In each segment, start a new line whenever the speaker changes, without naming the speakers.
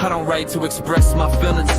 I don't write to express my feelings,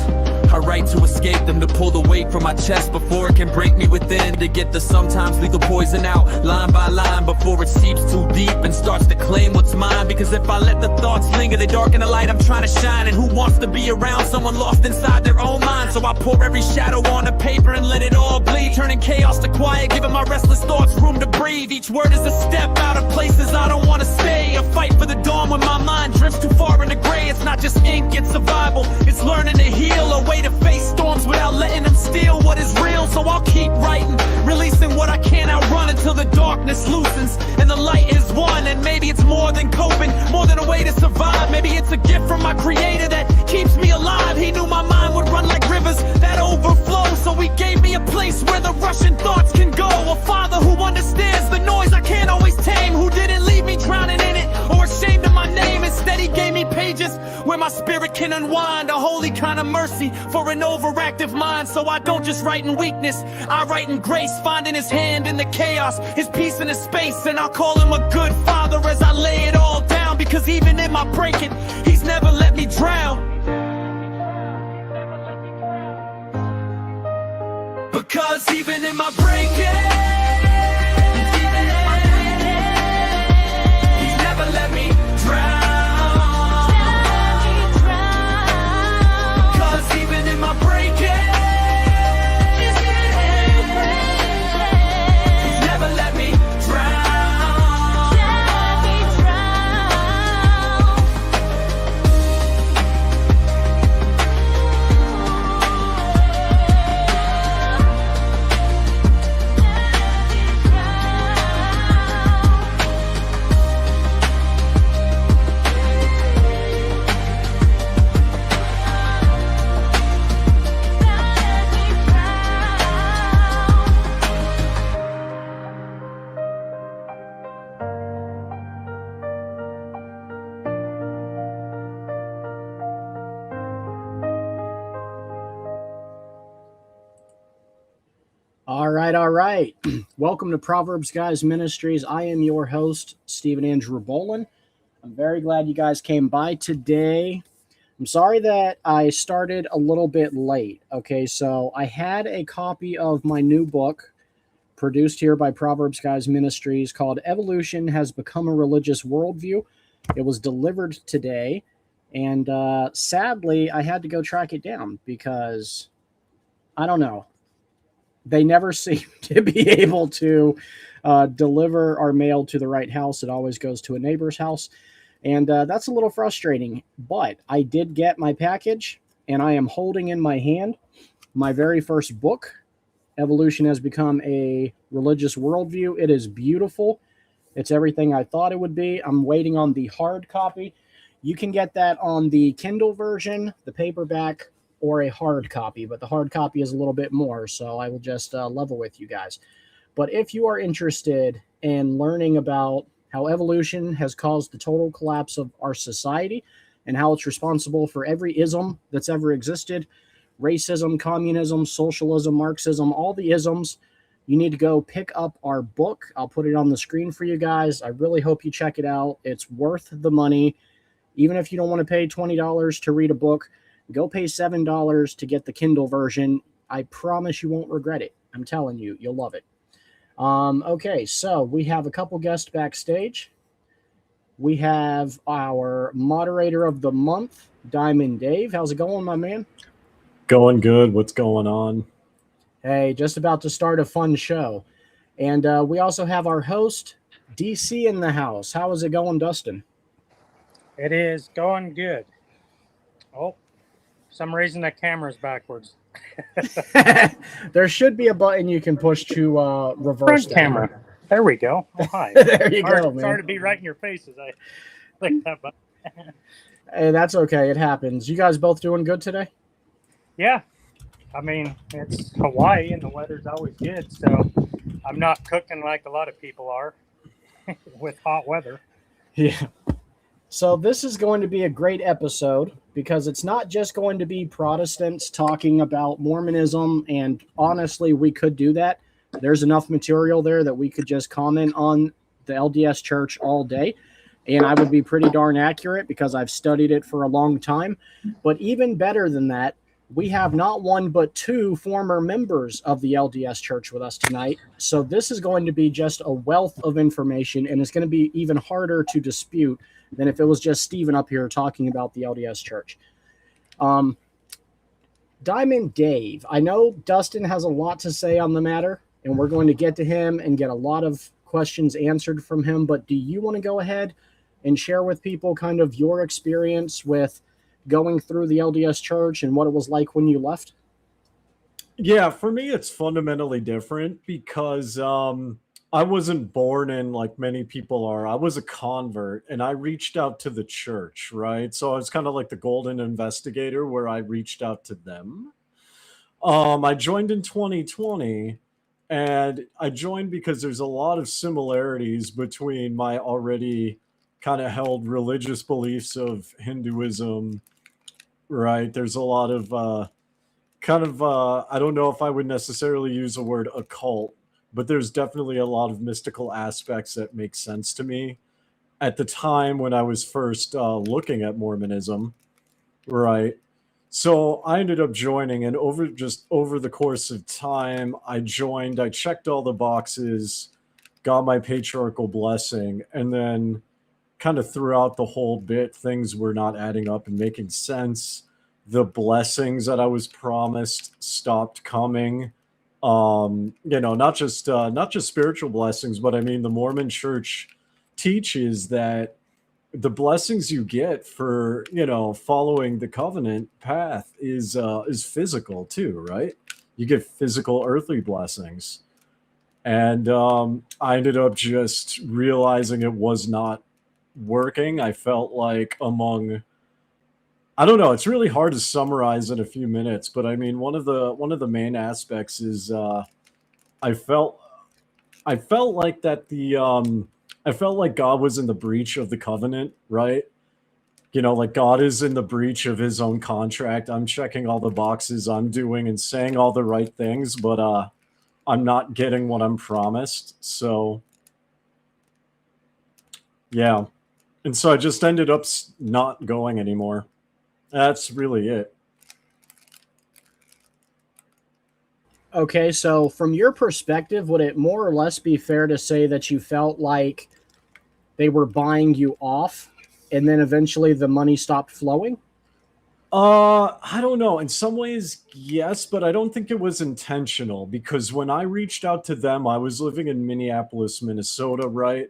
I write to escape them, to pull the weight from my chest before it can break me within, to get the sometimes lethal poison out, line by line, before it seeps too deep and starts to claim what's mine. Because if I let the thoughts linger, they darken the light I'm trying to shine. And who wants to be around someone lost inside their own mind? So I pour every shadow on the paper and let it all bleed, turning chaos to quiet, giving my restless thoughts room to breathe. Each word is a step out of places I don't want to stay, a fight for the dawn when my mind drifts too far into gray. It's not just ink, it's survival, it's learning to heal, a way to face storms without letting them steal what is real. So I'll keep writing, releasing what I can't outrun until the darkness loosens and the light is won. And maybe it's more than coping, more than a way to survive. Maybe it's a gift from my creator that keeps me alive. He knew my mind would run like rivers that overflow, so he gave me a place where the rushing thoughts can go. A father who understands the noise I can't always tame, who didn't leave me drowning in it or ashamed of my name. Instead he gave me pages where my spirit can unwind, a holy kind of mercy for an overactive mind. So I don't just write in weakness, I write in grace, finding his hand in the chaos, his peace in his space. And I'll call him a good father as I lay it all down, because even in my breaking, he's never let me drown. Because even in my breaking, he's never let me drown.
All right. Welcome to ProverbsGuys Ministries. I am your host, Stephen Andrew Bolin. I'm very glad you guys came by today. I'm sorry that I started a little bit late. Okay, so I had a copy of my new book produced here by ProverbsGuys Ministries called Evolution Has Become a Religious Worldview. It was delivered today, and sadly, I had to go track it down because, I don't know, they never seem to be able to deliver our mail to the right house. It always goes to a neighbor's house, and that's a little frustrating. But I did get my package, and I am holding in my hand my very first book, Evolution Has Become a Religious Worldview. It is beautiful. It's everything I thought it would be. I'm waiting on the hard copy. You can get that on the Kindle version, the paperback, or a hard copy, but the hard copy is a little bit more, so I will just level with you guys. But if you are interested in learning about how evolution has caused the total collapse of our society and how it's responsible for every ism that's ever existed, racism, communism, socialism, Marxism, all the isms, you need to go pick up our book. I'll put it on the screen for you guys. I really hope you check it out. It's worth the money. Even if you don't want to pay $20 to read a book, go pay $7 to get the Kindle version. I promise you won't regret it. I'm telling you, you'll love it. Okay, so we have a couple guests backstage. We have our moderator of the month, Diamond Dave. How's it going, my man?
Going good. What's going on?
Hey, just about to start a fun show. And we also have our host, DC, in the house. How is it going, Dustin?
It is going good. Oh, for some reason that camera's backwards.
There should be a button you can push to reverse
front camera. There we go. Oh, hi.
There you go, man.
Sorry to be right in your faces. I clicked that button.
Hey, that's okay. It happens. You guys both doing good today?
Yeah. I mean, it's Hawaii and the weather's always good, so I'm not cooking like a lot of people are with hot weather.
Yeah. So this is going to be a great episode because it's not just going to be Protestants talking about Mormonism, and honestly, we could do that. There's enough material there that we could just comment on the LDS church all day. And I would be pretty darn accurate because I've studied it for a long time. But even better than that, we have not one but two former members of the LDS Church with us tonight. So this is going to be just a wealth of information, and it's going to be even harder to dispute than if it was just Stephen up here talking about the LDS Church. Diamond Dave, I know Dustin has a lot to say on the matter, and we're going to get to him and get a lot of questions answered from him. But do you want to go ahead and share with people kind of your experience with going through the LDS Church and what it was like when you left?
Yeah, for me, it's fundamentally different because I wasn't born in like many people are. I was a convert and I reached out to the church, right? So I was kind of like the golden investigator where I reached out to them. I joined in 2020, and I joined because there's a lot of similarities between my already kind of held religious beliefs of Hinduism, right? There's a lot of I don't know if I would necessarily use the word occult, but there's definitely a lot of mystical aspects that make sense to me at the time when I was first looking at Mormonism, right? So I ended up joining, and over the course of time, I checked all the boxes, got my patriarchal blessing, and then kind of throughout the whole bit, things were not adding up and making sense. The blessings that I was promised stopped coming. Not just spiritual blessings, but I mean, the Mormon Church teaches that the blessings you get for, following the covenant path is physical too, right? You get physical earthly blessings. And I ended up just realizing it was not working. I felt like I don't know, it's really hard to summarize in a few minutes, but I mean, one of the main aspects is I felt like I felt like God was in the breach of the covenant, right? Like God is in the breach of his own contract. I'm checking all the boxes, I'm doing and saying all the right things, but I'm not getting what I'm promised. So yeah. And so I just ended up not going anymore. That's really it.
Okay, so from your perspective, would it more or less be fair to say that you felt like they were buying you off and then eventually the money stopped flowing?
I don't know. In some ways, yes, but I don't think it was intentional, because when I reached out to them, I was living in Minneapolis, Minnesota, right?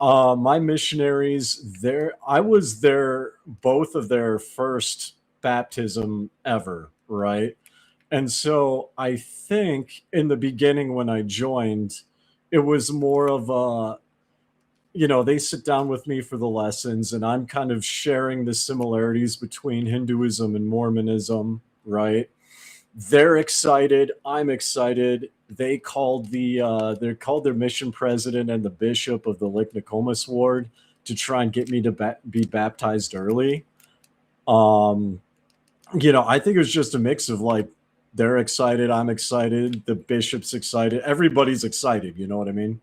My missionaries there, I was there both of their first baptism ever, right? And so I think in the beginning when I joined, it was more of they sit down with me for the lessons, and I'm kind of sharing the similarities between Hinduism and Mormonism, right? They're excited. I'm excited. They called their mission president and the bishop of the Lake Nokomis ward to try and get me to be baptized early. I think it was just a mix of like, they're excited, I'm excited, the bishop's excited, everybody's excited. You know what I mean?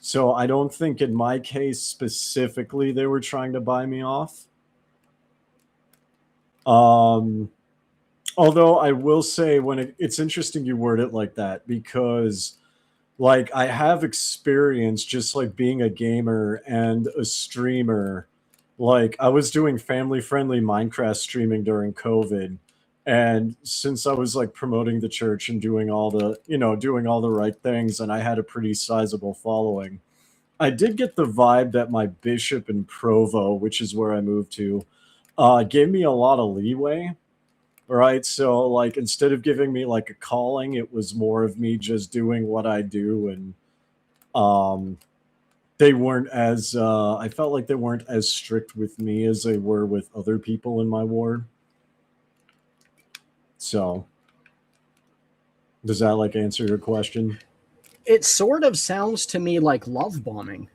So I don't think in my case specifically they were trying to buy me off. Although I will say, it's interesting you word it like that, because like I have experience just like being a gamer and a streamer. Like I was doing family friendly Minecraft streaming during COVID. And since I was like promoting the church and doing all the right things, and I had a pretty sizable following, I did get the vibe that my bishop in Provo, which is where I moved to, gave me a lot of leeway. Right. So like, instead of giving me like a calling, it was more of me just doing what I do. And they weren't as I felt like they weren't as strict with me as they were with other people in my ward. So does that like answer your question?
It sort of sounds to me like love bombing.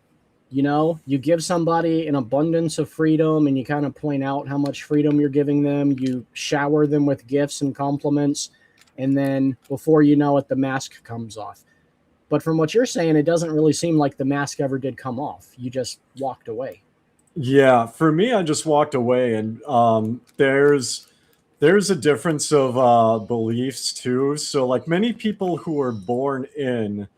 You give somebody an abundance of freedom and you kind of point out how much freedom you're giving them. You shower them with gifts and compliments. And then before you know it, the mask comes off. But from what you're saying, it doesn't really seem like the mask ever did come off. You just walked away.
Yeah, for me, I just walked away, and there's a difference of beliefs too. So, like many people who are born in,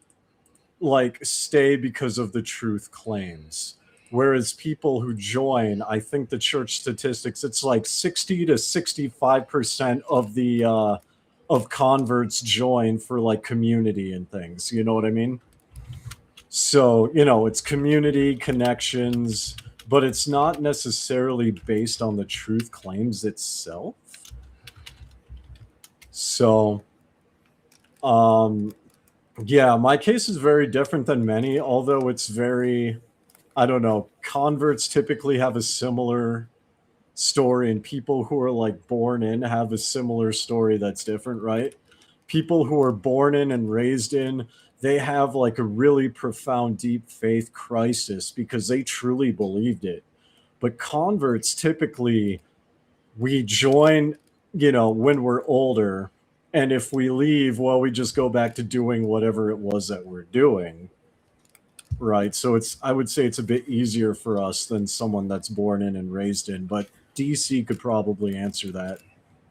like stay because of the truth claims, whereas people who join, I think the church statistics, it's like 60 to 65% of the of converts join for like community and things. You know what I mean? So, it's community connections, but it's not necessarily based on the truth claims itself. So, yeah, my case is very different than many, although it's very, I don't know, converts typically have a similar story, and people who are like born in have a similar story that's different, right? People who are born in and raised in, they have like a really profound, deep faith crisis because they truly believed it. But converts typically, we join, when we're older. And if we leave, well, we just go back to doing whatever it was that we're doing. Right. So I would say it's a bit easier for us than someone that's born in and raised in. But DC could probably answer that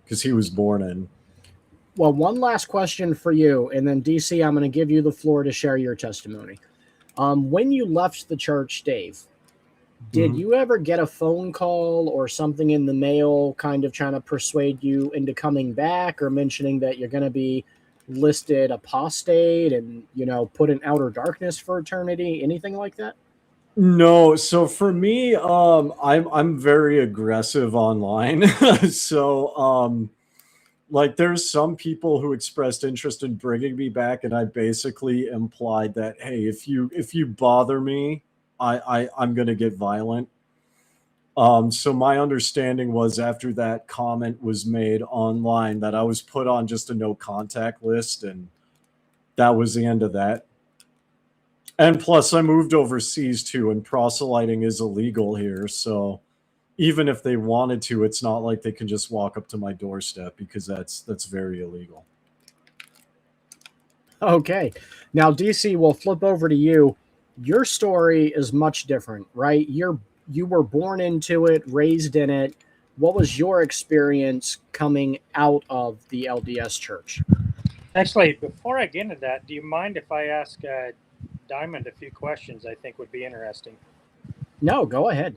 because he was born in.
Well, one last question for you, and then DC, I'm going to give you the floor to share your testimony. When you left the church, Dave, did you ever get a phone call or something in the mail kind of trying to persuade you into coming back, or mentioning that you're going to be listed apostate and, put in outer darkness for eternity? Anything like that?
No. So for me, I'm very aggressive online. So like there's some people who expressed interest in bringing me back, and I basically implied that, hey, if you bother me, I'm going to get violent. So my understanding was after that comment was made online that I was put on just a no contact list, and that was the end of that. And plus I moved overseas too, and proselyting is illegal here. So even if they wanted to, it's not like they can just walk up to my doorstep, because that's very illegal.
Okay. Now, DC, we'll flip over to you. Your story is much different, right? You were born into it, raised in it. What was your experience coming out of the LDS church?
Actually, before I get into that, do you mind if I ask Diamond a few questions I think would be interesting?
No, go ahead.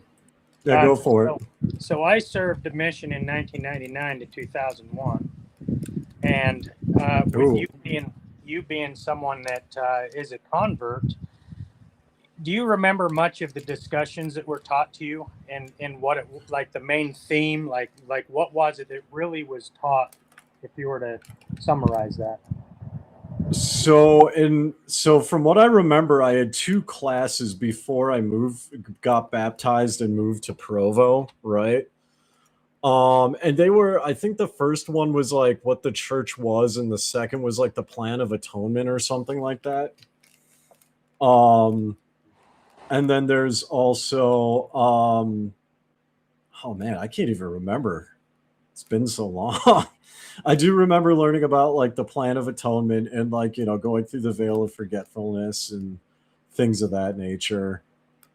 Yeah, go for it.
So I served a mission in 1999 to 2001, and with you being someone that is a convert, do you remember much of the discussions that were taught to you, and what it, like the main theme, like what was it that really was taught, if you were to summarize that?
So from what I remember, I had 2 classes before I got baptized and moved to Provo, right? And they were, I think the first one was like what the church was, and the second was like the plan of atonement or something like that. And then there's also, oh man, I can't even remember. It's been so long. I do remember learning about like the plan of atonement and like, going through the veil of forgetfulness and things of that nature.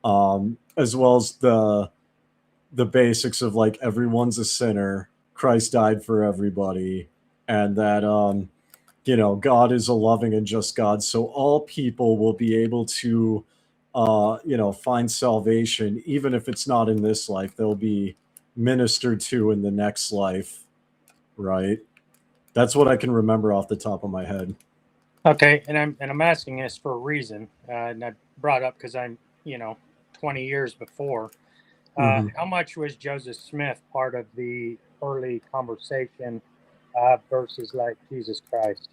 As well as the basics of like everyone's a sinner, Christ died for everybody, and that God is a loving and just God, so all people will be able to find salvation, even if it's not in this life. They'll be ministered to in the next life, right? That's what I can remember off the top of my head.
Okay, and I'm asking this for a reason, and I brought up because I'm 20 years before. How much was Joseph Smith part of the early conversation versus like Jesus Christ?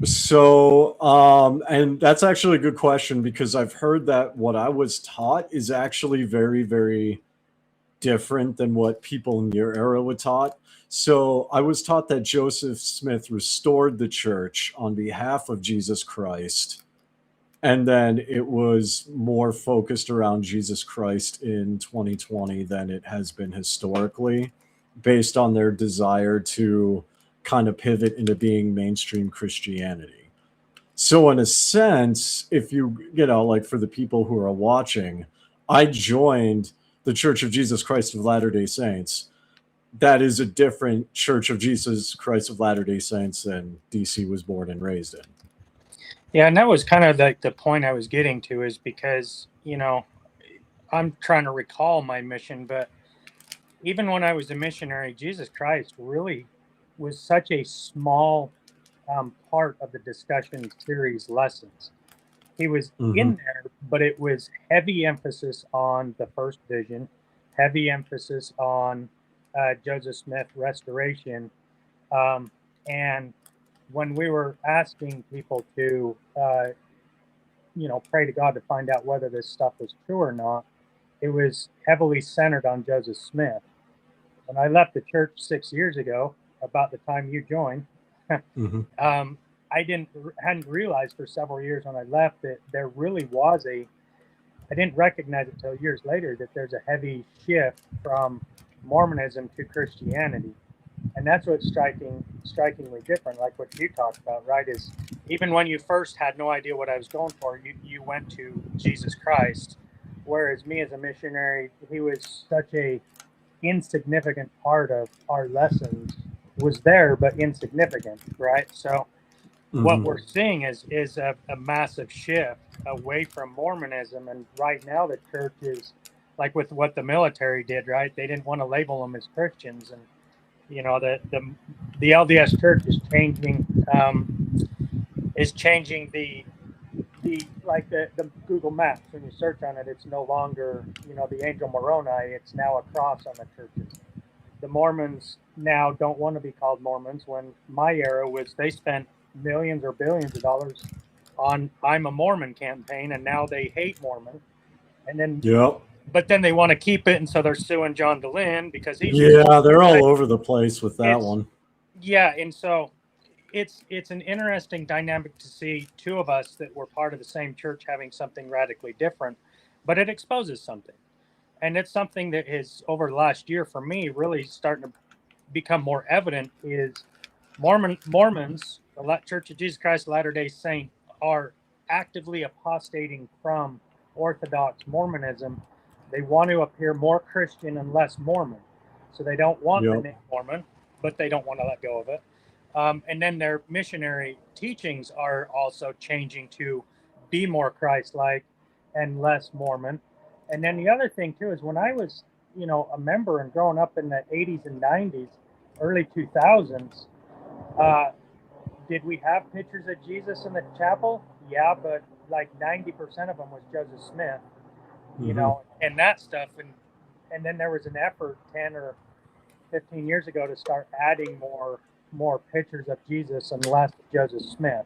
So, and that's actually a good question, because I've heard that what I was taught is actually very, very different than what people in your era were taught. So I was taught that Joseph Smith restored the church on behalf of Jesus Christ. And then it was more focused around Jesus Christ in 2020 than it has been historically, based on their desire to kind of pivot into being mainstream Christianity. So in a sense, if like for the people who are watching, I joined the Church of Jesus Christ of Latter-day Saints, that is a different Church of Jesus Christ of Latter-day Saints than DC was born and raised in.
Yeah, and that was kind of like the point I was getting to, is because, you know, I'm trying to recall my mission, but even when I was a missionary, Jesus Christ really was such a small part of the discussion series lessons. He was in there, but it was heavy emphasis on the first vision, heavy emphasis on Joseph Smith restoration. And when we were asking people to, pray to God to find out whether this stuff was true or not, it was heavily centered on Joseph Smith. When I left the church 6 years ago, about the time you joined, I hadn't realized for several years when I left that there really was I didn't recognize it until years later, that there's a heavy shift from Mormonism to Christianity. And that's what's strikingly different, like what you talked about, right? Is even when you first had no idea what I was going for, you went to Jesus Christ. Whereas me as a missionary, he was such a insignificant part of our lessons, was there, but insignificant, right? So what we're seeing is a massive shift away from Mormonism. And right now the church is like with what the military did, right? They didn't want to label them as Christians. And, you know, the LDS church is changing the Google Maps. When you search on it, it's no longer, the Angel Moroni. It's now a cross on the churches. The Mormons now don't want to be called Mormons. When my era was, they spent millions or billions of dollars on I'm a Mormon campaign, and now they hate Mormon. And then, but then they want to keep it, and so they're suing John DeLynn because he's
they're all over the place with that one.
Yeah, and so it's an interesting dynamic to see two of us that were part of the same church having something radically different, but it exposes something. And it's something that is, over the last year for me, really starting to become more evident, is Mormons, the Church of Jesus Christ of Latter-day Saints, are actively apostating from Orthodox Mormonism. They want to appear more Christian and less Mormon. So they don't want the name Mormon, but they don't want to let go of it. And then their missionary teachings are also changing to be more Christ-like and less Mormon. And then the other thing, too, is when I was, a member and growing up in the 80s and 90s, early 2000s, did we have pictures of Jesus in the chapel? Yeah, but like 90% of them was Joseph Smith, and that stuff. And then there was an effort 10 or 15 years ago to start adding more pictures of Jesus and less of Joseph Smith.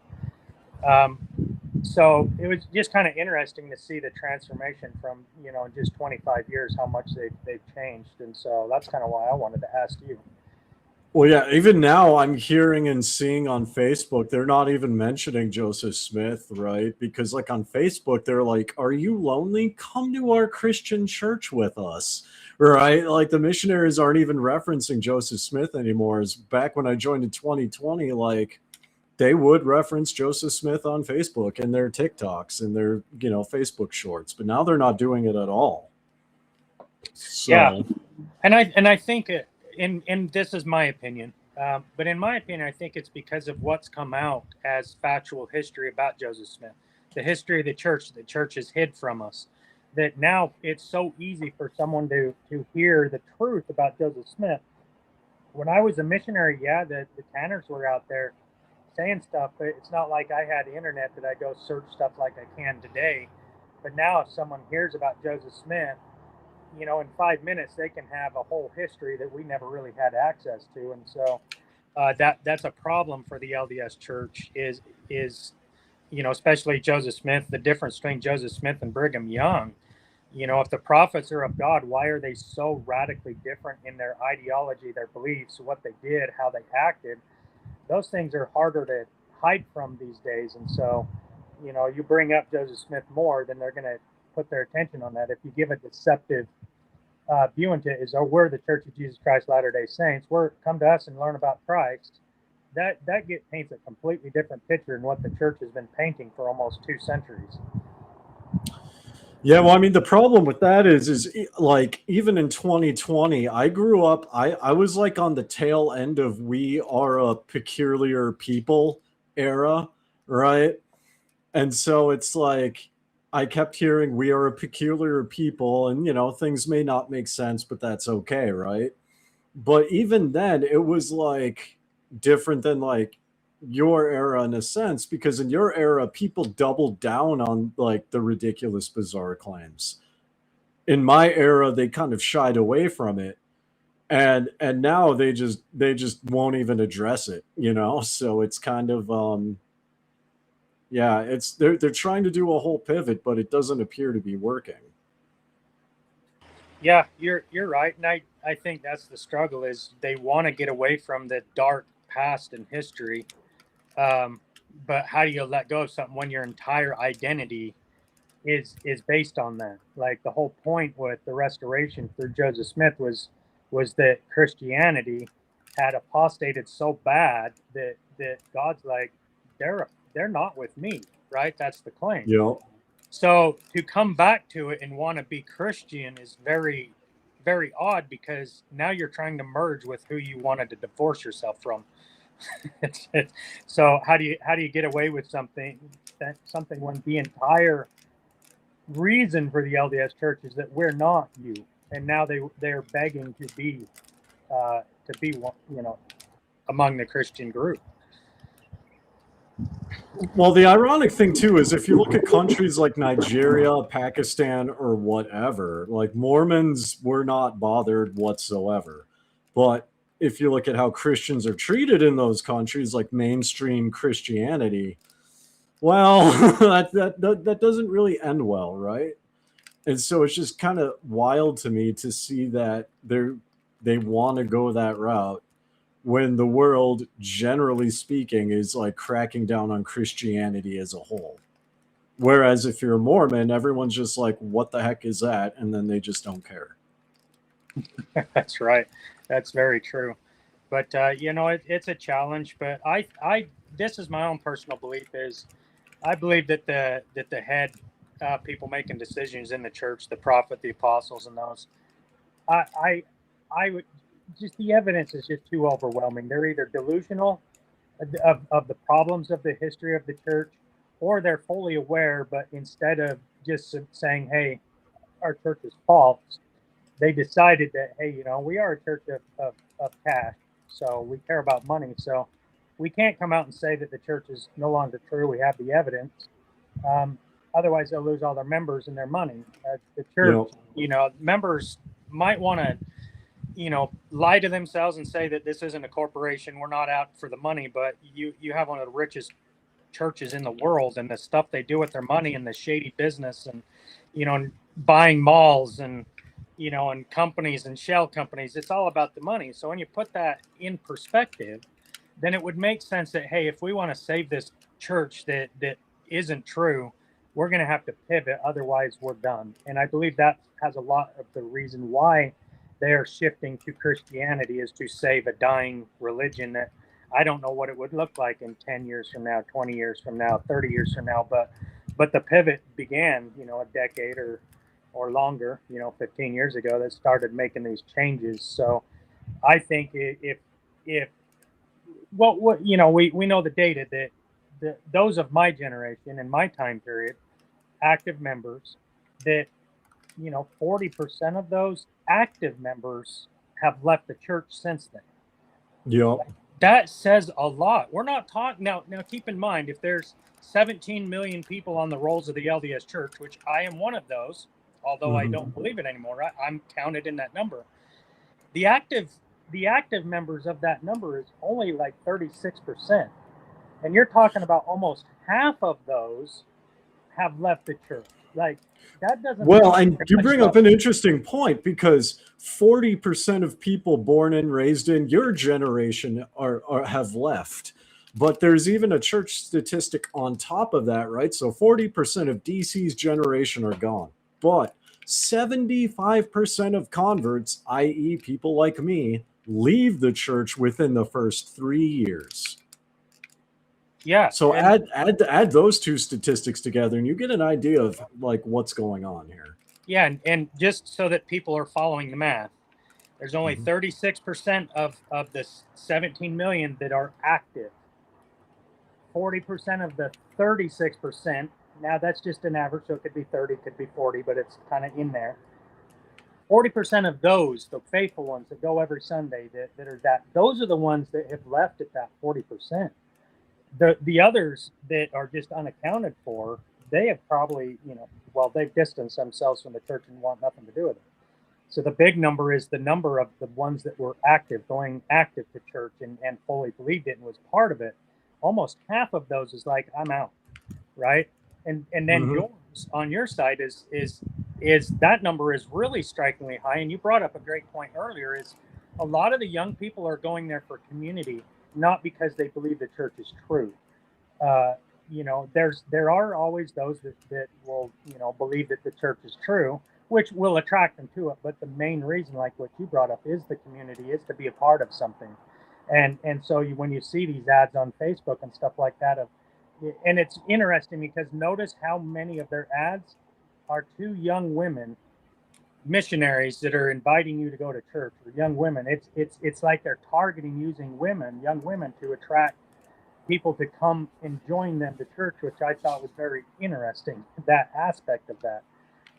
So it was just kind of interesting to see the transformation from, in just 25 years, how much they've changed. And so that's kind of why I wanted to ask you.
Well, yeah, even now I'm hearing and seeing on Facebook, they're not even mentioning Joseph Smith, right? Because like on Facebook, they're like, are you lonely? Come to our Christian church with us, right? Like the missionaries aren't even referencing Joseph Smith anymore. As back when I joined in 2020, like they would reference Joseph Smith on Facebook and their TikToks and their, Facebook shorts, but now they're not doing it at all. So.
Yeah. And I think and this is my opinion, but in my opinion, I think it's because of what's come out as factual history about Joseph Smith, the history of the church has hid from us, that now it's so easy for someone to hear the truth about Joseph Smith. When I was a missionary, the Tanners were out there saying stuff, but it's not like I had the internet that I go search stuff like I can today. But now if someone hears about Joseph Smith, in 5 minutes, they can have a whole history that we never really had access to. And so that's a problem for the LDS church is, especially Joseph Smith, the difference between Joseph Smith and Brigham Young. If the prophets are of God, why are they so radically different in their ideology, their beliefs, what they did, how they acted? Those things are harder to hide from these days. And so, you bring up Joseph Smith more, then they're going to put their attention on that. If you give a deceptive view into it, we're the Church of Jesus Christ Latter-day Saints, come to us and learn about Christ, that paints a completely different picture than what the church has been painting for almost 2 centuries.
Yeah, well, I mean, the problem with that is like even in 2020, I grew up, I was like on the tail end of we are a peculiar people era, right? And so it's like I kept hearing we are a peculiar people, and things may not make sense, but that's okay, right? But even then, it was like different than like your era in a sense, because in your era, people doubled down on like the ridiculous, bizarre claims. In my era, they kind of shied away from it, and now they just won't even address it, So it's kind of yeah, it's they're trying to do a whole pivot, but it doesn't appear to be working.
Yeah, you're right, and I think that's the struggle is they want to get away from the dark past and history, but how do you let go of something when your entire identity is based on that? Like the whole point with the Restoration through Joseph Smith was that Christianity had apostated so bad that God's like they're not with me, right? That's the claim.
Yeah.
So to come back to it and want to be Christian is very, very odd because now you're trying to merge with who you wanted to divorce yourself from. So how do you get away with something when the entire reason for the LDS Church is that we're not you, and now they're begging to be one, among the Christian group.
Well, the ironic thing too is if you look at countries like Nigeria, Pakistan, or whatever, like Mormons were not bothered whatsoever. But if you look at how Christians are treated in those countries, like mainstream Christianity, well, that doesn't really end well, right? And so it's just kind of wild to me to see that they want to go that route when the world, generally speaking, is like cracking down on Christianity as a whole. Whereas if you're a Mormon, everyone's just like, what the heck is that? And then they just don't care.
That's right. That's very true. But, it's a challenge. But this is my own personal belief is I believe that the head people making decisions in the church, the prophet, the apostles, and those, I would, just the evidence is just too overwhelming. They're either delusional of the problems of the history of the church, or they're fully aware, but instead of just saying, hey, our church is false, they decided that, hey, we are a church of cash, so we care about money, so we can't come out and say that the church is no longer true. We have the evidence. Otherwise, they'll lose all their members and their money. The church, members might want to lie to themselves and say that this isn't a corporation. We're not out for the money, but you have one of the richest churches in the world, and the stuff they do with their money and the shady business and, buying malls and, and companies and shell companies, it's all about the money. So when you put that in perspective, then it would make sense that, hey, if we want to save this church that isn't true, we're going to have to pivot. Otherwise we're done. And I believe that has a lot of the reason why they are shifting to Christianity is to save a dying religion that I don't know what it would look like in 10 years from now, 20 years from now, 30 years from now. But the pivot began, a decade or longer, 15 years ago that started making these changes. So I think if we know the data that those of my generation and my time period, active members, that 40% of those active members have left the church since then.
Yeah.
That says a lot. We're not talking now keep in mind, if there's 17 million people on the rolls of the LDS church, which I am one of those, although I don't believe it anymore, I'm counted in that number. The active members of that number is only like 36%. And you're talking about almost half of those have left the church. Like, that doesn't.
Well, and you bring up an interesting point, because 40% of people born and raised in your generation are have left. But there's even a church statistic on top of that, right? So 40% of DC's generation are gone. But 75% of converts, i.e. people like me, leave the church within the first 3 years.
Yeah.
So
And
add those two statistics together, and you get an idea of like what's going on here.
yeah, and just so that people are following the math, there's only
Mhm.
36% of the 17 million that are active. 40% of the 36%. Now that's just an average, so it could be 30, could be 40, but it's kind of in there. 40% of those, the faithful ones that go every Sunday, those are the ones that have left at that 40%. The others that are just unaccounted for, they have probably, they've distanced themselves from the church and want nothing to do with it. So the big number is the number of the ones that were going active to church and fully believed it and was part of it. Almost half of those is like, I'm out, right? And then
Mhm.
yours on your side is that number is really strikingly high. And you brought up a great point earlier, is a lot of the young people are going there for community, not because they believe the church is true. There are always those that will, believe that the church is true, which will attract them to it. But the main reason, like what you brought up, is the community, is to be a part of something. And so when you see these ads on Facebook and stuff like that, and it's interesting because notice how many of their ads are to young women, missionaries that are inviting you to go to church, or young women. It's like they're targeting using young women to attract people to come and join them to church, which I thought was very interesting, that aspect of that.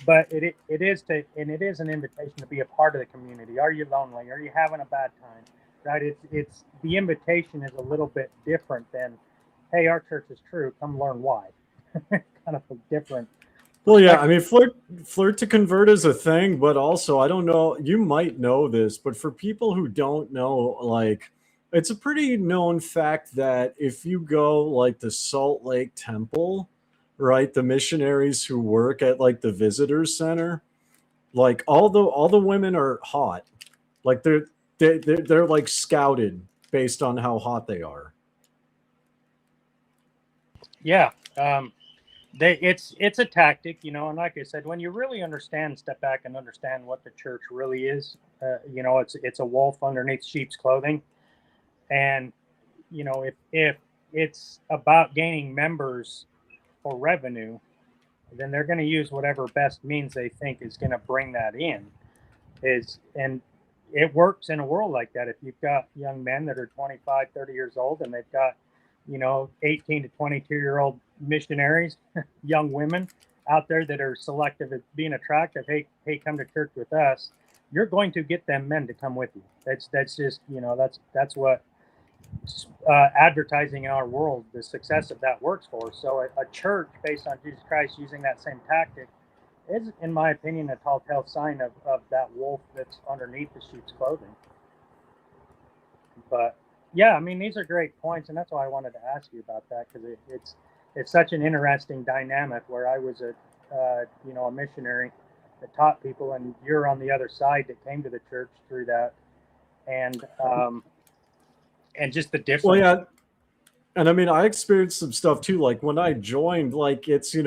But it is an invitation to be a part of the community. Are you lonely? Are you having a bad time? Right? It's the invitation is a little bit different than, hey, our church is true, come learn why. Kind of a different
Well, yeah, I
perspective.
mean, flirt to convert is a thing, but also I don't know, you might know this, but for people who don't know, like it's a pretty known fact that if you go like the Salt Lake Temple, right, the missionaries who work at like the visitors center, like all the women are hot. Like they're like scouted based on how hot they are.
Yeah. It's a tactic, and like I said, when you really step back and understand what the church really is, it's a wolf underneath sheep's clothing. And if it's about gaining members for revenue, then they're going to use whatever best means they think is going to bring that in. And it works in a world like that. If you've got young men that are 25, 30 years old, and they've got 18 to 22-year-old missionaries, young women out there that are selective at being attractive, hey, come to church with us, you're going to get them men to come with you. That's just, that's what advertising in our world, the success of that works for. So a church based on Jesus Christ using that same tactic is, in my opinion, a telltale sign of that wolf that's underneath the sheep's clothing. But yeah, I mean, these are great points, and that's why I wanted to ask you about that, because it's such an interesting dynamic where I was a missionary that taught people, and you're on the other side that came to the church through that, and just the
Well,
difference.
yeah, and I mean, I experienced some stuff too. Like when I joined, like it's, I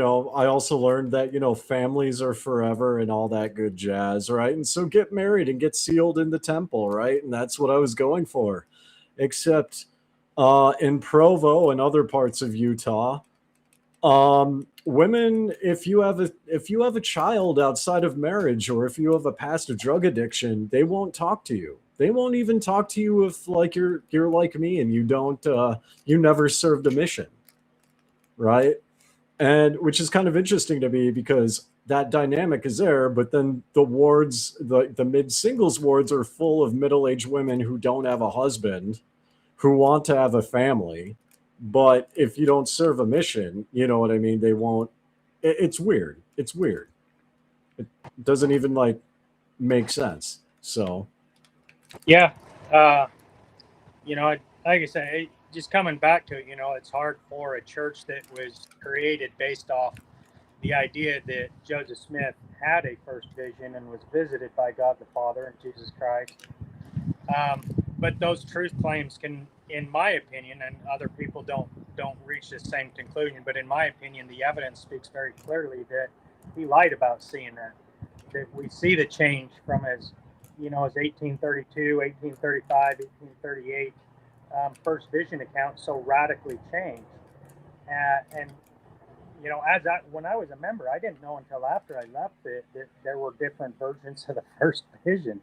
also learned that, families are forever and all that good jazz, right? And so get married and get sealed in the temple, right? And that's what I was going for. Except in Provo and other parts of Utah, women, if you have a child outside of marriage, or if you have a past of drug addiction, they won't talk to you. They won't even talk to you if like you're like me and you never served a mission, right? And which is kind of interesting to me because that dynamic is there, but then the wards, the mid singles wards are full of middle-aged women who don't have a husband, who want to have a family, but if you don't serve a mission, you know what I mean, they won't. It's weird. It's weird. It doesn't even like make sense. So
Yeah, like I say, just coming back to it, it's hard for a church that was created based off the idea that Joseph Smith had a first vision and was visited by God the Father and Jesus Christ. But those truth claims can, in my opinion, and other people don't reach the same conclusion, but in my opinion, the evidence speaks very clearly that he lied about seeing that. That we see the change from his 1832, 1835, 1838 first vision account so radically changed. And when I was a member, I didn't know until after I left that there were different versions of the first vision.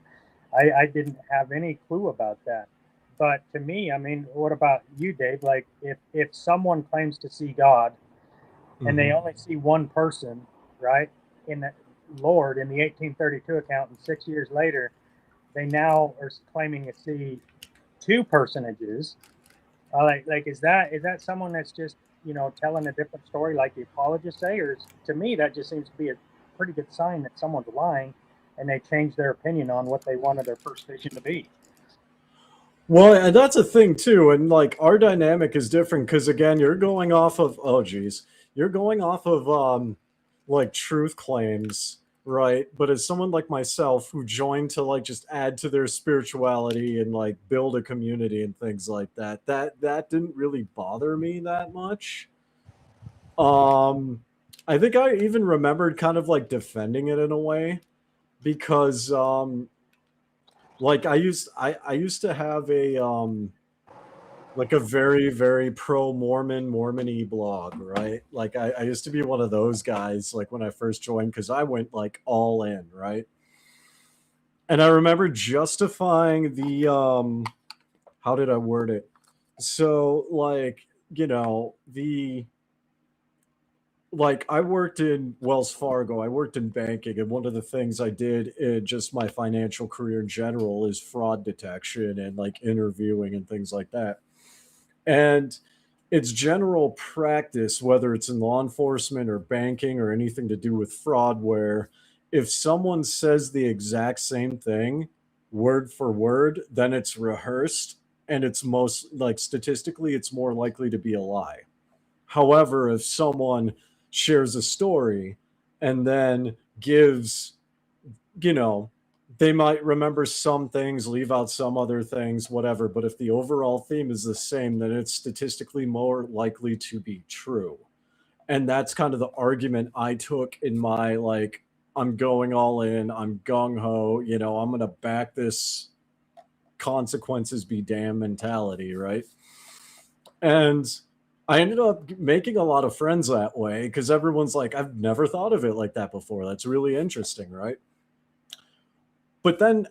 I didn't have any clue about that. But to me, I mean, what about you, Dave? Like, if someone claims to see God and they only see one person, right, in the Lord in the 1832 account, and 6 years later, they now are claiming to see two personages. Is that someone that's just telling a different story, like the apologists say, or to me that just seems to be a pretty good sign that someone's lying, and they change their opinion on what they wanted their first vision to be.
Well, and that's a thing too, and like our dynamic is different because again, you're going off of like truth claims, right? But as someone like myself who joined to like just add to their spirituality and like build a community and things like that, that didn't really bother me that much. I think I even remembered kind of like defending it in a way because like I used to have a like a very, very pro Mormon-y blog, right? Like I used to be one of those guys like when I first joined because I went like all in, right? And I remember justifying the how did I word it? So like, like I worked in Wells Fargo, I worked in banking, and one of the things I did in just my financial career in general is fraud detection and like interviewing and things like that. And it's general practice, whether it's in law enforcement or banking or anything to do with fraud, where if someone says the exact same thing, word for word, then it's rehearsed and it's most like statistically, it's more likely to be a lie. However, if someone shares a story and then gives, they might remember some things, leave out some other things, whatever. But if the overall theme is the same, then it's statistically more likely to be true. And that's kind of the argument I took in my, like, I'm going all in, I'm gung ho, I'm going to back this consequences be damn mentality, right? And I ended up making a lot of friends that way because everyone's like, I've never thought of it like that before. That's really interesting, right? But then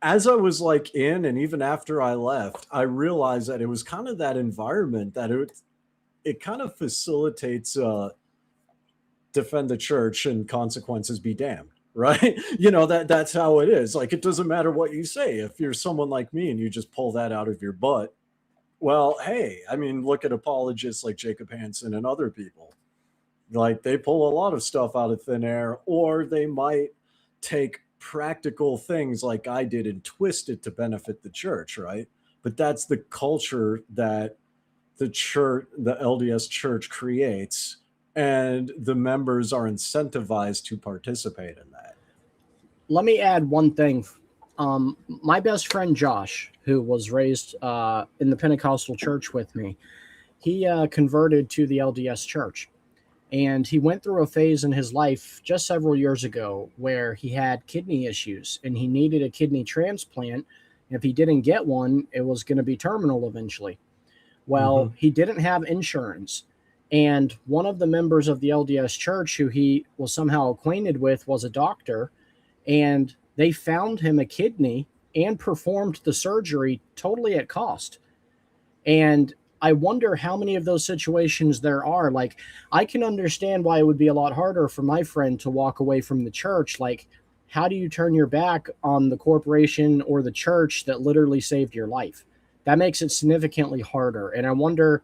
as I was like in, and even after I left, I realized that it was kind of that environment that it kind of facilitates defend the church and consequences be damned, right? That's how it is. Like, it doesn't matter what you say. If you're someone like me and you just pull that out of your butt, well, hey, I mean, look at apologists like Jacob Hansen and other people. Like, they pull a lot of stuff out of thin air, or they might take practical things like I did and twist it to benefit the church, right? But that's the culture that the church, the LDS church creates, and the members are incentivized to participate in that.
Let me add one thing. My best friend Josh, who was raised in the Pentecostal church with me, he converted to the LDS church. And he went through a phase in his life just several years ago where he had kidney issues and he needed a kidney transplant. If he didn't get one, it was going to be terminal eventually. Well, he didn't have insurance. And one of the members of the LDS church who he was somehow acquainted with was a doctor. And they found him a kidney and performed the surgery totally at cost. And I wonder how many of those situations there are. Like, I can understand why it would be a lot harder for my friend to walk away from the church. Like, how do you turn your back on the corporation or the church that literally saved your life? That makes it significantly harder. And I wonder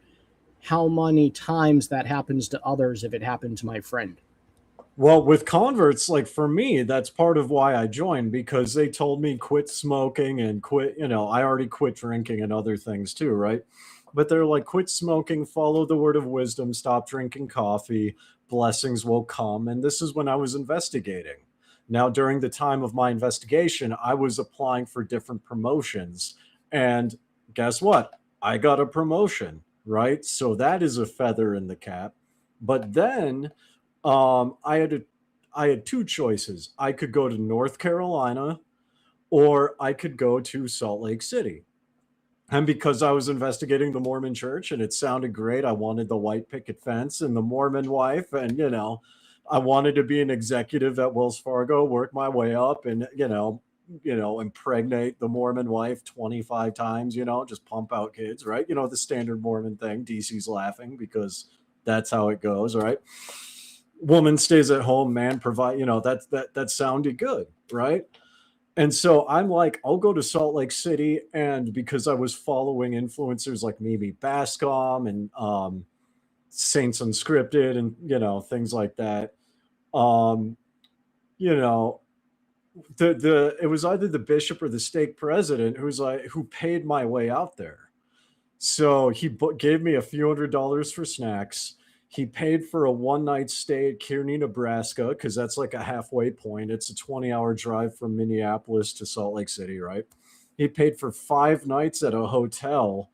how many times that happens to others if it happened to my friend.
Well, with converts, like for me, that's part of why I joined, because they told me quit smoking and quit, I already quit drinking and other things too, right? But they're like, quit smoking, follow the word of wisdom, stop drinking coffee, blessings will come. And this is when I was investigating. Now, during the time of my investigation, I was applying for different promotions. And guess what? I got a promotion, right? So that is a feather in the cap. But then I had two choices. I could go to North Carolina or I could go to Salt Lake City. And because I was investigating the Mormon church and it sounded great, I wanted the white picket fence and the Mormon wife. And, I wanted to be an executive at Wells Fargo, work my way up and, impregnate the Mormon wife 25 times, just pump out kids, right? The standard Mormon thing. DC's laughing because that's how it goes, right? Woman stays at home, man provide, that sounded good, right? And so I'm like, I'll go to Salt Lake City. And because I was following influencers like Mimi Bascom and Saints Unscripted and, things like that, it was either the bishop or the stake president who paid my way out there. So he gave me a few $100s for snacks. He paid for a one-night stay at Kearney, Nebraska, because that's like a halfway point. It's a 20-hour drive from Minneapolis to Salt Lake City, right? He paid for 5 nights at a hotel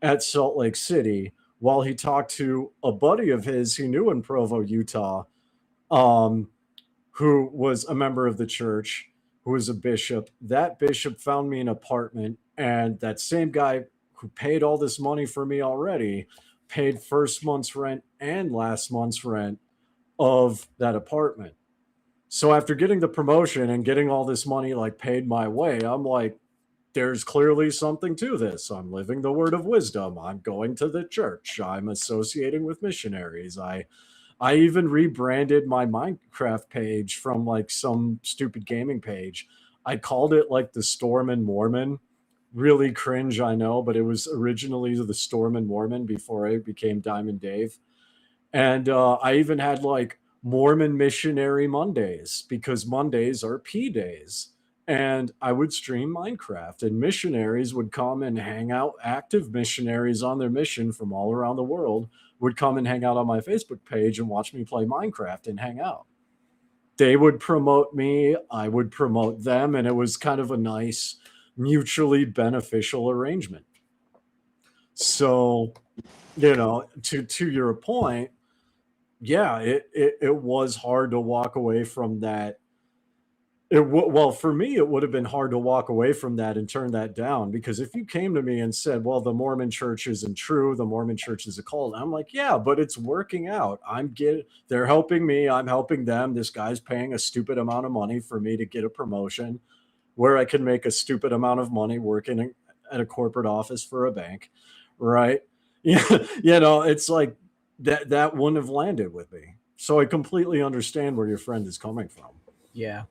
at Salt Lake City while he talked to a buddy of his he knew in Provo, Utah, who was a member of the church, who was a bishop. That bishop found me an apartment, and that same guy who paid all this money for me already paid first month's rent and last month's rent of that apartment. So after getting the promotion and getting all this money like paid my way, I'm like, there's clearly something to this. I'm living the word of wisdom. I'm going to the church. I'm associating with missionaries. I even rebranded my Minecraft page from like some stupid gaming page. I called it like the Storm and Mormon. Really cringe, I know, but it was originally the Storm and Mormon before I became Diamond Dave. And I even had like Mormon Missionary Mondays because Mondays are P days. And I would stream Minecraft and missionaries would come and hang out. Active missionaries on their mission from all around the world would come and hang out on my Facebook page and watch me play Minecraft and hang out. They would promote me. I would promote them. And it was kind of a nice, mutually beneficial arrangement. So, to your point, yeah, it was hard to walk away from that. Well, for me, it would have been hard to walk away from that and turn that down, because if you came to me and said, well, the Mormon church isn't true, the Mormon church is a cult, I'm like, yeah, but it's working out. They're helping me. I'm helping them. This guy's paying a stupid amount of money for me to get a promotion where I can make a stupid amount of money working at a corporate office for a bank, right? It's like that wouldn't have landed with me. So I completely understand where your friend is coming from.
Yeah.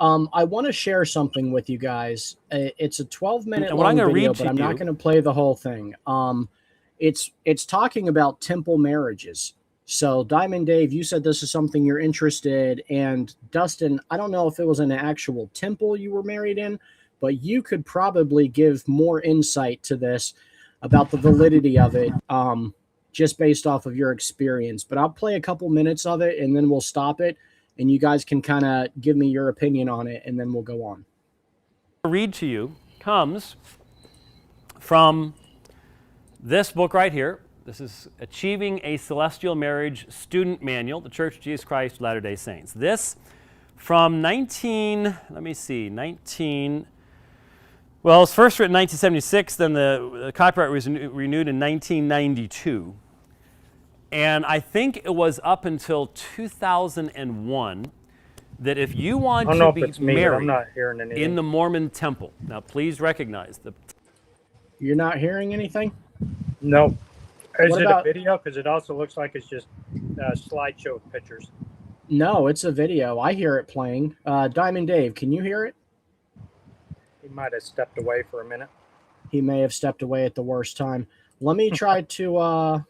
I want to share something with you guys. It's a 12-minute long video, but I'm not going to play the whole thing. It's talking about temple marriages. So Diamond Dave, you said this is something you're interested in. And Dustin, I don't know if it was an actual temple you were married in, but you could probably give more insight to this about the validity of it, just based off of your experience. But I'll play a couple minutes of it and then we'll stop it. And you guys can kind of give me your opinion on it, and then we'll go on.
Read to you comes from this book right here. This is Achieving a Celestial Marriage Student Manual, the Church of Jesus Christ of Latter-day Saints. This from well, it was first written in 1976, then the copyright was renewed in 1992. And I think it was up until 2001 that if you want to be married
I'm not hearing anything.
in the Mormon temple, now please recognize
You're not hearing anything?
No. Is it a video? Because it also looks like it's just slideshow pictures.
No, it's a video. I hear it playing. Diamond Dave, can you hear it?
He might have stepped away for a minute.
He may have stepped away at the worst time. Let me try to...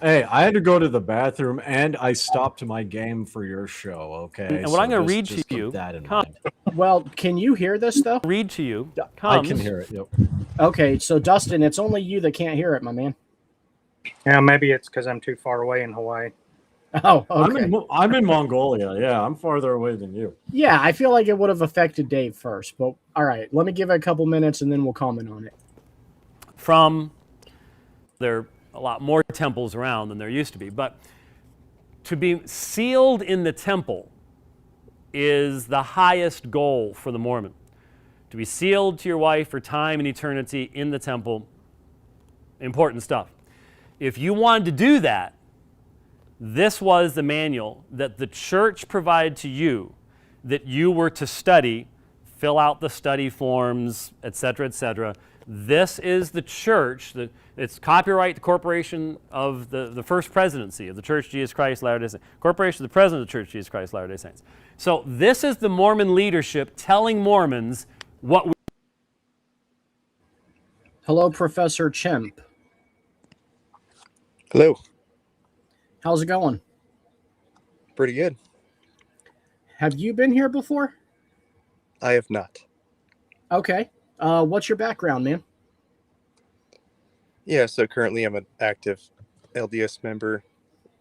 Hey, I had to go to the bathroom and I stopped my game for your show, okay?
And what I'm going to read to you...
Well, can you hear this, though?
Read to you
I can hear it, yep.
Okay, so Dustin, it's only you that can't hear it, my man.
Yeah, maybe it's because I'm too far away in Hawaii.
Oh, okay.
I'm in Mongolia. Yeah, I'm farther away than you.
Yeah, I feel like it would have affected Dave first. But all right, let me give it a couple minutes and then we'll comment on it.
There are a lot more temples around than there used to be, but to be sealed in the temple is the highest goal for the Mormon. to be sealed to your wife for time and eternity in the temple. Important stuff. If you wanted to do that, this was the manual that the church provided to you that you were to study, fill out the study forms, etc., etc. This is the church, it's copyright the Corporation of the First Presidency of the Church of Jesus Christ Latter-day Saints. Corporation of the President of the Church of Jesus Christ Latter-day Saints. So this is the Mormon leadership telling Mormons what we...
Hello, Professor Chimp.
Hello.
How's it going?
Pretty good.
Have you been here before?
I have not.
Okay. What's your background, man?
Yeah, so currently I'm an active LDS member.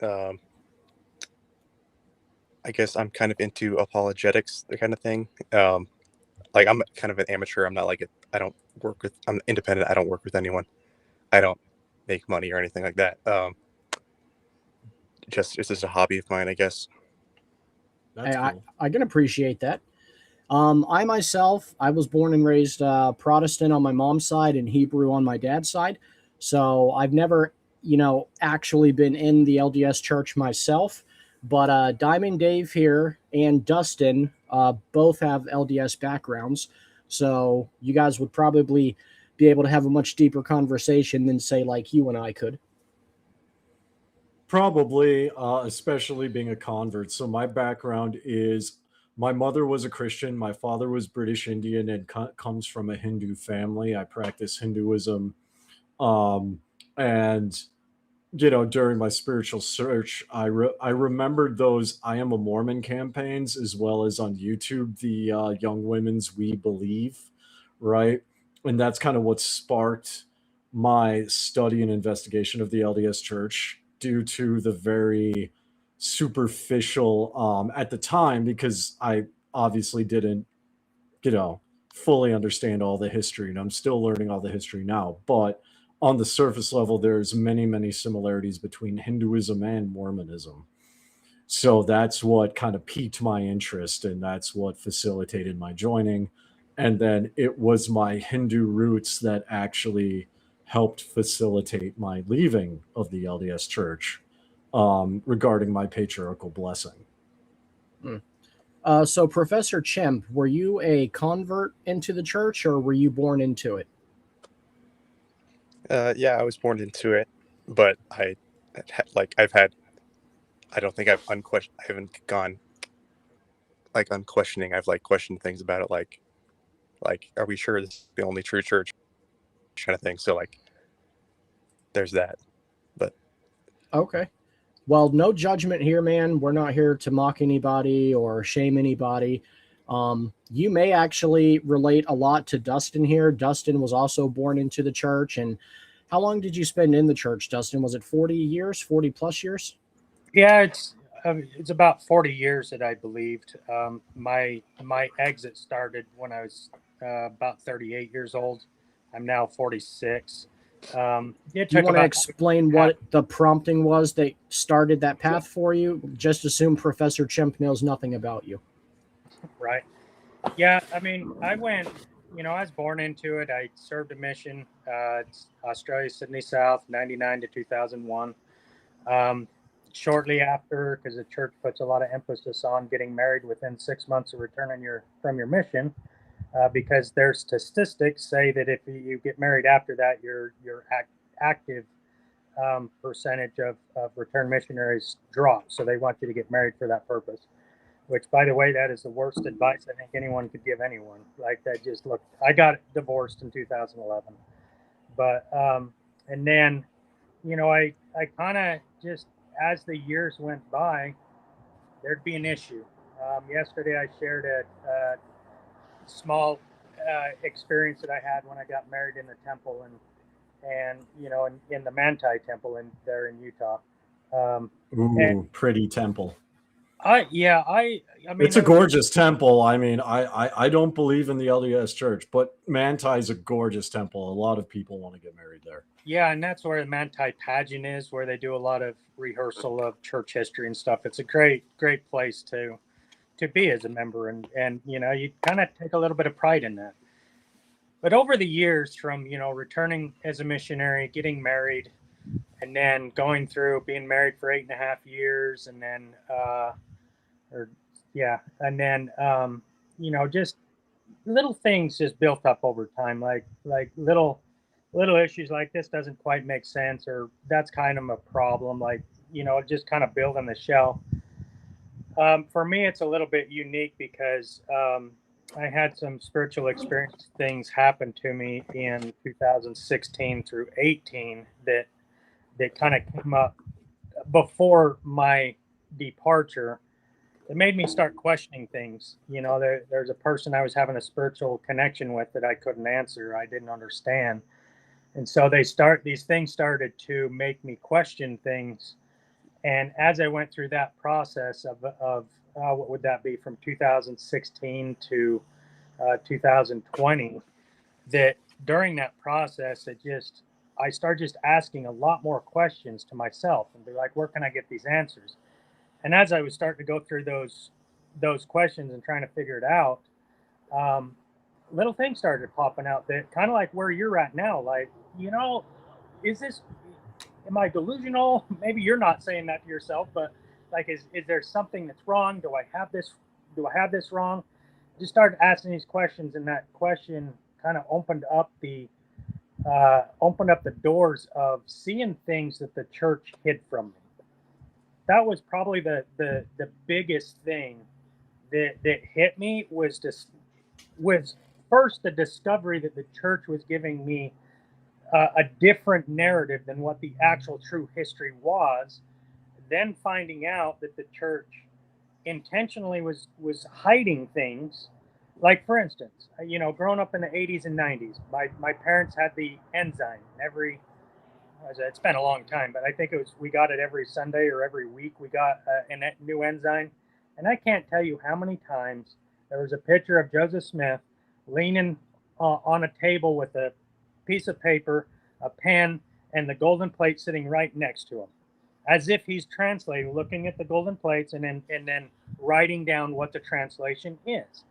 I guess I'm kind of into apologetics, the kind of thing. Like I'm kind of an amateur. I'm not like I'm independent. I don't work with anyone. I don't make money or anything like that. It's just a hobby of mine, I guess.
That's cool.
I can appreciate that. I myself, I was born and raised Protestant on my mom's side and Hebrew on my dad's side. So I've never, actually been in the LDS church myself. But Diamond Dave here and Dustin both have LDS backgrounds. So you guys would probably be able to have a much deeper conversation than, say, like you and I could.
Probably, especially being a convert. So my background is my mother was a Christian. My father was British Indian and comes from a Hindu family. I practice Hinduism. And, during my spiritual search, I remembered those I Am a Mormon campaigns, as well as on YouTube, the Young Women's We Believe, right? And that's kind of what sparked my study and investigation of the LDS Church, due to the very superficial at the time, because I obviously didn't, fully understand all the history, and I'm still learning all the history now. But on the surface level, there's many, many similarities between Hinduism and Mormonism. So that's what kind of piqued my interest, and that's what facilitated my joining. And then it was my Hindu roots that actually helped facilitate my leaving of the LDS Church regarding my patriarchal blessing.
So, Professor Chimp, were you a convert into the church, or were you born into it?
Yeah, I was born into it, but I haven't gone like unquestioning. I've questioned things about it, like, are we sure this is the only true church, kind of thing. So there's that. But
Okay. Well, no judgment here, man. We're not here to mock anybody or shame anybody. You may actually relate a lot to Dustin here. Dustin was also born into the church. And how long did you spend in the church, Dustin? Was it 40 years, 40 plus years?
Yeah, it's about 40 years that I believed. My exit started when I was about 38 years old. I'm now 46.
Do you want to explain what the prompting was that started that path for you? Just assume Professor Chimp knows nothing about you.
Right. Yeah, I mean, I went, I was born into it. I served a mission, Australia, Sydney South, 99 to 2001. Shortly after, because the church puts a lot of emphasis on getting married within 6 months of returning from your mission, because their statistics say that if you get married after that, your active percentage of return missionaries drop. So they want you to get married for that purpose. Which, by the way, that is the worst advice I think anyone could give anyone. I got divorced in 2011, but and then, I kind of just, as the years went by, there'd be an issue. Yesterday, I shared a small experience that I had when I got married in the temple, and in the Manti temple there in Utah.
Pretty temple.
I mean,
It's a gorgeous temple. I mean, I don't believe in the LDS Church, but Manti is a gorgeous temple. A lot of people want to get married there.
Yeah, and that's where the Manti pageant is, where they do a lot of rehearsal of church history and stuff. It's a great place to be as a member, and you kind of take a little bit of pride in that. But over the years, from returning as a missionary, getting married, and then going through being married for 8.5 years, and then just little things just built up over time, like little issues like this doesn't quite make sense, or that's kind of a problem, like just kind of building the shell. For me, it's a little bit unique because I had some spiritual experience things happen to me in 2016 through 18 that kind of came up before my departure. It made me start questioning things. There's a person I was having a spiritual connection with that I couldn't answer. I didn't understand. And so these things started to make me question things. And as I went through that process of what would that be, from 2016 to 2020, that during that process, I started just asking a lot more questions to myself and be like, where can I get these answers? And as I was starting to go through those questions and trying to figure it out, little things started popping out that kind of like where you're at now. Like, am I delusional? Maybe you're not saying that to yourself, but like, is there something that's wrong? Do I have this wrong? Just started asking these questions, and that question kind of opened up the doors of seeing things that the church hid from me. That was probably the biggest thing that hit me, was first the discovery that the church was giving me a different narrative than what the actual true history was. Then finding out that the church intentionally was hiding things. Like, for instance, growing up in the 80s and 90s, my parents had the enzyme it's been a long time, but I think we got it every Sunday or every week. We got a new enzyme. And I can't tell you how many times there was a picture of Joseph Smith leaning on a table with a piece of paper, a pen, and the golden plate sitting right next to him, as if he's translating, looking at the golden plates and then writing down what the translation is.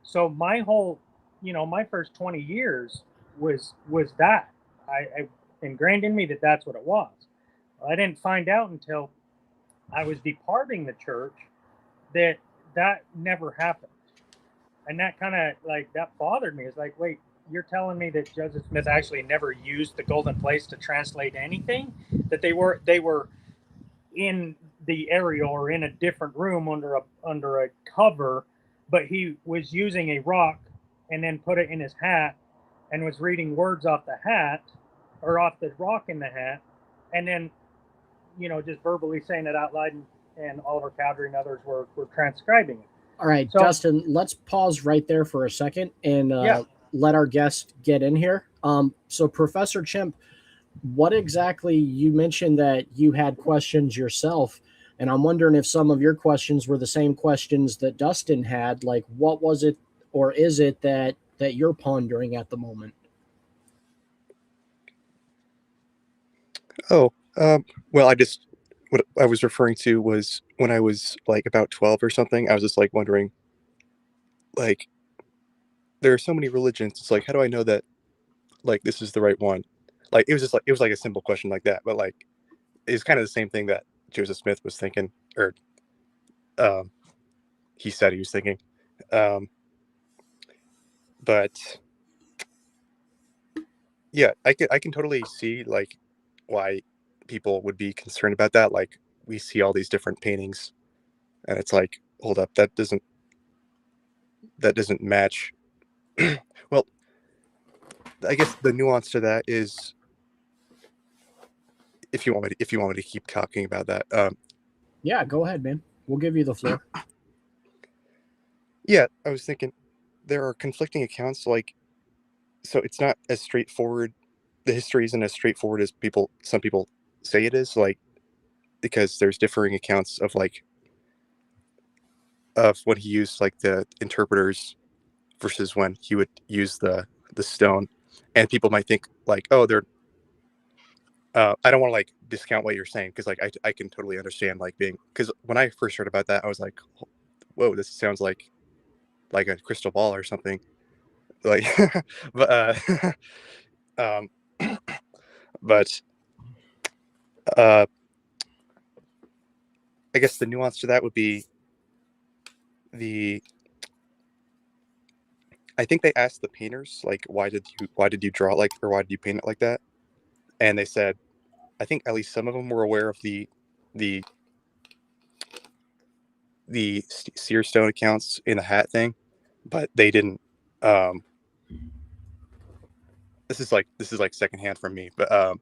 So my whole, my first 20 years was that. I ingrained in me that that's what it was. Well, I didn't find out until I was departing the church that never happened. And that kind of that bothered me. It's like, wait, you're telling me that Joseph Smith actually never used the golden plates to translate anything? That they were in the area or in a different room under a cover, but he was using a rock and then put it in his hat and was reading words off the hat, or off the rock in the hat, and then just verbally saying it out loud, and Oliver Cowdery and others were transcribing it.
All right, so, Dustin, let's pause right there for a second and let our guest get in here. So Professor Chimp, what exactly, you mentioned that you had questions yourself, and I'm wondering if some of your questions were the same questions that Dustin had. Like, what was it, or is it that you're pondering at the moment?
Well, what I was referring to was when I was like about 12 or something, I was just like wondering, like, there are so many religions. It's like, how do I know that like this is the right one? Like, it was like a simple question like that, but like, it's kind of the same thing that Joseph Smith was thinking, or he said he was thinking. But yeah, I can totally see like why people would be concerned about that. Like, we see all these different paintings and it's like, hold up, that doesn't match. Well, I guess the nuance to that is, if you want me to keep talking about that.
Yeah, go ahead, man. We'll give you the floor.
Yeah, I was thinking there are conflicting accounts, like, so it's not as straightforward. The history isn't as straightforward as some people say it is, like, because there's differing accounts of when he used like the interpreters versus when he would use the stone, and people might think like, oh, they're I don't want to like discount what you're saying, because like I can totally understand, like, because when I first heard about that, I was like, whoa, this sounds like a crystal ball or something. like, but um, but I guess the nuance to that would be the. I think they asked the painters like, why did you draw like, or why did you paint it like that? And they said, I think at least some of them were aware of the seer stone accounts in the hat thing, but they didn't. This is like secondhand from me, but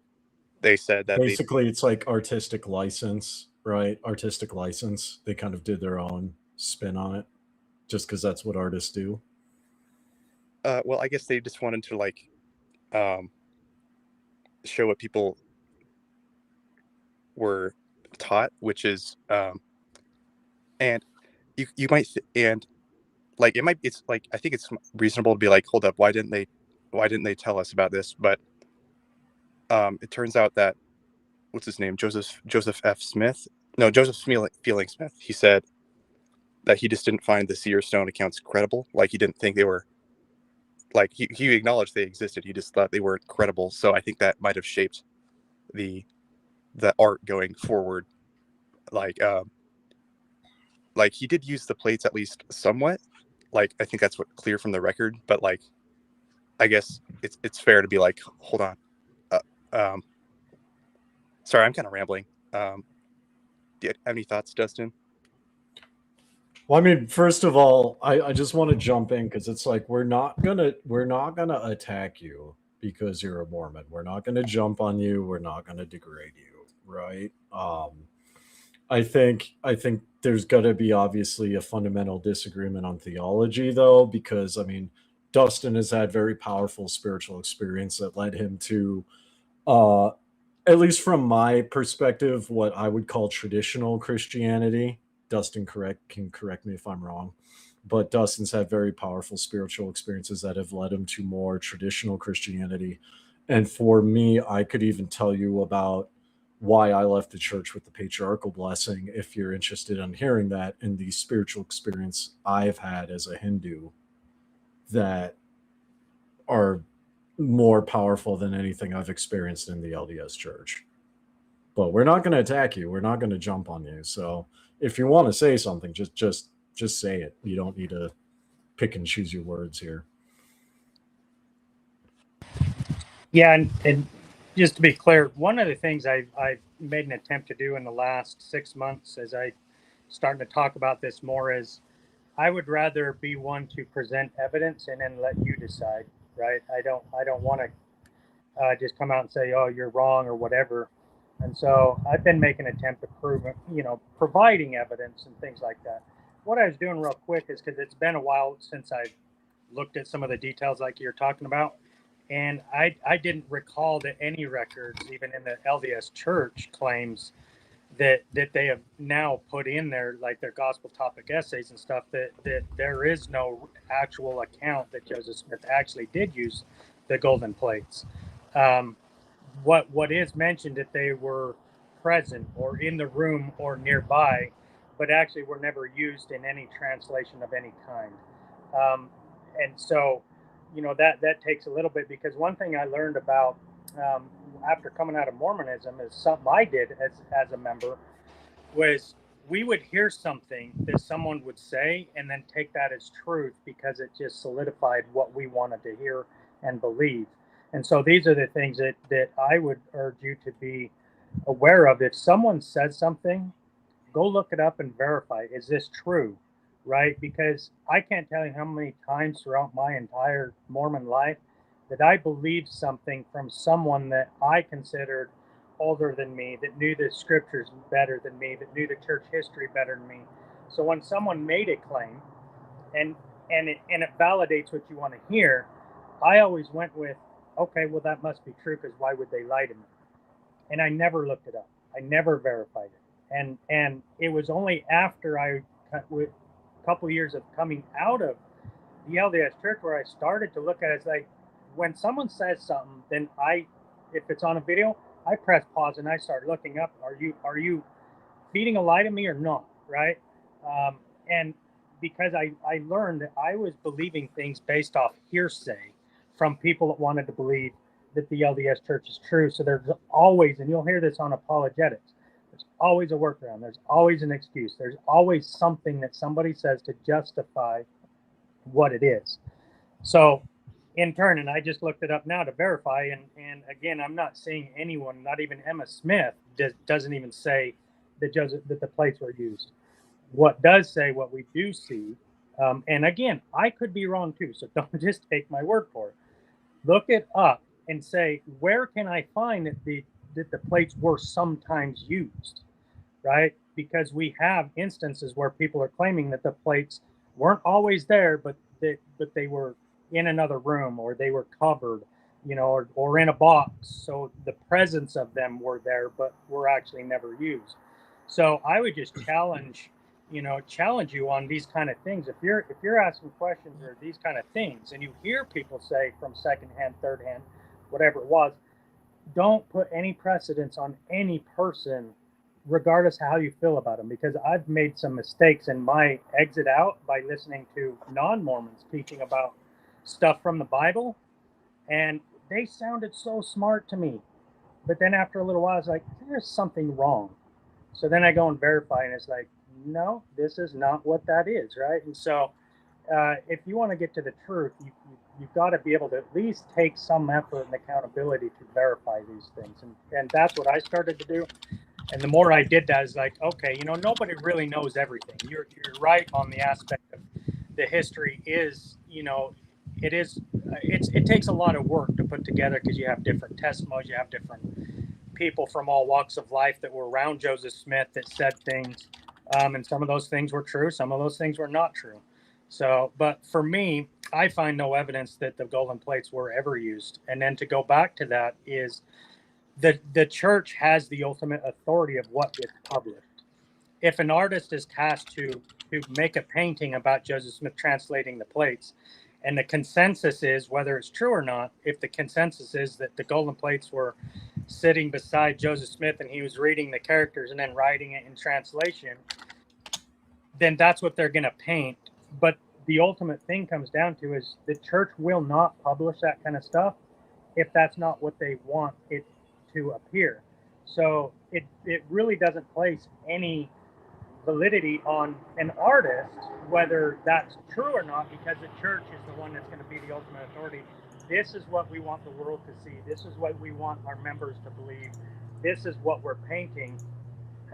they said that they
Basically, it's like artistic license, right? Artistic license. They kind of did their own spin on it, just because that's what artists do.
well, I guess they just wanted to like show what people were taught, which is and you might and like it might, it's like, I think it's reasonable to be like, hold up, why didn't they tell us about this? But it turns out that, what's his name, Joseph F. Smith, no, Joseph Fielding Smith, he said that he just didn't find the seer stone accounts credible. Like he didn't think they were, like he acknowledged they existed, he just thought they weren't credible. So I think that might have shaped the art going forward. Like he did use the plates at least somewhat. Like I think that's what clear from the record. But like, I guess it's fair to be like, hold on. Um, sorry, I'm kind of rambling. Do you have any thoughts, Dustin?
Well, I mean, first of all, I just want to jump in because it's like we're not gonna attack you because you're a Mormon. We're not gonna jump on you. We're not gonna degrade you, right? I think there's gonna be obviously a fundamental disagreement on theology, though, because I mean, Dustin has had very powerful spiritual experience that led him to, at least from my perspective, what I would call traditional Christianity. Dustin can correct me if I'm wrong, but Dustin's had very powerful spiritual experiences that have led him to more traditional Christianity. And for me, I could even tell you about why I left the church with the patriarchal blessing, if you're interested in hearing that, and the spiritual experience I've had as a Hindu that are more powerful than anything I've experienced in the LDS church. But we're not going to attack you. We're not going to jump on you. So if you want to say something, just say it. You don't need to pick and choose your words here.
Yeah, and just to be clear, one of the things I made an attempt to do in the last 6 months, as I starting to talk about this more, is I would rather be one to present evidence and then let you decide, right? I don't want to just come out and say, oh, you're wrong or whatever. And so I've been making an attempt to prove, providing evidence and things like that. What I was doing real quick is, because it's been a while since I looked at some of the details like you're talking about, and I didn't recall that any records, even in the LDS church, claims that they have now put in there, like their gospel topic essays and stuff, that there is no actual account that Joseph Smith actually did use the golden plates. What is mentioned that they were present or in the room or nearby, but actually were never used in any translation of any kind. And so, that takes a little bit, because one thing I learned about after coming out of Mormonism is something I did as a member was we would hear something that someone would say and then take that as truth because it just solidified what we wanted to hear and believe. And so these are the things that I would urge you to be aware of. If someone says something, go look it up and verify, is this true, right? Because I can't tell you how many times throughout my entire Mormon life that I believed something from someone that I considered older than me, that knew the scriptures better than me, that knew the church history better than me. So when someone made a claim and it validates what you want to hear, I always went with, okay, well, that must be true, because why would they lie to me? And I never looked it up. I never verified it. And it was only after with a couple of years of coming out of the LDS church where I started to look at it. It's like, when someone says something, then if it's on a video, I press pause and I start looking up. Are you feeding a lie to me or not? Right? And because I learned that I was believing things based off hearsay from people that wanted to believe that the LDS church is true. So there's always, and you'll hear this on apologetics, there's always a workaround. There's always an excuse. There's always something that somebody says to justify what it is. So in turn, and I just looked it up now to verify, and again, I'm not seeing anyone, not even Emma Smith, doesn't even say that the plates were used. What does say, what we do see, and again, I could be wrong too, so don't just take my word for it. Look it up and say, where can I find that the plates were sometimes used, right? Because we have instances where people are claiming that the plates weren't always there, but they were in another room, or they were covered, or in a box. So the presence of them were there, but were actually never used. So I would just challenge you on these kind of things. If you're asking questions or these kind of things, and you hear people say from secondhand, third hand, whatever it was, don't put any precedence on any person, regardless of how you feel about them, because I've made some mistakes in my exit out by listening to non-Mormons teaching about stuff from the Bible, and they sounded so smart to me. But then after a little while, I was like, there's something wrong. So then I go and verify, and it's like, no, this is not what that is, right? And so if you want to get to the truth, you've got to be able to at least take some effort and accountability to verify these things. And that's what I started to do. And the more I did that, is like, okay, nobody really knows everything. You're right on the aspect of the history is, it takes a lot of work to put together, because you have different testimonies, you have different people from all walks of life that were around Joseph Smith that said things, and some of those things were true, some of those things were not true. So, but for me, I find no evidence that the golden plates were ever used. And then to go back to that is the church has the ultimate authority of what gets published. If an artist is tasked to make a painting about Joseph Smith translating the plates, and the consensus is, whether it's true or not, if the consensus is that the golden plates were sitting beside Joseph Smith and he was reading the characters and then writing it in translation, then that's what they're going to paint. But the ultimate thing comes down to is the church will not publish that kind of stuff if that's not what they want it to appear. So it really doesn't place any validity on an artist, whether that's true or not, because the church is the one that's going to be the ultimate authority. This is what we want the world to see. This is what we want our members to believe. This is what we're painting.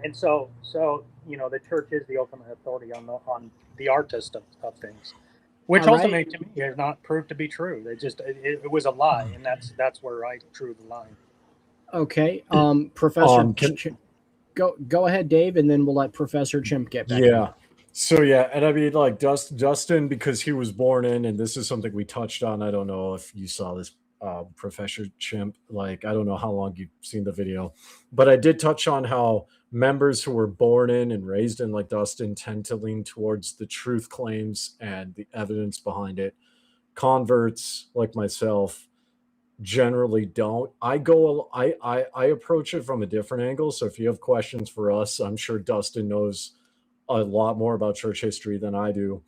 And so the church is the ultimate authority on the artist of things, which ultimately to me has not proved to be true. It was a lie, and that's where I drew the line.
Okay, Professor. Go ahead, Dave, and then we'll let Professor Chimp get back.
Yeah. So yeah, and I mean, like Dustin, because he was born in, and this is something we touched on. I don't know if you saw this, Professor Chimp. Like, I don't know how long you've seen the video, but I did touch on how members who were born in and raised in, like Dustin, tend to lean towards the truth claims and the evidence behind it. Converts like myself generally don't. I approach it from a different angle. So if you have questions for us, I'm sure Dustin knows a lot more about church history than I do.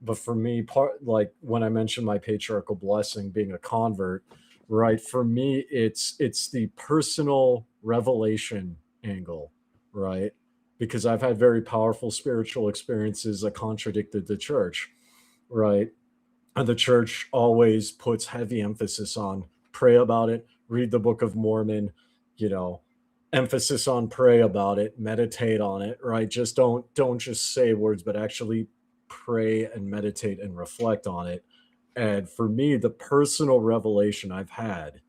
But for me, like when I mentioned my patriarchal blessing being a convert, right? For me, it's the personal revelation angle, right? Because I've had very powerful spiritual experiences that contradicted the church, right? And the church always puts heavy emphasis on pray about it, read the Book of Mormon, emphasis on pray about it, meditate on it, right? Just don't just say words, but actually pray and meditate and reflect on it. And for me, the personal revelation I've had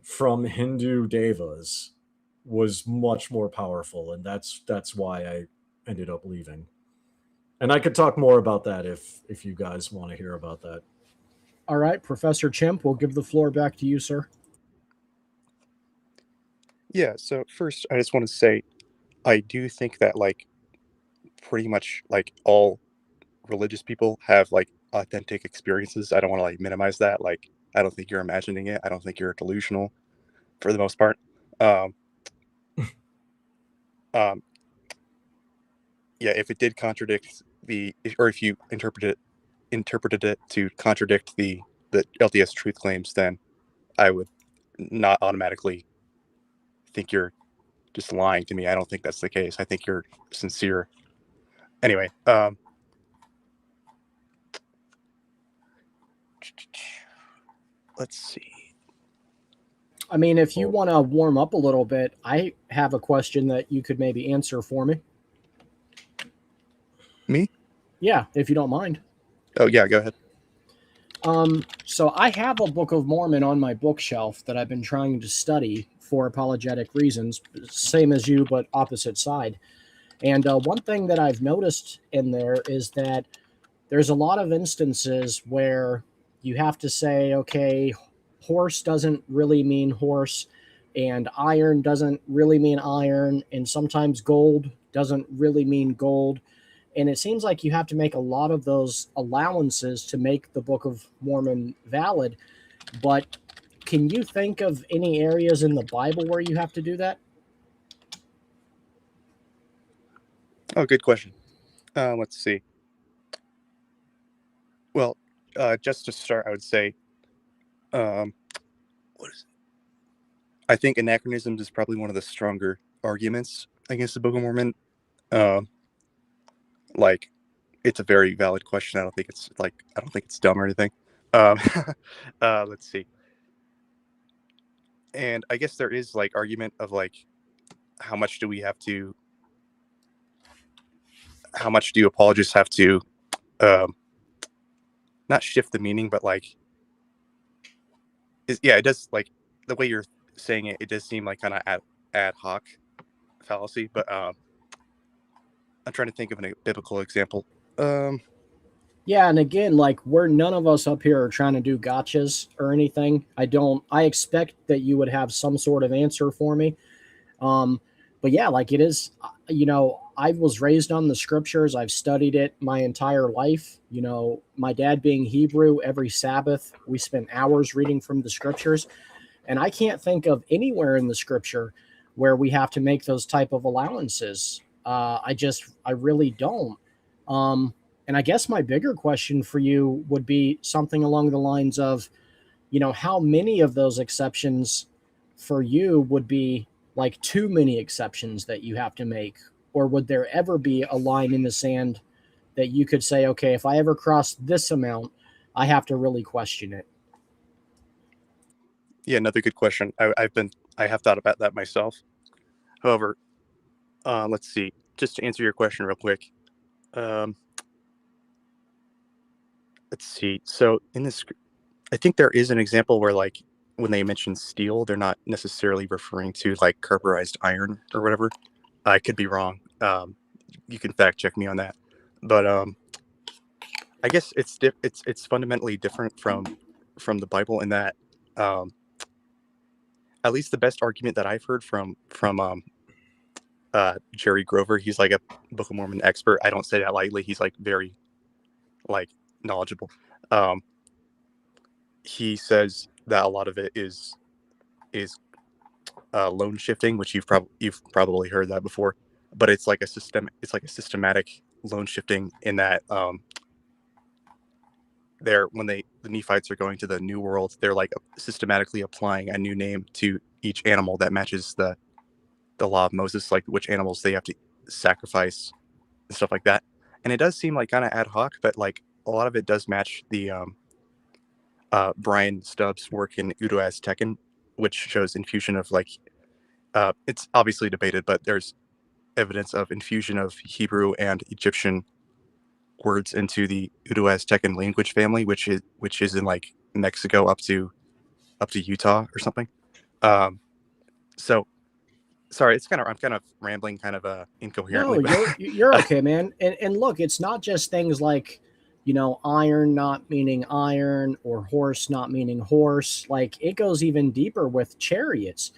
from Hindu devas was much more powerful, and that's why I ended up leaving. And I could talk more about that if you guys want to hear about that.
All right, Professor Chimp, we'll give the floor back to you, sir.
Yeah, so first I just want to say I do think that like pretty much like all religious people have like authentic experiences. I don't want to like minimize that. Like, I don't think you're imagining it. I don't think you're delusional for the most part. Yeah, if it did contradict if you interpreted it to contradict the LDS truth claims, then I would not automatically think you're just lying to me. I don't think that's the case. I think you're sincere. Anyway, let's see.
I mean, if you want to warm up a little bit, I have a question that you could maybe answer for me.
Me?
Yeah, if you don't mind.
Oh yeah, go ahead.
So I have a Book of Mormon on my bookshelf that I've been trying to study for apologetic reasons, same as you, but opposite side. And one thing that I've noticed in there is that there's a lot of instances where you have to say, okay, horse doesn't really mean horse, and iron doesn't really mean iron, and sometimes gold doesn't really mean gold. And it seems like you have to make a lot of those allowances to make the Book of Mormon valid. But can you think of any areas in the Bible where you have to do that?
Oh, good question. Let's see. Well, just to start, I would say, what is it? I think anachronisms is probably one of the stronger arguments against the Book of Mormon. Like, it's a very valid question. I don't think it's dumb or anything. Let's see. And I guess there is like argument of like, how much do apologists have to, not shift the meaning, but like, it does, like, the way you're saying it does seem like kind of ad hoc fallacy, but I'm trying to think of a biblical example.
Yeah, and again, like, we're none of us up here are trying to do gotchas or anything. I expect that you would have some sort of answer for me. But yeah, like, it is, I was raised on the scriptures. I've studied it my entire life. My dad being Hebrew, every Sabbath, we spent hours reading from the scriptures. And I can't think of anywhere in the scripture where we have to make those type of allowances. I really don't. And I guess my bigger question for you would be something along the lines of, how many of those exceptions for you would be like too many exceptions that you have to make? Or would there ever be a line in the sand that you could say, okay, if I ever cross this amount, I have to really question it?
Yeah, another good question. I have thought about that myself. However, let's see. Just to answer your question real quick. Let's see. So in this, I think there is an example where, like, when they mention steel, they're not necessarily referring to like carburized iron or whatever. I could be wrong. You can fact check me on that. But I guess it's fundamentally different from the Bible in that, at least the best argument that I've heard from Jerry Grover, he's like a Book of Mormon expert. I don't say that lightly. He's like very like knowledgeable. He says that a lot of it is loan shifting, which you've probably heard that before. But it's like a systematic loan shifting in that when the Nephites are going to the New World, they're like systematically applying a new name to each animal that matches the law of Moses, like which animals they have to sacrifice and stuff like that. And it does seem like kind of ad hoc, but like a lot of it does match the Brian Stubbs' work in Udo-Aztecan, which shows infusion of like, it's obviously debated, but there's evidence of infusion of Hebrew and Egyptian words into the Udo-Aztecan language family, which is in like Mexico up to Utah or something. So sorry, I'm kind of rambling, kind of incoherently.
No, you're okay, man. And look, it's not just things like, iron not meaning iron or horse not meaning horse. Like, it goes even deeper with chariots.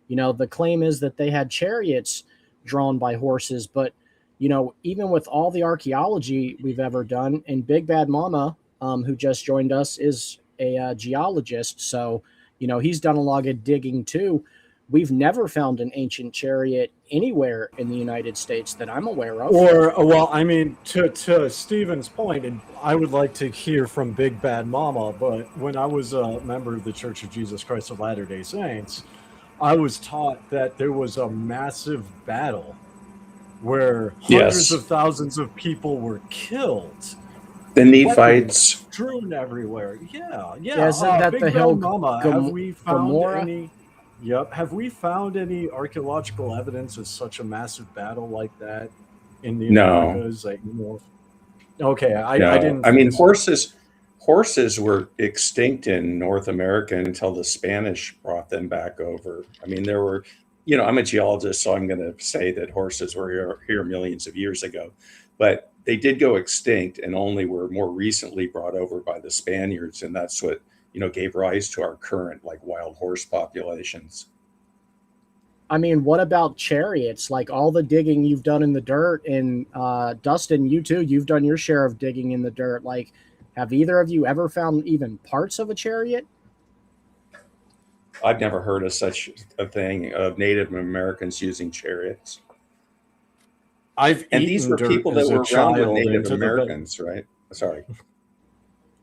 The claim is that they had chariots drawn by horses, but even with all the archaeology we've ever done, and Big Bad Mama, who just joined us, is a geologist, so he's done a lot of digging too. we've never found an ancient chariot anywhere in the United States that I'm aware of.
Or, well, I mean, to Stephen's point, and I would like to hear from Big Bad Mama, but when I was a member of the Church of Jesus Christ of Latter-day Saints, I was taught that there was a massive battle where hundreds of thousands of people were killed.
The Nephites
strewn everywhere. Yeah.
Isn't that
Big
the
Bad
hill
Mama, have we found
Gomorrah?
any? Yep. Have we found any archaeological evidence of such a massive battle like that in the Americas? Like, okay, I didn't.
I mean, horses were extinct in North America until the Spanish brought them back over. I mean, there were, I'm a geologist, so I'm going to say that horses were here millions of years ago, but they did go extinct and only were more recently brought over by the Spaniards, and that's what gave rise to our current wild horse populations.
I mean, what about chariots? Like all the digging you've done in the dirt, and Dustin, you too, you've done your share of digging in the dirt. Like, have either of you ever found even parts of a chariot?
I've never heard of such a thing, of Native Americans using chariots. And these were people that were around with Native Americans, right? Sorry.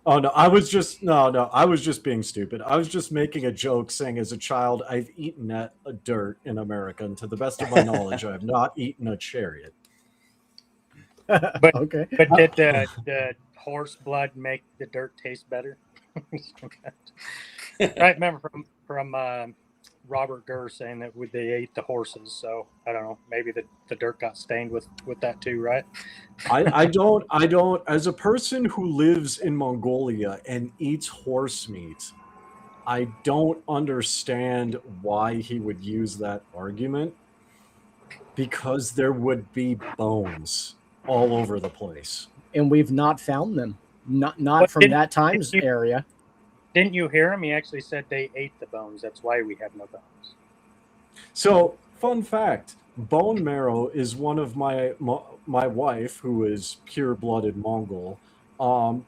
Oh no, I was just being stupid. I was just making a joke saying as a child I've eaten at a dirt in America, and to the best of my knowledge I have not eaten a chariot.
But
okay.
But did the horse blood make the dirt taste better? I remember from Robert Gurr saying that they ate the horses, so I don't know, maybe the dirt got stained with that too, right?
I don't as a person who lives in Mongolia and eats horse meat, I don't understand why he would use that argument, because there would be bones all over the place.
And we've not found them. Not from that time's area.
Didn't you hear him? He actually said they ate the bones. That's why we have no bones.
So, fun fact, bone marrow is one of my wife, who is pure-blooded Mongol. Bone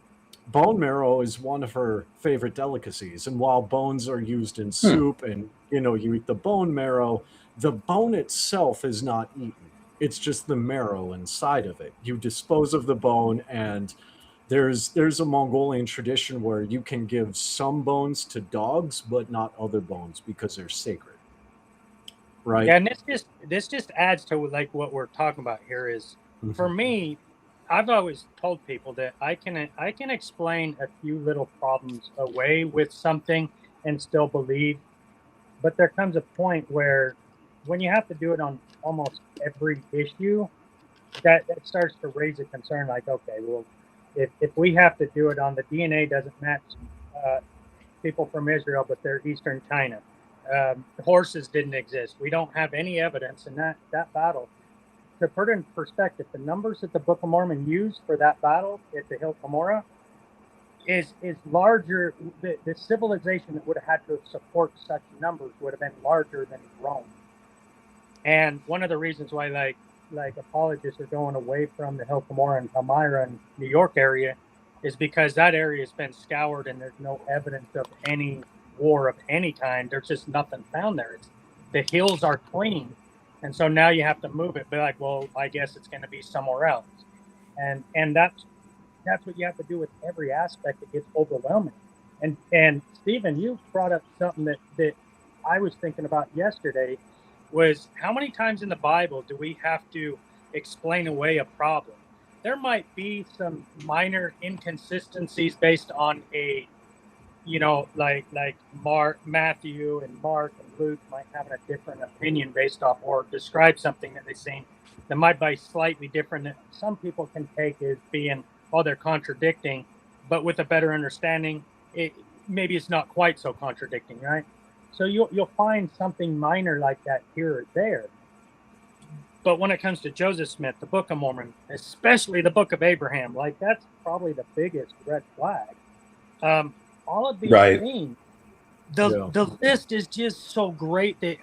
marrow is one of her favorite delicacies. And while bones are used in soup and, you eat the bone marrow, the bone itself is not eaten. It's just the marrow inside of it. You dispose of the bone, and there's a Mongolian tradition where you can give some bones to dogs, but not other bones because they're sacred. Right.
Yeah, and this just adds to what we're talking about here is, for me, I've always told people that I can explain a few little problems away with something and still believe, but there comes a point where when you have to do it on almost every issue, that starts to raise a concern. Like, okay, well, if we have to do it on the DNA doesn't match people from Israel, but they're Eastern China. Horses didn't exist. We don't have any evidence in that battle. To put it in perspective, the numbers that the Book of Mormon used for that battle at the Hill Gomorrah is larger. The civilization that would have had to support such numbers would have been larger than Rome. And one of the reasons why like apologists are going away from the Hill Gomorrah and Palmyra and New York area is because that area has been scoured and there's no evidence of any war of any kind. There's just nothing found there. The hills are clean. And so now you have to move it. Be like, well, I guess it's going to be somewhere else. And that's what you have to do with every aspect. It gets overwhelming. And Stephen, you brought up something that I was thinking about yesterday, was how many times in the Bible do we have to explain away a problem? There might be some minor inconsistencies based on a, like Matthew and Mark and Luke might have a different opinion based off or describe something that they've seen that might be slightly different that some people can take as being, they're contradicting, but with a better understanding, maybe it's not quite so contradicting, right? So you'll find something minor like that here or there. But when it comes to Joseph Smith, the Book of Mormon, especially the Book of Abraham, that's probably the biggest red flag. All of these things, the list is just so great that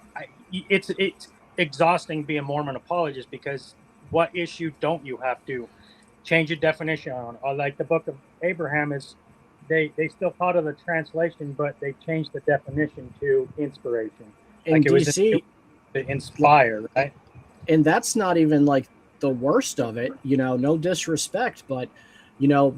it's exhausting being a Mormon apologist, because what issue don't you have to change a definition on? Or like the Book of Abraham is, they still call it a translation, but they changed the definition to inspiration.
in
Like it was
DC,
to inspire, right?
and that's not even like the worst of it, no disrespect, but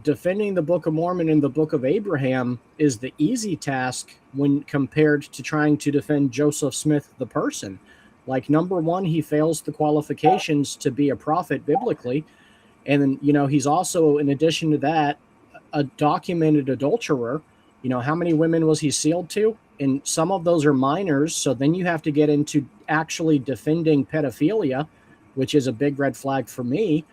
defending the Book of Mormon and the Book of Abraham is the easy task when compared to trying to defend Joseph Smith the person. Like, number one, he fails the qualifications to be a prophet biblically, and then he's also, in addition to that, a documented adulterer. How many women was he sealed to? And some of those are minors, so then you have to get into actually defending pedophilia, which is a big red flag for me.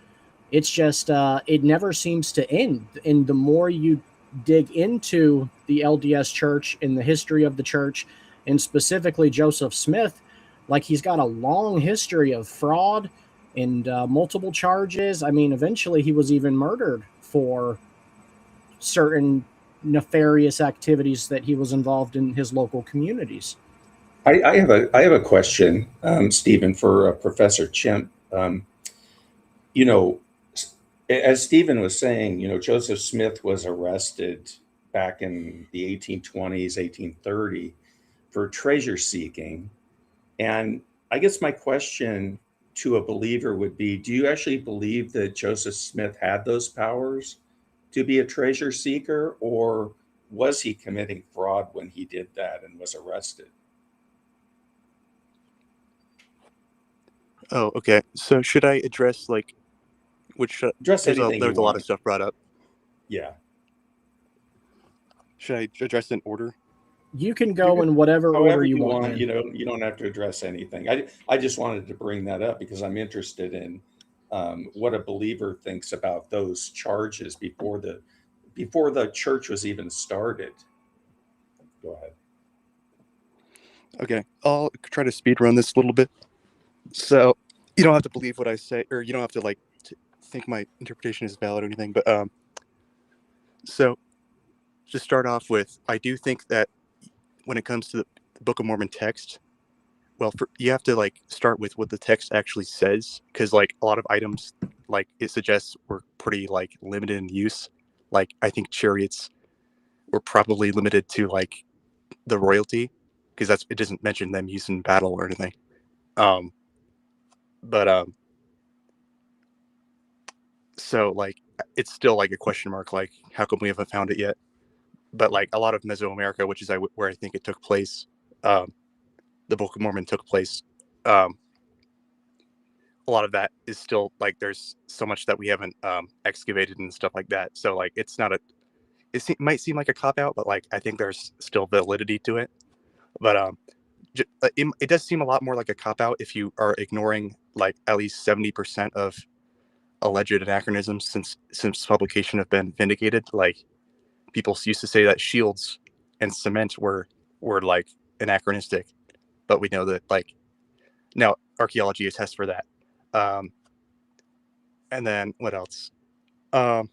It's just it never seems to end. And the more you dig into the LDS church and the history of the church, and specifically Joseph Smith, like, he's got a long history of fraud and multiple charges. I mean, eventually he was even murdered for certain nefarious activities that he was involved in his local communities.
I have a question, Stephen, for Professor Chimp. As Stephen was saying, Joseph Smith was arrested back in the 1820s, 1830 for treasure seeking. And I guess my question to a believer would be, do you actually believe that Joseph Smith had those powers to be a treasure seeker, or was he committing fraud when he did that and was arrested?
Oh, okay. So should I address
Address anything
there's
you
a lot
want.
of stuff brought up.
Yeah.
Should I address it in order?
You can go in whatever order
However
you
you
want.
want. You don't have to address anything. I just wanted to bring that up because I'm interested in what a believer thinks about those charges before the church was even started. Go ahead.
Okay, I'll try to speed run this a little bit. So you don't have to believe what I say, or you don't have to think my interpretation is valid or anything. But so to start off with, I do think that when it comes to the Book of Mormon text, well, you have to start with what the text actually says, because a lot of items it suggests were pretty limited in use. I think chariots were probably limited to the royalty, because it doesn't mention them used in battle or anything. So it's still a question mark, how come we haven't found it yet? But a lot of Mesoamerica, which is where I think it took place, the Book of Mormon took place, a lot of that is still there's so much that we haven't excavated and stuff like that. So it's not it might seem like a cop out, but I think there's still validity to it. But it does seem a lot more like a cop out if you are ignoring at least 70% of alleged anachronisms since publication have been vindicated. People used to say that shields and cement were anachronistic, but we know that now archaeology attests for that. And then what else? I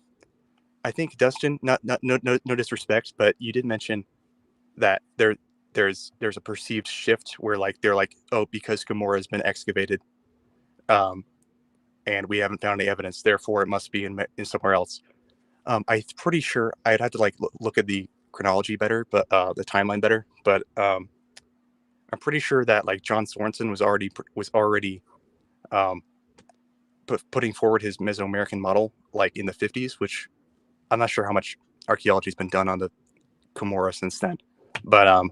think Dustin, no disrespect, but you did mention that there's a perceived shift where they're oh, because Gomorrah has been excavated, and we haven't found any evidence, therefore it must be in somewhere else. I'm pretty sure I'd have to look at the chronology better, but the timeline better. But I'm pretty sure that John Sorensen was already putting forward his Mesoamerican model in the 50s, which I'm not sure how much archaeology has been done on the Gomorrah since then. But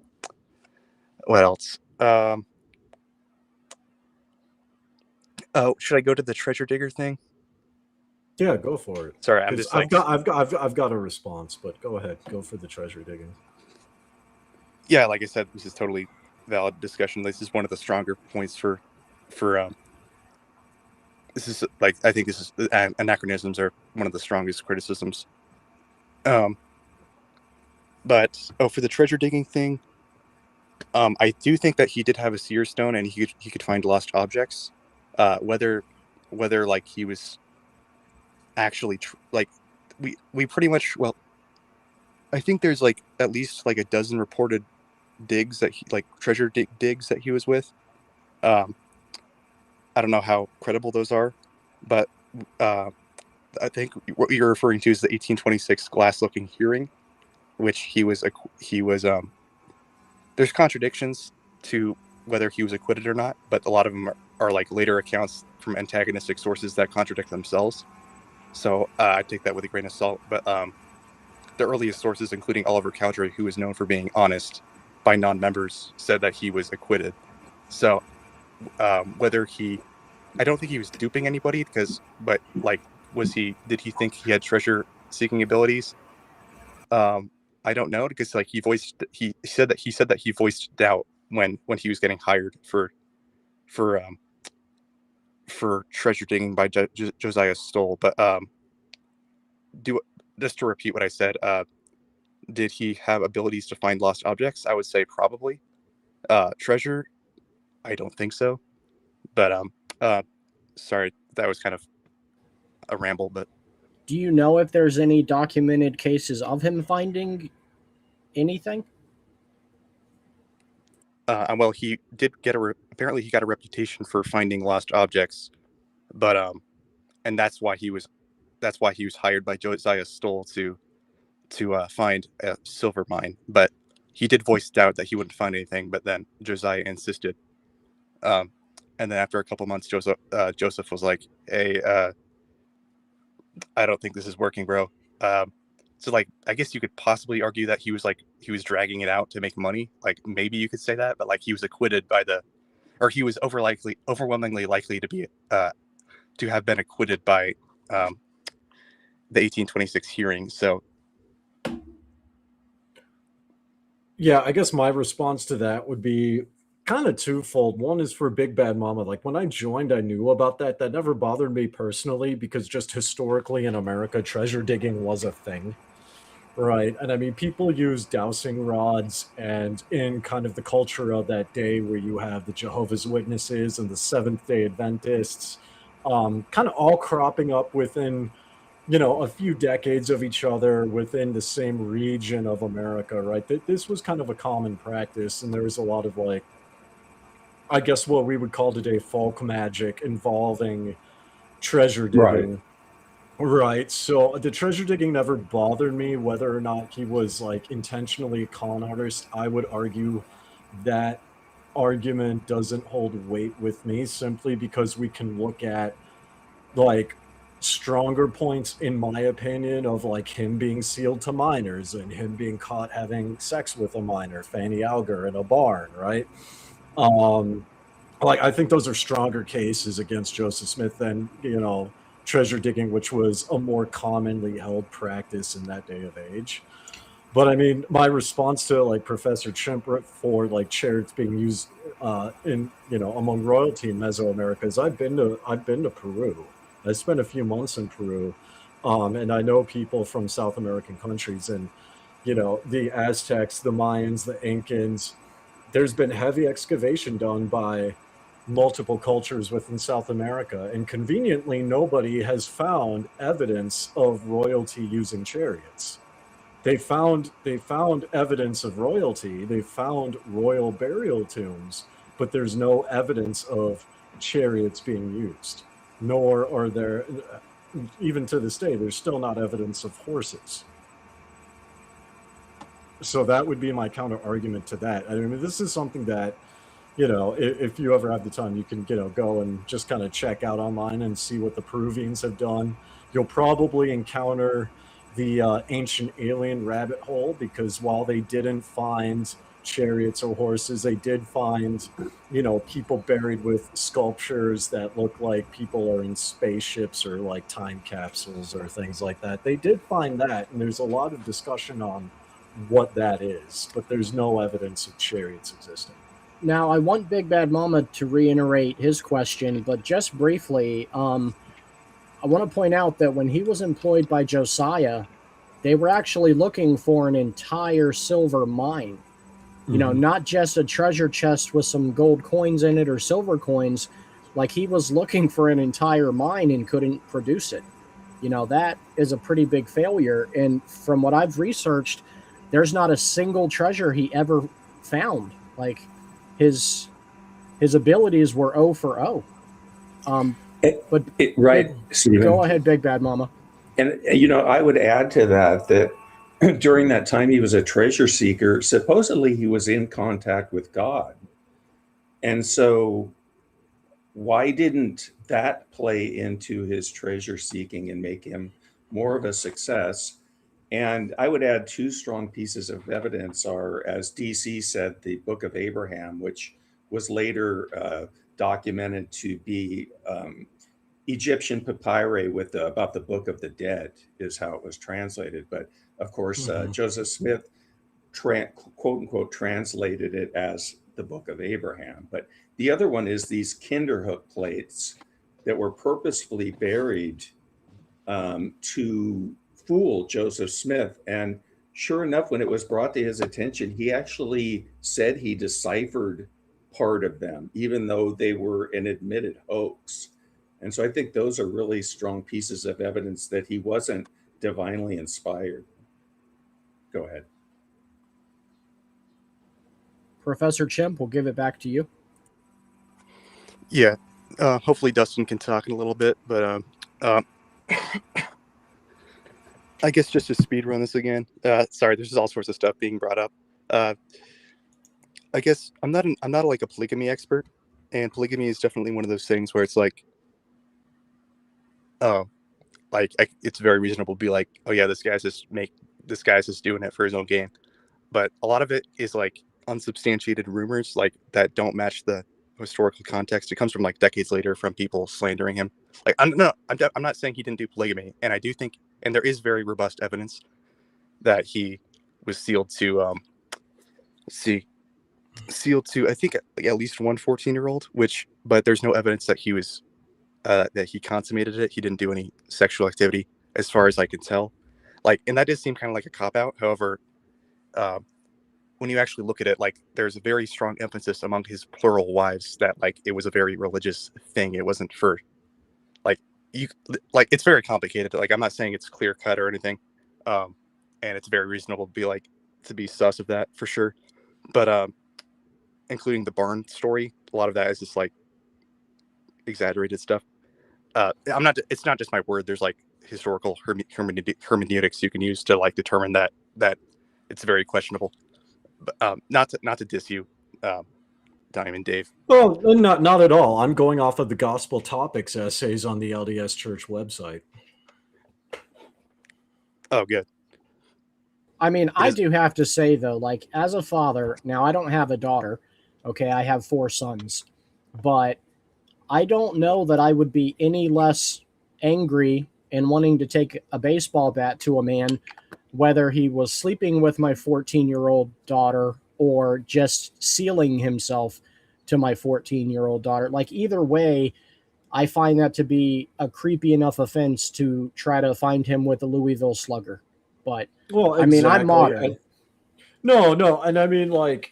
what else? Oh, should I go to the treasure digger thing?
Yeah, go for it.
Sorry, I'm just
I've got a response, but go ahead, go for the treasure digging.
Yeah, like I said, this is totally valid discussion. This is one of the stronger points for this is I think this is anachronisms are one of the strongest criticisms. But for the treasure digging thing, I do think that he did have a seer stone and he could find lost objects. Whether he was actually we pretty much, well, I think there's at least a dozen reported digs that he treasure digs that he was with. I don't know how credible those are, but I think what you're referring to is the 1826 glass looking hearing, which he was there's contradictions to whether he was acquitted or not, but a lot of them are like later accounts from antagonistic sources that contradict themselves. So I take that with a grain of salt. But the earliest sources, including Oliver Cowdery, who is known for being honest by non-members, said that he was acquitted. So whether he, I don't think he was duping anybody, but like, did he think he had treasure-seeking abilities? I don't know, because like he said that he voiced doubt when he was getting hired for treasure digging by Josiah Stoll. But just to repeat what I said, did he have abilities to find lost objects? I would say probably. Treasure, I don't think so. But sorry, that was kind of a ramble. But
Do you know if there's any documented cases of him finding anything?
well, he did get apparently he got a reputation for finding lost objects, but and that's why he was hired by Josiah Stoll to find a silver mine. But he did voice doubt that he wouldn't find anything. But then Josiah insisted, and then after a couple months, Joseph was like, "Hey, I don't think this is working, bro." So like, I guess you could possibly argue that he was dragging it out to make money. Like maybe you could say that, but like he was acquitted he was overwhelmingly likely to be to have been acquitted by the 1826 hearing. So
Yeah, I guess my response to that would be kind of twofold. One is for Big Bad Mama. Like when I joined, I knew about that. That never bothered me personally, because just historically in America, treasure digging was a thing. Right. And I mean, people use dowsing rods, and in kind of the culture of that day where you have the Jehovah's Witnesses and the Seventh-day Adventists, kind of all cropping up within, a few decades of each other within the same region of America, right? This was kind of a common practice. And there was a lot of like, I guess what we would call today folk magic involving treasure digging. Right. So the treasure digging never bothered me. Whether or not he was like intentionally a con artist, I would argue that argument doesn't hold weight with me, simply because we can look at like stronger points, in my opinion, of like him being sealed to minors and him being caught having sex with a minor, Fanny Alger, in a barn, right? Like I think those are stronger cases against Joseph Smith than, treasure digging, which was a more commonly held practice in that day of age. But I mean, my response to like Professor Chimp for like chariots being used in among royalty in Mesoamerica is I've been to Peru. I spent a few months in Peru, and I know people from South American countries, and the Aztecs, the Mayans, the Incans. There's been heavy excavation done by multiple cultures within South America, and conveniently nobody has found evidence of royalty using chariots. They found evidence of royalty. They found royal burial tombs, but there's no evidence of chariots being used. Nor are there, even to this day, there's still not evidence of horses. So that would be my counter argument to that. I mean, this is something that, if you ever have the time, you can, go and just kind of check out online and see what the Peruvians have done. You'll probably encounter the ancient alien rabbit hole, because while they didn't find chariots or horses, they did find, people buried with sculptures that look like people are in spaceships or like time capsules or things like that. They did find that, and there's a lot of discussion on what that is, but there's no evidence of chariots existing.
Now, I want Big Bad Mama to reiterate his question, but just briefly, I want to point out that when he was employed by Josiah, they were actually looking for an entire silver mine. Not just a treasure chest with some gold coins in it or silver coins. Like, he was looking for an entire mine and couldn't produce it. That is a pretty big failure. And from what I've researched, there's not a single treasure he ever found. Like, his abilities were 0 for 0.
Right, Stephen.
Go ahead, Big Bad Mama.
And, I would add to that during that time he was a treasure seeker, supposedly he was in contact with God. And so why didn't that play into his treasure seeking and make him more of a success? And I would add two strong pieces of evidence are, as DC said, the Book of Abraham, which was later documented to be Egyptian papyri with about the Book of the Dead is how it was translated. But of course, Joseph Smith quote unquote translated it as the Book of Abraham. But the other one is these Kinderhook plates that were purposefully buried to fool Joseph Smith. And sure enough, when it was brought to his attention, he actually said he deciphered part of them, even though they were an admitted hoax. And so I think those are really strong pieces of evidence that he wasn't divinely inspired. Go ahead.
Professor Chimp, we'll give it back to you.
Yeah. Hopefully Dustin can talk in a little bit, but I guess just to speed run this again. Sorry, there's all sorts of stuff being brought up. I guess I'm not like a polygamy expert, and polygamy is definitely one of those things where it's like, it's very reasonable to be like, oh yeah, this guy's just doing it for his own gain. But a lot of it is like unsubstantiated rumors, like that don't match the historical context. It comes from like decades later from people slandering him. Like, I'm not saying he didn't do polygamy, and I do think, and there is very robust evidence that he was sealed to, I think like at least one 14-year-old, but there's no evidence that he was, that he consummated it. He didn't do any sexual activity as far as I can tell. Like, and that does seem kind of like a cop-out. However, when you actually look at it, like there's a very strong emphasis among his plural wives that like it was a very religious thing. It wasn't for it's very complicated. Like, I'm not saying it's clear cut or anything. And it's very reasonable to be sus of that for sure. But including the barn story, a lot of that is just like exaggerated stuff. It's not just my word. There's like historical hermeneutics you can use to like determine that it's very questionable. But not to diss you, Diamond Dave.
Well, not at all. I'm going off of the Gospel Topics essays on the LDS Church website.
Oh, good.
I mean, I do have to say, though, like, as a father, now I don't have a daughter, okay? I have 4 sons, but I don't know that I would be any less angry and wanting to take a baseball bat to a man, whether he was sleeping with my 14-year-old daughter or just sealing himself to my 14-year-old daughter. Like, either way, I find that to be a creepy enough offense to try to find him with a Louisville Slugger. But
well, exactly.
I mean, I'm modern.
No, and I mean, if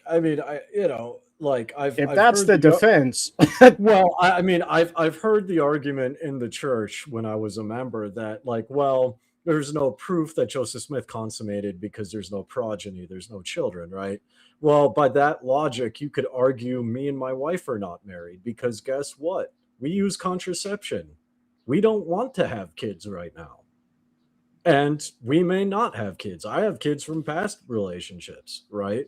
that's the defense.
Well, I mean, I've heard the argument in the church when I was a member that, like, well, there's no proof that Joseph Smith consummated because there's no progeny, there's no children, right? Well, by that logic, you could argue me and my wife are not married because guess what? We use contraception. We don't want to have kids right now. And we may not have kids. I have kids from past relationships, right?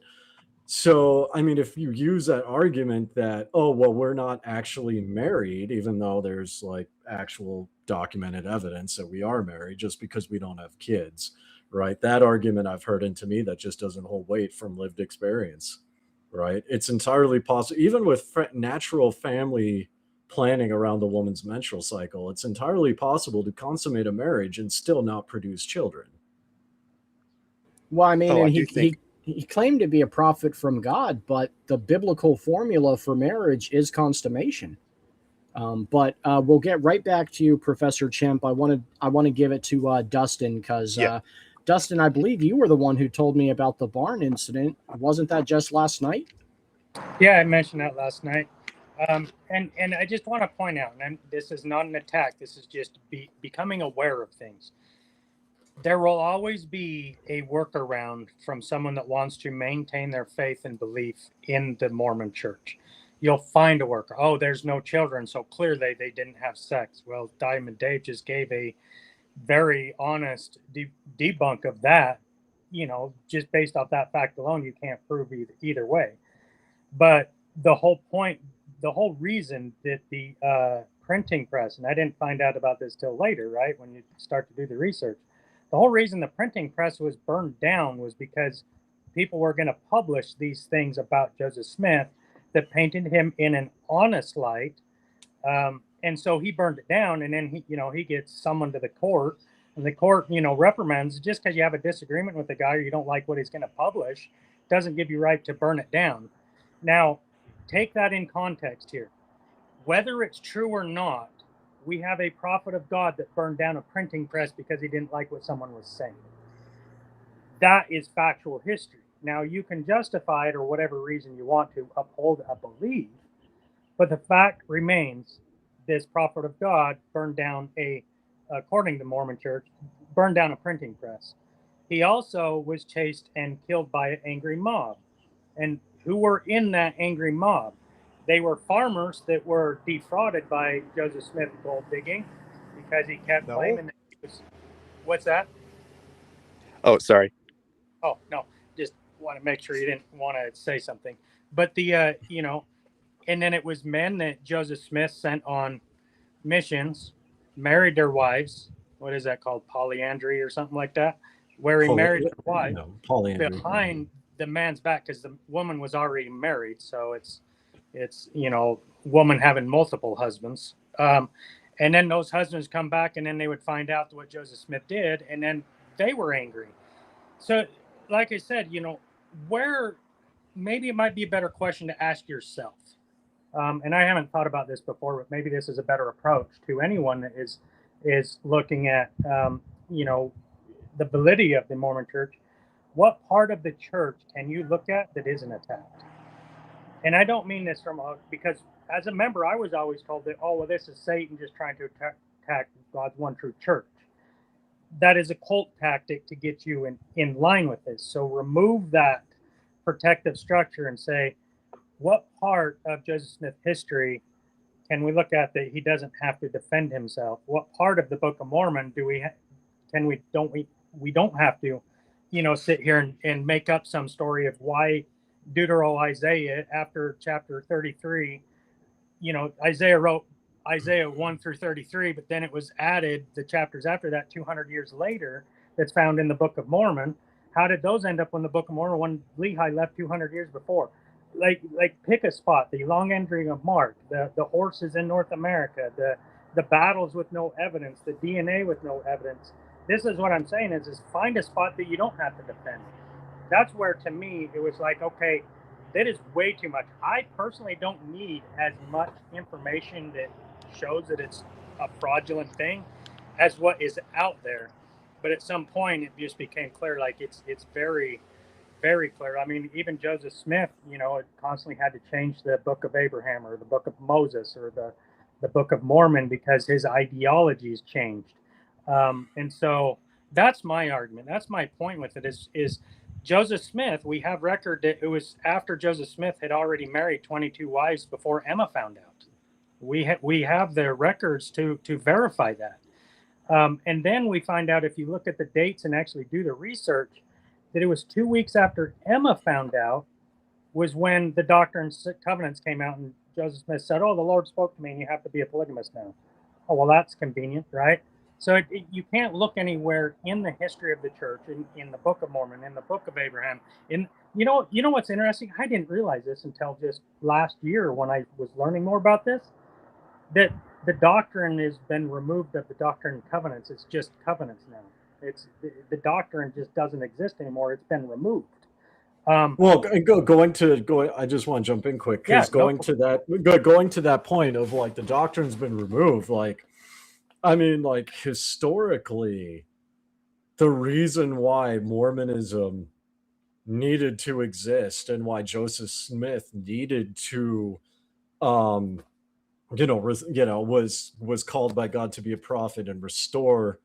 So, I mean, if you use that argument that, oh, well, we're not actually married, even though there's like actual documented evidence that we are married just because we don't have kids, right? That argument I've heard, and to me, that just doesn't hold weight from lived experience, right? It's entirely possible, even with natural family planning around the woman's menstrual cycle, it's entirely possible to consummate a marriage and still not produce children.
Well, I mean, he claimed to be a prophet from God, but the biblical formula for marriage is consummation. But we'll get right back to you, Professor Chimp. I want to give it to Dustin because Dustin, I believe you were the one who told me about the barn incident. Wasn't that just last night?
Yeah, I mentioned that last night. And I just want to point out, and this is not an attack. This is just becoming aware of things. There will always be a workaround from someone that wants to maintain their faith and belief in the Mormon church. You'll find a worker. Oh, there's no children, so clearly they didn't have sex. Well, Diamond Dave just gave a very honest debunk of that. You know, just based off that fact alone, you can't prove either way. But the whole point the whole reason that the printing press, and I didn't find out about this till later, right, when you start to do the research, the whole reason the printing press was burned down was because people were going to publish these things about Joseph Smith that painted him in an honest light. And so he burned it down, and then he gets summoned to the court, and the court, reprimands. Just because you have a disagreement with the guy or you don't like what he's going to publish doesn't give you right to burn it down. Now, take that in context here. Whether it's true or not, we have a prophet of God that burned down a printing press because he didn't like what someone was saying. That is factual history. Now, you can justify it or whatever reason you want to uphold a belief, but the fact remains this prophet of God burned down according to the Mormon Church, burned down a printing press. He also was chased and killed by an angry mob. And who were in that angry mob? They were farmers that were defrauded by Joseph Smith gold digging because he kept claiming that he was. What's that?
Oh, sorry.
Oh, no. Just want to make sure you didn't want to say something. But and then it was men that Joseph Smith sent on missions, married their wives. What is that called? Polyandry or something like that? Where he married their wife behind the man's back because the woman was already married. So it's woman having multiple husbands. And then those husbands come back and then they would find out what Joseph Smith did. And then they were angry. So like I said, where maybe it might be a better question to ask yourself. And I haven't thought about this before, but maybe this is a better approach to anyone that is looking at, the validity of the Mormon Church. What part of the church can you look at that isn't attacked? And I don't mean this because as a member, I was always told that, this is Satan just trying to attack God's one true church. That is a cult tactic to get you in line with this. So remove that protective structure and say, what part of Joseph Smith history can we look at that he doesn't have to defend himself? What part of the Book of Mormon we don't have to, sit here and make up some story of why Deutero-Isaiah after chapter 33, Isaiah wrote Isaiah 1 through 33, but then it was added the chapters after that 200 years later that's found in the Book of Mormon. How did those end up in the Book of Mormon when Lehi left 200 years before? Like pick a spot, the long entering of Mark, the horses in North America, the battles with no evidence, the DNA with no evidence. This is what I'm saying is find a spot that you don't have to defend. That's where, to me, it was like, okay, that is way too much. I personally don't need as much information that shows that it's a fraudulent thing as what is out there. But at some point, it just became clear, like it's very, very clear. I mean, even Joseph Smith, it constantly had to change the Book of Abraham or the Book of Moses or the Book of Mormon because his ideologies changed. And so that's my argument. That's my point with it is Joseph Smith, we have record that it was after Joseph Smith had already married 22 wives before Emma found out. We have the records to verify that. And then we find out, if you look at the dates and actually do the research, that it was 2 weeks after Emma found out was when the Doctrine and Covenants came out, and Joseph Smith said, the Lord spoke to me and you have to be a polygamist now. Oh, well, that's convenient, right? So you can't look anywhere in the history of the church, in the Book of Mormon, in the Book of Abraham. You know what's interesting? I didn't realize this until just last year when I was learning more about this, that the doctrine has been removed of the Doctrine and Covenants. It's just covenants now. It's the doctrine just doesn't exist anymore. It's been removed.
Going to I just want to jump in quick because going to that point of like the doctrine's been removed, historically, the reason why Mormonism needed to exist and why Joseph Smith needed to, was called by God to be a prophet and restore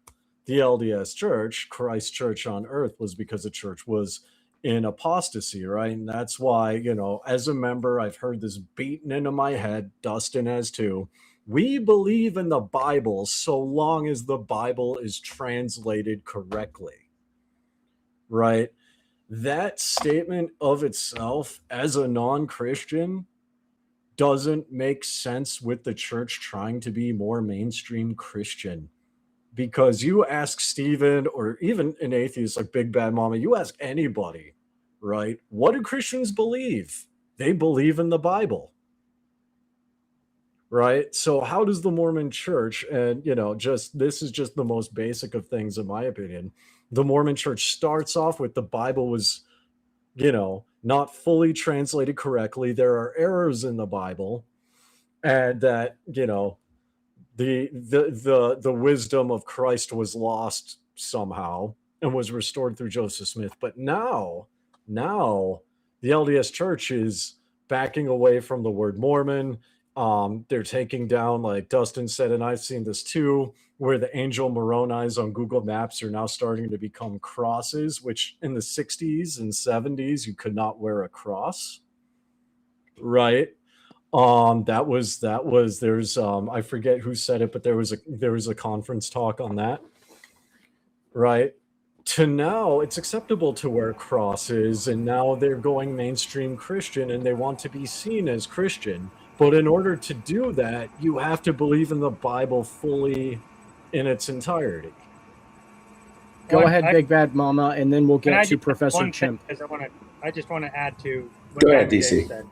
the LDS church, Christ's church on earth, was because the church was in apostasy, right? And that's why, as a member, I've heard this beaten into my head, Dustin has too. We believe in the Bible so long as the Bible is translated correctly, right? That statement of itself as a non-Christian doesn't make sense with the church trying to be more mainstream Christian. Because you ask Stephen, or even an atheist like Big Bad Mama, you ask anybody, right? What do Christians believe? They believe in the Bible, right? So how does the Mormon church, and this is just the most basic of things in my opinion, the Mormon church starts off with the Bible was, not fully translated correctly. There are errors in the Bible, and that, the wisdom of Christ was lost somehow and was restored through Joseph Smith. But now the LDS church is backing away from the word Mormon. They're taking down, like Dustin said, and I've seen this too, where the angel Moronis on Google Maps are now starting to become crosses, which in the 60s and 70s, you could not wear a cross, right? There's I forget who said it, but there was a conference talk on that, right? To now it's acceptable to wear crosses, and now they're going mainstream Christian and they want to be seen as Christian. But in order to do that, you have to believe in the Bible fully in its entirety.
Go ahead, Big Bad Mama, and then we'll get to Professor Chimp.
I just want to add to what
Go ahead,
Dave
DC.
said.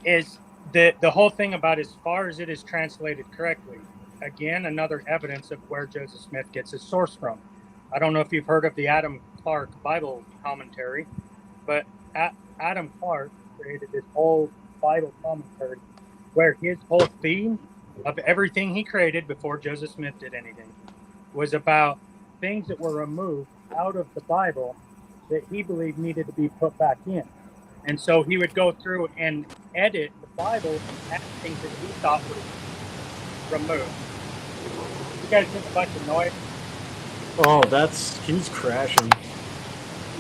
Is the whole thing about as far as it is translated correctly, again, another evidence of where Joseph Smith gets his source from. I don't know if you've heard of the Adam Clark Bible commentary, but Adam Clark created this whole Bible commentary where his whole theme of everything he created before Joseph Smith did anything was about things that were removed out of the Bible that he believed needed to be put back in. And so he would go through and edit the Bible and add things that he thought were removed. You guys hear a bunch of noise?
Oh, he's crashing.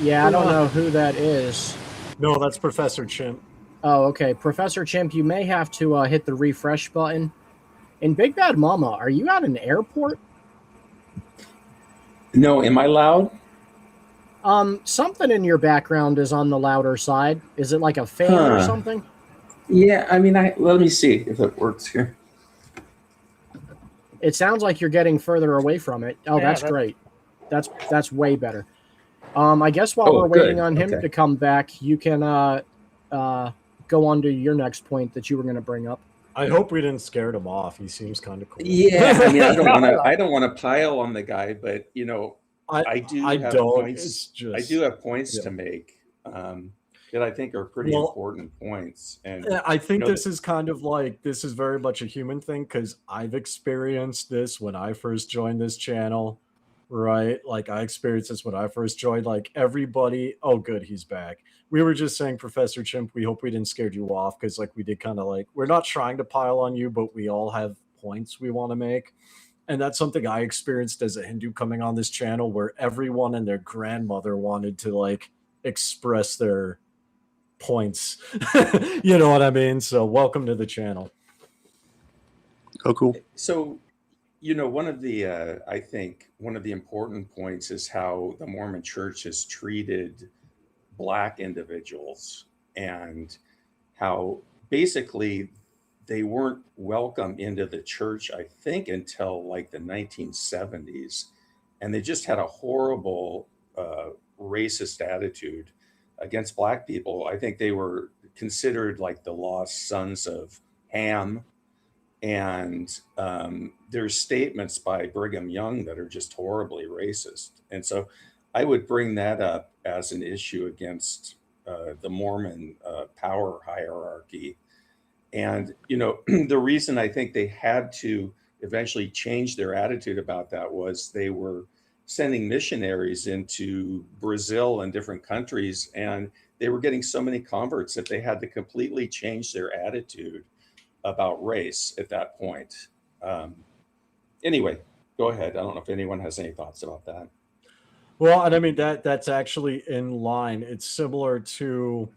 Yeah, I don't know who that is.
No, that's Professor Chimp.
Oh, okay. Professor Chimp, you may have to hit the refresh button. And Big Bad Mama, are you at an airport?
No, am I loud?
Something in your background is on the louder side. Is it like a fan or something?
Yeah, I mean, let me see if it works here.
It sounds like you're getting further away from it. Oh,
Yeah,
that's great. That's way better. I guess while we're
good.
waiting on him
Okay.
to come back, you can go on to your next point that you were going to bring up.
I hope we didn't scare him off. He seems kind of cool.
Yeah, I mean, I don't want to pile on the guy, but I do have points to make that I think are pretty important points. And
I think this is kind of like, this is very much a human thing, because I've experienced this when I first joined this channel, right? Like I experienced this when I first joined, like everybody, oh good, he's back. We were just saying, Professor Chimp, we hope we didn't scare you off, because like we did kind of like, we're not trying to pile on you, but we all have points we want to make. And that's something I experienced as a Hindu coming on this channel, where everyone and their grandmother wanted to like express their points. You know what I mean? So welcome to the channel.
Oh, cool.
So, one of the I think one of the important points is how the Mormon Church has treated Black individuals, and how basically they weren't welcome into the church, I think, until like the 1970s. And they just had a horrible racist attitude against Black people. I think they were considered like the lost sons of Ham. And there's statements by Brigham Young that are just horribly racist. And so I would bring that up as an issue against the Mormon power hierarchy. And, the reason I think they had to eventually change their attitude about that was they were sending missionaries into Brazil and different countries, and they were getting so many converts that they had to completely change their attitude about race at that point. Anyway, go ahead. I don't know if anyone has any thoughts about that.
Well, and I mean, that's actually in line. It's similar to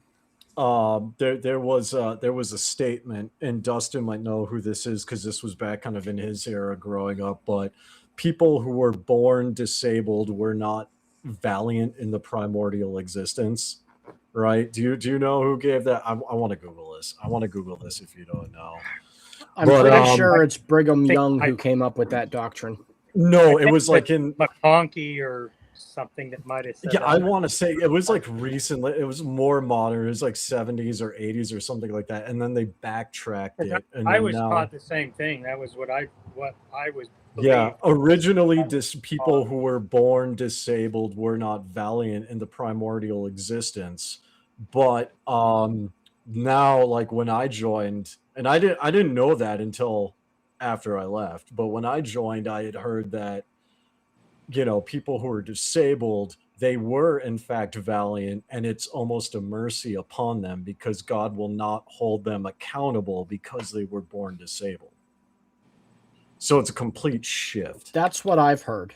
there was a statement, and Dustin might know who this is because this was back kind of in his era growing up, but people who were born disabled were not valiant in the primordial existence. right? Do you know who gave that? I want to Google this. I want to Google this if you don't know.
I'm
But,
pretty sure it's Brigham
think
Young who came up with that doctrine.
No,
I
it
think
was like
that
in
McConkie or something that might have said
yeah,
that.
I want to say it was like recently. It was more modern. It was like 70s or 80s or something like that. And then they backtracked it. And
I
then
was
now,
taught the same thing. That was what I was
yeah,
believed.
originally people who were born disabled were not valiant in the primordial existence. But now, like when I joined, and I didn't know that until after I left. But when I joined, I had heard that, you know, people who are disabled, they were in fact valiant, and it's almost a mercy upon them because God will not hold them accountable because they were born disabled. So it's a complete shift.
That's what I've heard.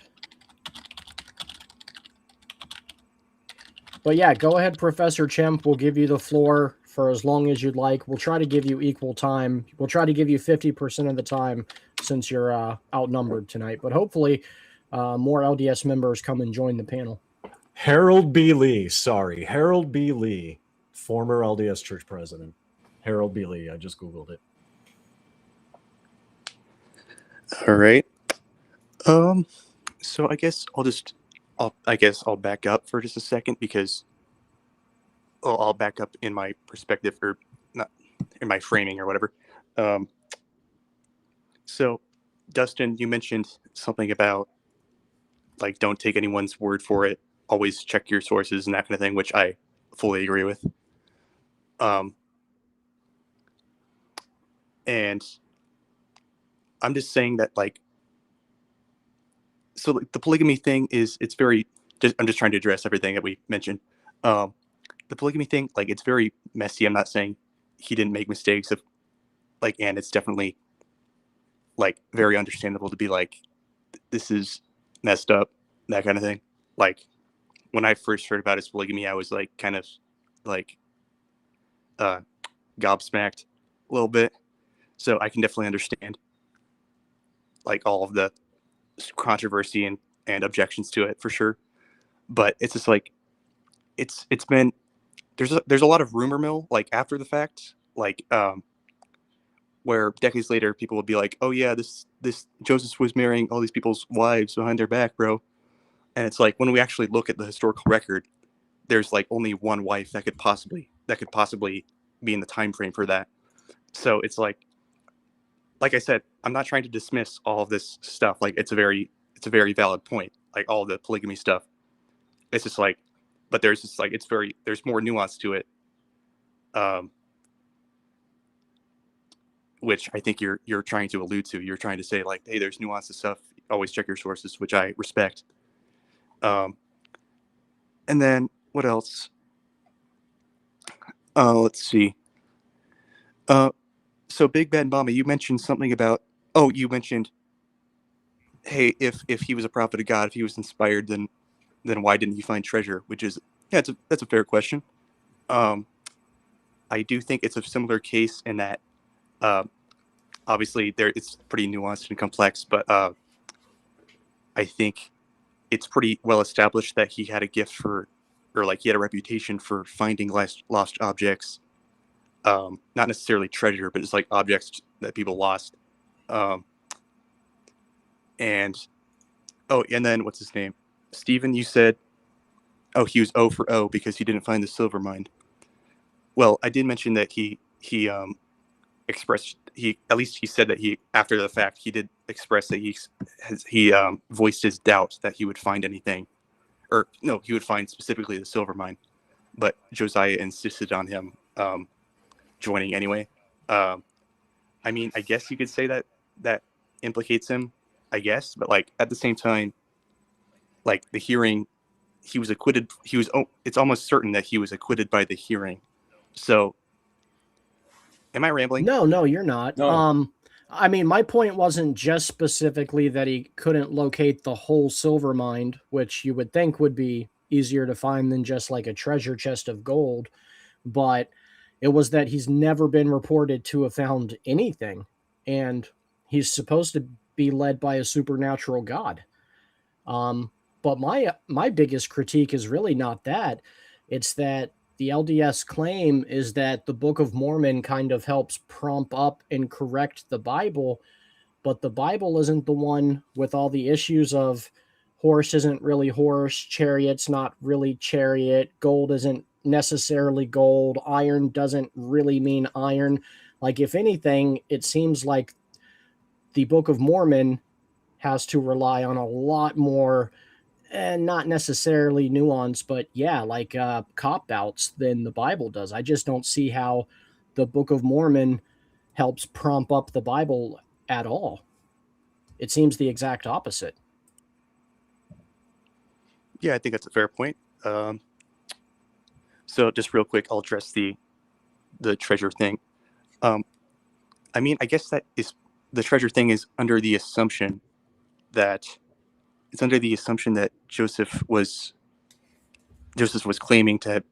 But yeah, go ahead, Professor Chimp. We'll give you the floor for as long as you'd like. We'll try to give you equal time. We'll try to give you 50% of the time since you're outnumbered tonight. But hopefully more LDS members come and join the panel.
Harold B. Lee, former LDS church president. Harold B. Lee, I just Googled it.
All right. So I guess I'll back up for just a second because I'll back up in my perspective, or not in my framing or whatever. So Dustin, you mentioned something about like don't take anyone's word for it. Always check your sources and that kind of thing, which I fully agree with. And I'm just saying that, like, so the polygamy thing is, it's very, I'm just trying to address everything that we mentioned. The polygamy thing, like, it's very messy. I'm not saying he didn't make mistakes of, like, and it's definitely like very understandable to be like, this is messed up, that kind of thing. Like, when I first heard about his polygamy, I was like, kind of like gobsmacked a little bit. So I can definitely understand like all of the controversy and objections to it for sure. But it's just like, it's been, there's a lot of rumor mill, like after the fact, like where decades later people would be like, oh yeah, this Joseph was marrying all these people's wives behind their back, bro. And it's like, when we actually look at the historical record, there's like only one wife that could possibly be in the time frame for that. So it's like I said, I'm not trying to dismiss all of this stuff. Like, it's a very valid point. Like all the polygamy stuff. It's just like, but there's just like, there's more nuance to it. Which I think you're trying to allude to. You're trying to say like, hey, there's nuance to stuff. Always check your sources, which I respect. And then what else? Let's see. So Big Bad Mama, you mentioned something about, you mentioned, hey, if he was a prophet of God, if he was inspired, then why didn't he find treasure? Which is, yeah, that's a fair question. I do think it's a similar case in that, obviously it's pretty nuanced and complex, but I think it's pretty well established that he had a gift for, or like he had a reputation for finding lost objects. Not necessarily treasure, but it's like objects that people lost. And then what's his name? Stephen, you said, he was O for O because he didn't find the silver mine. Well, I did mention that he said that he, after the fact, he did express that he voiced his doubt that he would find anything, or no, he would find specifically the silver mine, but Josiah insisted on him joining anyway. I mean, I guess you could say that implicates him, I guess, but like at the same time, like the hearing, he was acquitted. It's almost certain that he was acquitted by the hearing. So, am I rambling?
No, you're not.
No.
I mean, my point wasn't just specifically that he couldn't locate the whole silver mine, which you would think would be easier to find than just like a treasure chest of gold, but it was that he's never been reported to have found anything, and he's supposed to be led by a supernatural God. But my biggest critique is really not that. It's that the LDS claim is that the Book of Mormon kind of helps prompt up and correct the Bible, but the Bible isn't the one with all the issues of horse isn't really horse, chariot's not really chariot, gold isn't necessarily gold, iron doesn't really mean iron. Like, if anything, it seems like the Book of Mormon has to rely on a lot more, and not necessarily nuance, but yeah, like cop-outs than the Bible does. I just don't see how the Book of Mormon helps prompt up the Bible at all. It seems the exact opposite.
Yeah, I think that's a fair point. So just real quick, I'll address the treasure thing. I mean, I guess that is the treasure thing is under the assumption that Joseph was claiming to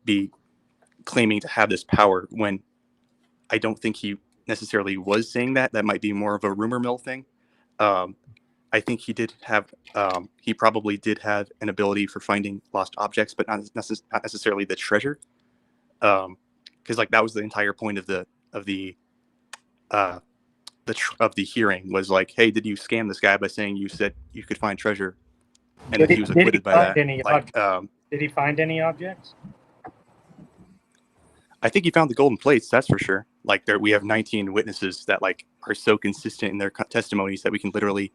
have this power, when I don't think he necessarily was saying that. That might be more of a rumor mill thing. I think he probably did have an ability for finding lost objects, but not necessarily the treasure. Because like that was the entire point of the hearing, was like, hey, did you scam this guy by saying you said you could find treasure? And then he was acquitted by that.
Did he find any objects?
I think he found the golden plates, that's for sure. Like we have 19 witnesses that like are so consistent in their testimonies that we can literally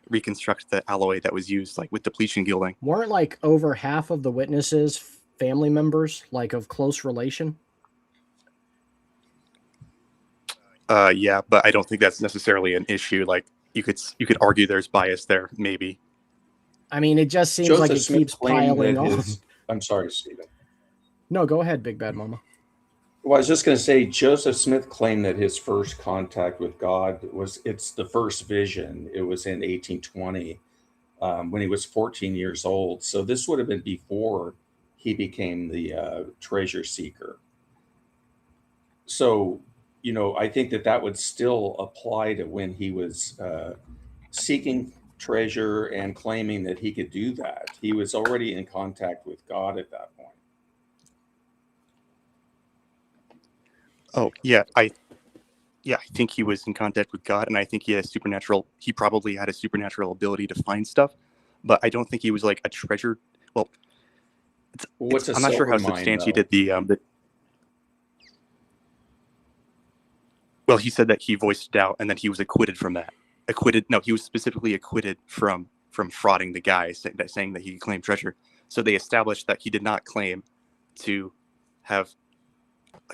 reconstruct the alloy that was used, like with depletion gilding.
Weren't like over half of the witnesses family members, like of close relation?
Yeah, but I don't think that's necessarily an issue. Like you could argue there's bias there, maybe.
I mean, it just seems
Joseph
like it
Smith
keeps piling on.
I'm sorry, Stephen.
No, go ahead, Big Bad Mama.
Well, I was just going to say, Joseph Smith claimed that his first contact with God it's the first vision. It was in 1820 when he was 14 years old. So this would have been before he became the treasure seeker. So, I think that would still apply to when he was seeking treasure and claiming that he could do that. He was already in contact with God at that point.
Oh, yeah. I think he was in contact with God, and I think he probably had a supernatural ability to find stuff, but I don't think he was like a treasure. Well, I'm not sure how substantiated well, he said that he voiced doubt and that he was acquitted from that. No, he was specifically acquitted from frauding the guy, saying that he could claim treasure. So they established that he did not claim to have,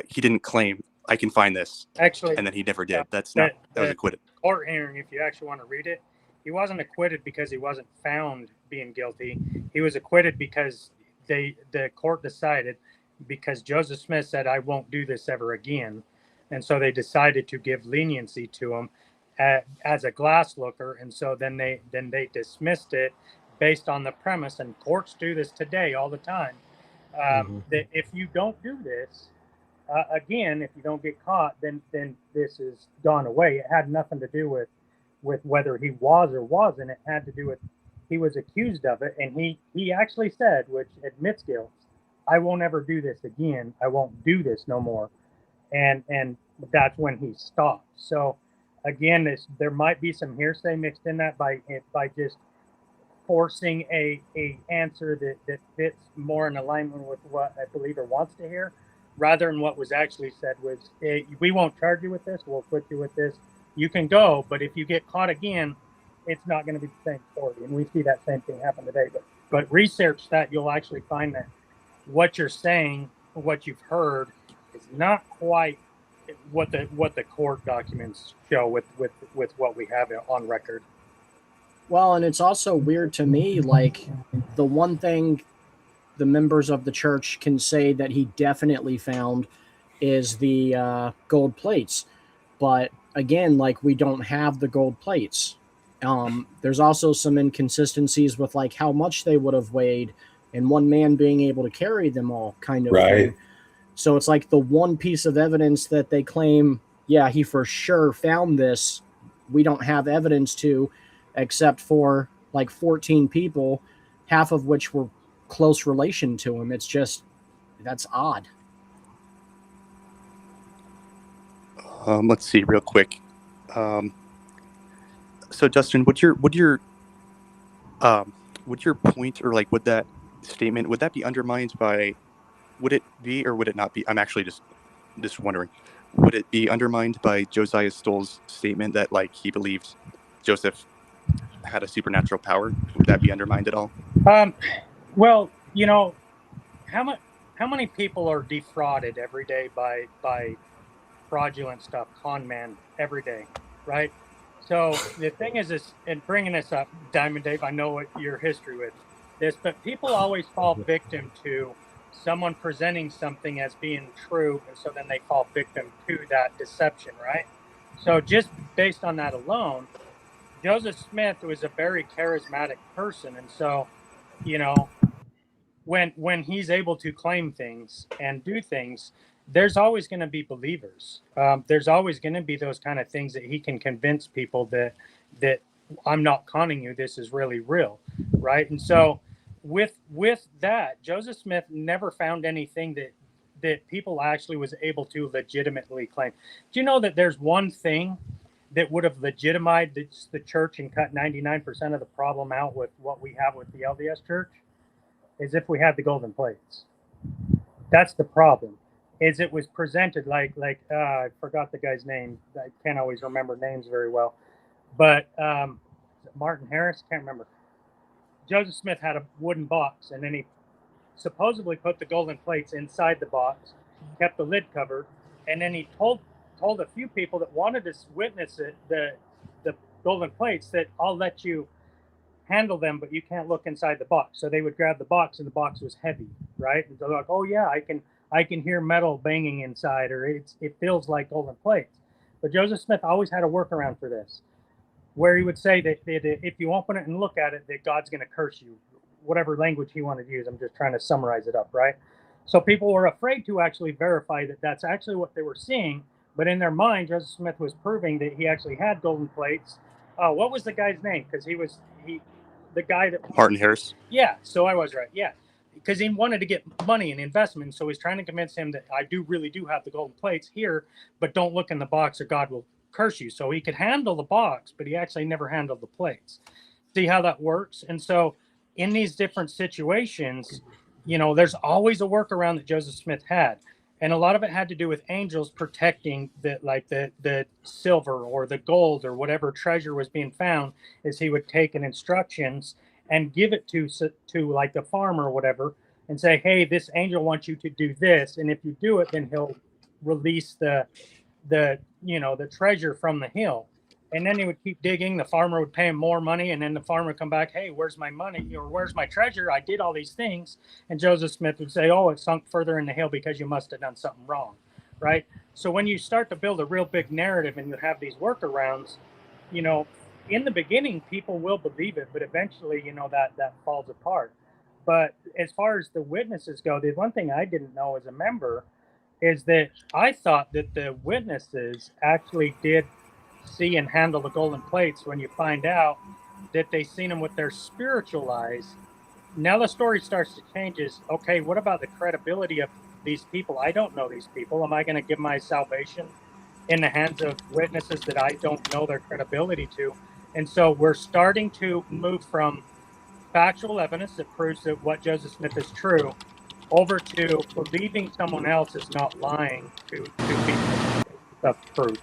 he didn't claim, I can find this.
Actually,
and then he never did. That was acquitted.
Court hearing, if you actually want to read it, he wasn't acquitted because he wasn't found being guilty. He was acquitted because the court decided, because Joseph Smith said, I won't do this ever again. And so they decided to give leniency to him as a glass looker. And so then they dismissed it based on the premise, and courts do this today all the time, that if you don't do this, again, if you don't get caught, then this is gone away. It had nothing to do with whether he was or wasn't. It had to do with he was accused of it, and he actually said, which admits guilt, I won't ever do this again. I won't do this no more. And that's when he stopped. So again, there might be some hearsay mixed in that by just forcing a answer that fits more in alignment with what a believer wants to hear, rather than what was actually said was, hey, we won't charge you with this, we'll put you with this, you can go, but if you get caught again, it's not going to be the same story. And we see that same thing happen today. But research that, you'll actually find that what you're saying, what you've heard, is not quite what the court documents show with what we have on record.
Well, and it's also weird to me, like, the one thing the members of the church can say that he definitely found is the gold plates. But again, like, we don't have the gold plates. There's also some inconsistencies with like how much they would have weighed and one man being able to carry them all, kind of thing. So it's like the one piece of evidence that they claim, yeah, he for sure found this, we don't have evidence to, except for like 14 people, half of which were close relation to him. It's just, that's odd.
Let's see real quick. So Dustin, would your point, or like would that statement, would that be undermined by, would it be or would it not be? I'm actually just wondering, would it be undermined by Josiah Stoll's statement that like he believed Joseph had a supernatural power? Would that be undermined at all?
Well, you know, how many people are defrauded every day by fraudulent stuff, con man every day, right? So the thing is, and bringing this up, Diamond Dave, I know what your history with this, but people always fall victim to someone presenting something as being true, and so then they fall victim to that deception, right? So just based on that alone, Joseph Smith was a very charismatic person, and so, you know, when he's able to claim things and do things, there's always going to be believers. There's always going to be those kind of things that he can convince people that I'm not conning you. This is really real, right? And so with that, Joseph Smith never found anything that people actually was able to legitimately claim. Do you know that there's one thing that would have legitimized the church and cut 99% of the problem out with what we have with the LDS church? Is if we had the golden plates. That's the problem. Is it was presented like I forgot the guy's name. I can't always remember names very well, but Martin Harris, can't remember. Joseph Smith had a wooden box, and then he supposedly put the golden plates inside the box, kept the lid covered, and then he told a few people that wanted to witness it, the golden plates, that I'll let you handle them, but you can't look inside the box. So they would grab the box, and the box was heavy, right? And they're like, oh yeah, I can hear metal banging inside, or it feels like golden plates. But Joseph Smith always had a workaround for this, where he would say that if you open it and look at it, that God's going to curse you, whatever language he wanted to use. I'm just trying to summarize it up, right? So people were afraid to actually verify that that's actually what they were seeing, but in their mind, Joseph Smith was proving that he actually had golden plates. What was the guy's name? Because the guy that
Martin Harris.
Yeah, so I was right. Yeah, because he wanted to get money and investment, so he's trying to convince him that I really do have the golden plates here, but don't look in the box or God will curse you. So he could handle the box, but he actually never handled the plates. See how that works? And so in these different situations, you know, there's always a workaround that Joseph Smith had. And a lot of it had to do with angels protecting the silver or the gold or whatever treasure was being found, is he would take an instructions and give it to like the farmer or whatever, and say, hey, this angel wants you to do this, and if you do it, then he'll release the treasure from the hill. And then he would keep digging. The farmer would pay him more money, and then the farmer would come back, hey, where's my money? Or where's my treasure? I did all these things. And Joseph Smith would say, oh, it sunk further in the hill because you must have done something wrong, right? So when you start to build a real big narrative and you have these workarounds, you know, in the beginning, people will believe it, but eventually, you know, that falls apart. But as far as the witnesses go, the one thing I didn't know as a member is that I thought that the witnesses actually did see and handle the golden plates, when you find out that they seen them with their spiritual eyes. Now the story starts to change. Is okay, what about the credibility of these people? I don't know these people. Am I going to give my salvation in the hands of witnesses that I don't know their credibility to? And so we're starting to move from factual evidence that proves that what Joseph Smith is true over to believing someone else is not lying to people of proof.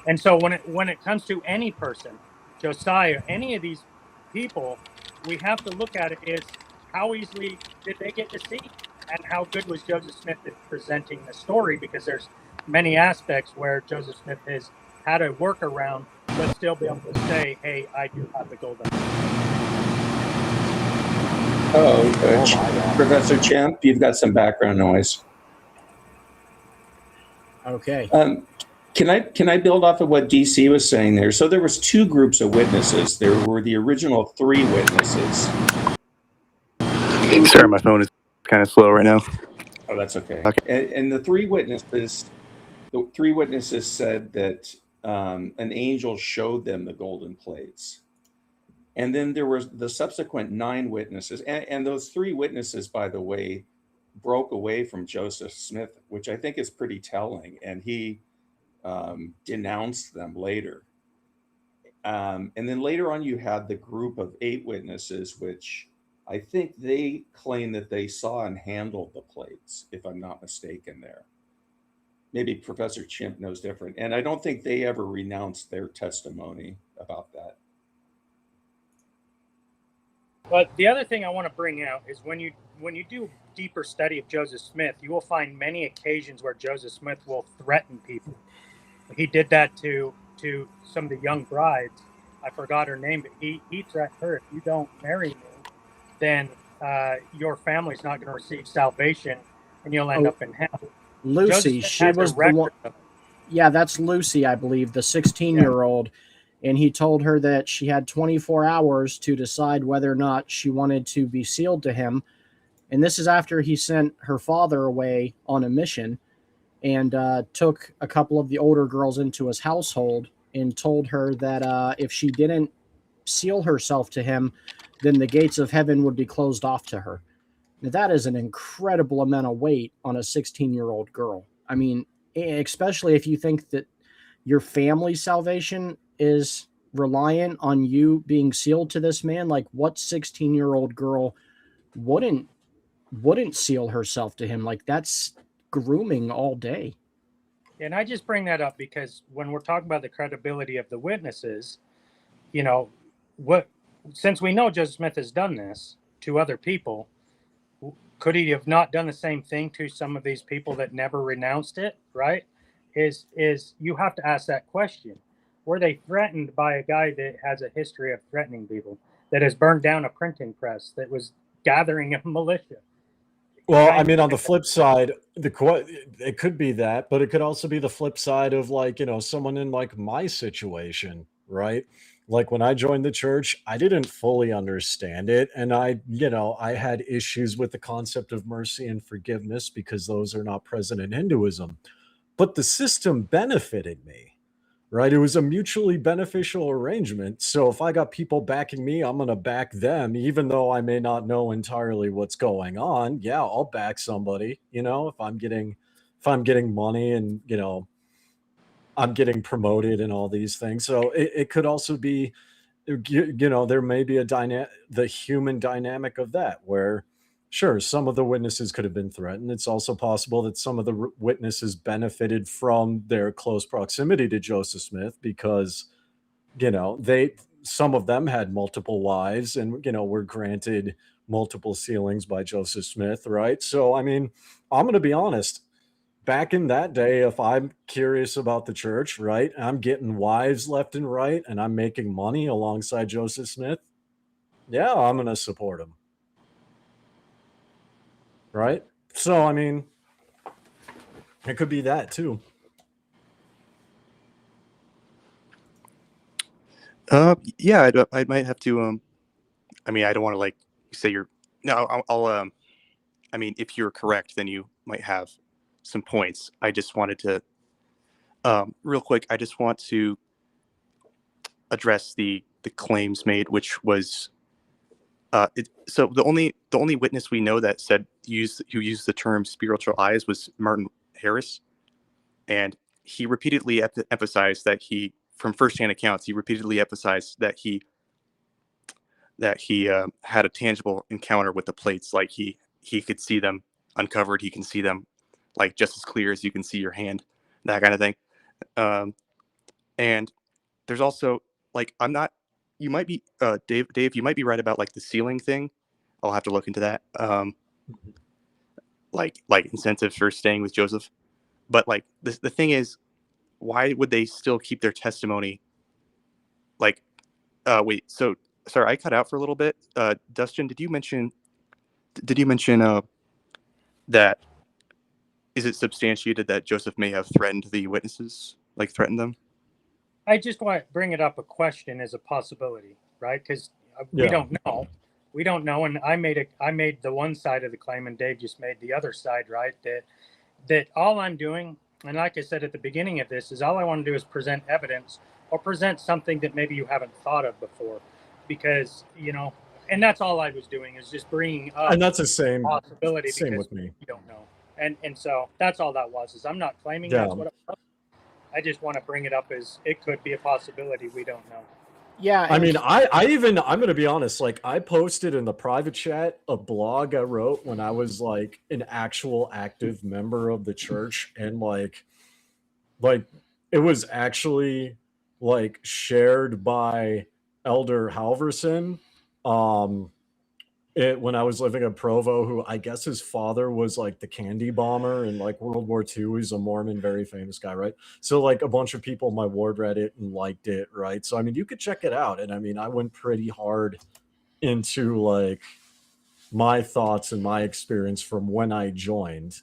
And so when it comes to any person, Josiah, any of these people, we have to look at it is how easily did they get deceived, and how good was Joseph Smith at presenting the story, because there's many aspects where Joseph Smith has had a workaround but still be able to say, hey, I do have the golden.
Professor Champ, you've got some background noise.
Okay.
Can I build off of what DC was saying there? So there was two groups of witnesses. There were the original 3 witnesses.
Sorry, my phone is kind of slow right now.
Oh, that's okay.
Okay.
And the 3 witnesses said that an angel showed them the golden plates. And then there was the subsequent 9 witnesses. And those 3 witnesses, by the way, broke away from Joseph Smith, which I think is pretty telling. And he denounced them later. And then later on, you had the group of 8 witnesses, which I think they claim that they saw and handled the plates, if I'm not mistaken there. Maybe Professor Chimp knows different. And I don't think they ever renounced their testimony about that.
But the other thing I want to bring out is when you do deeper study of Joseph Smith, you will find many occasions where Joseph Smith will threaten people. He did that to some of the young brides. I forgot her name, but he threatened her, if you don't marry me, then your family's not going to receive salvation and you'll end up in hell.
Lucy, she was the one. Yeah, that's Lucy, I believe, the 16-year-old. And he told her that she had 24 hours to decide whether or not she wanted to be sealed to him. And this is after he sent her father away on a mission and took a couple of the older girls into his household and told her that if she didn't seal herself to him, then the gates of heaven would be closed off to her. Now, that is an incredible amount of weight on a 16-year-old girl. I mean, especially if you think that your family's salvation is reliant on you being sealed to this man. Like, what 16-year-old girl wouldn't seal herself to him? Like, that's grooming all day.
And I just bring that up because when we're talking about the credibility of the witnesses, since we know Joseph Smith has done this to other people, could he have not done the same thing to some of these people that never renounced it? Right? Is you have to ask that question. Were they threatened by a guy that has a history of threatening people, that has burned down a printing press, that was gathering a militia?
Well, I mean, on the flip side, it could be that, but it could also be the flip side of, like, someone in like my situation, right? Like when I joined the church, I didn't fully understand it. And I had issues with the concept of mercy and forgiveness because those are not present in Hinduism. But the system benefited me, right? It was a mutually beneficial arrangement. So if I got people backing me, I'm going to back them, even though I may not know entirely what's going on. Yeah, I'll back somebody, if I'm getting money and, I'm getting promoted and all these things. So it could also be, there may be the human dynamic of that, where sure, some of the witnesses could have been threatened. It's also possible that some of the witnesses benefited from their close proximity to Joseph Smith because, some of them had multiple wives and, were granted multiple sealings by Joseph Smith, right? So, I mean, I'm going to be honest. Back in that day, if I'm curious about the church, right, I'm getting wives left and right, and I'm making money alongside Joseph Smith, yeah, I'm going to support him. Right? So, I mean, it could be that too.
Yeah, I might have to. I mean, I don't want to like say you're. No, I'll. I mean, if you're correct, then you might have some points. I just wanted to, real quick. I just want to address the claims made, which was. So the only witness we know that who used the term spiritual eyes was Martin Harris, and he repeatedly emphasized that from firsthand accounts, he repeatedly emphasized that he had a tangible encounter with the plates, like he could see them uncovered, he can see them like just as clear as you can see your hand, that kind of thing. And there's also like you might be Dave, you might be right about like the ceiling thing. I'll have to look into that. Like incentives for staying with Joseph. But like the thing is, why would they still keep their testimony? Like, wait, so sorry, I cut out for a little bit. Dustin, did you mention that is it substantiated that Joseph may have threatened the witnesses, like threatened them?
I just want to bring it up a question as a possibility, right? Because we don't know. We don't know. And I made the one side of the claim and Dave just made the other side, right? That all I'm doing, and like I said at the beginning of this, is all I want to do is present evidence or present something that maybe you haven't thought of before. Because, and that's all I was doing is just bringing up.
And that's the same
possibility.
Same with me.
You don't know. And so that's all that was, is I'm not claiming that's what it was. I just want to bring it up as it could be a possibility. We don't know.
Yeah,
I
and
mean, I'm going to be honest, like I posted in the private chat a blog I wrote when I was like an actual active member of the church, and like it was actually like shared by Elder Halverson when I was living in Provo, who I guess his father was like the candy bomber in like World War II. He's a Mormon, very famous guy, right? So like a bunch of people in my ward read it and liked it, right? So I mean, you could check it out. And I mean, I went pretty hard into like my thoughts and my experience from when I joined,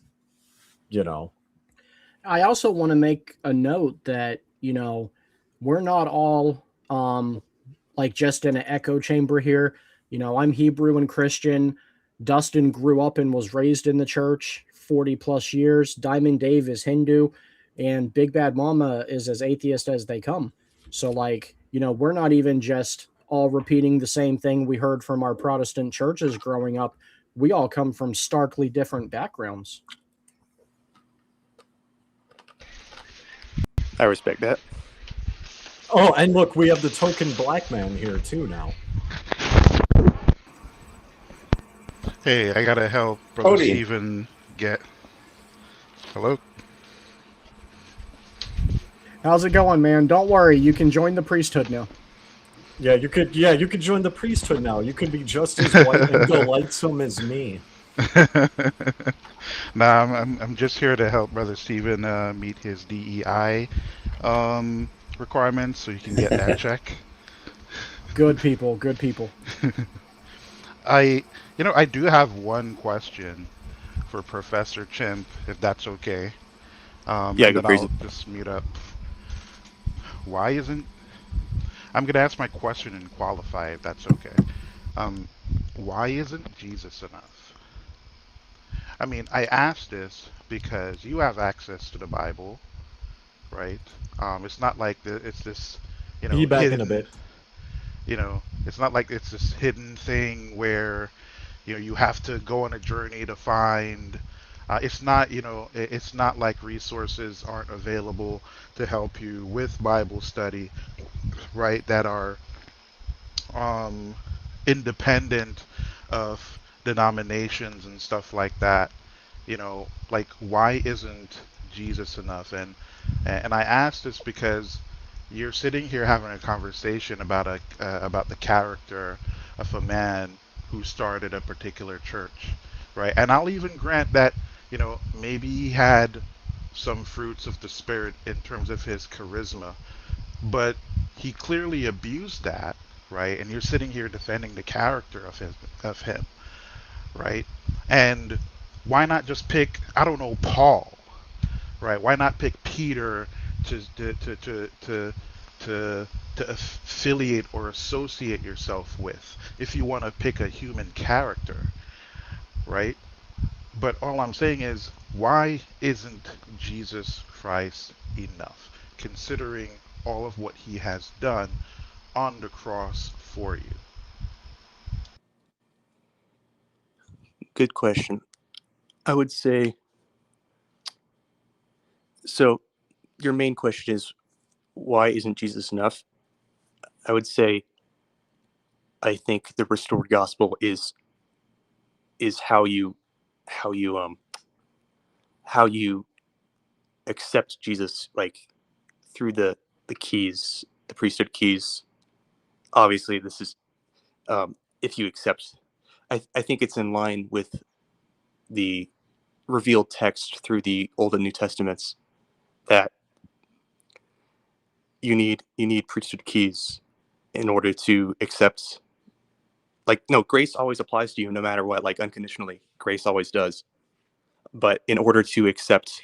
you know.
I also want to make a note that, we're not all like just in an echo chamber here. I'm Hebrew and Christian. Dustin grew up and was raised in the church 40 plus years. Diamond Dave is Hindu, and Big Bad Mama is as atheist as they come. So like, we're not even just all repeating the same thing we heard from our Protestant churches growing up. We all come from starkly different backgrounds.
I respect that.
Oh, and look, we have the token black man here too now.
Hey, I gotta help Brother
Cody.
Stephen get. Hello?
How's it going, man? Don't worry, you can join the priesthood now.
Yeah, you could join the priesthood now. You could be just as white and delightsome as me.
Nah, I'm just here to help Brother Stephen meet his DEI requirements so you can get that check.
Good people, good people.
I do have one question for Professor Chimp, if that's okay.
Yeah,
and
go
then
crazy.
I'll just mute up. Why isn't... I'm going to ask my question and qualify if that's okay. Why isn't Jesus enough? I mean, I ask this because you have access to the Bible, right? It's not like it's this,
Be back in a
hidden,
bit.
it's not like it's this hidden thing where, you have to go on a journey to find. It's not, it's not like resources aren't available to help you with Bible study, right? That are independent of denominations and stuff like that. Like why isn't Jesus enough? And I ask this because you're sitting here having a conversation about about the character of a man who started a particular church, right? And I'll even grant that, maybe he had some fruits of the spirit in terms of his charisma, but he clearly abused that, right? And you're sitting here defending the character of him, right? And why not just pick, I don't know, Paul, right? Why not pick Peter to affiliate or associate yourself with if you want to pick a human character, right? But all I'm saying is, why isn't Jesus Christ enough, considering all of what he has done on the cross for you?
Good question. I would say, so your main question is, why isn't Jesus enough? I would say, I think the restored gospel is how you accept Jesus, like through the keys, the priesthood keys. Obviously, this is if you accept. I think it's in line with the revealed text through the Old and New Testaments that you need priesthood keys in order to accept. Like, no, grace always applies to you no matter what, like unconditionally. Grace always does. But in order to accept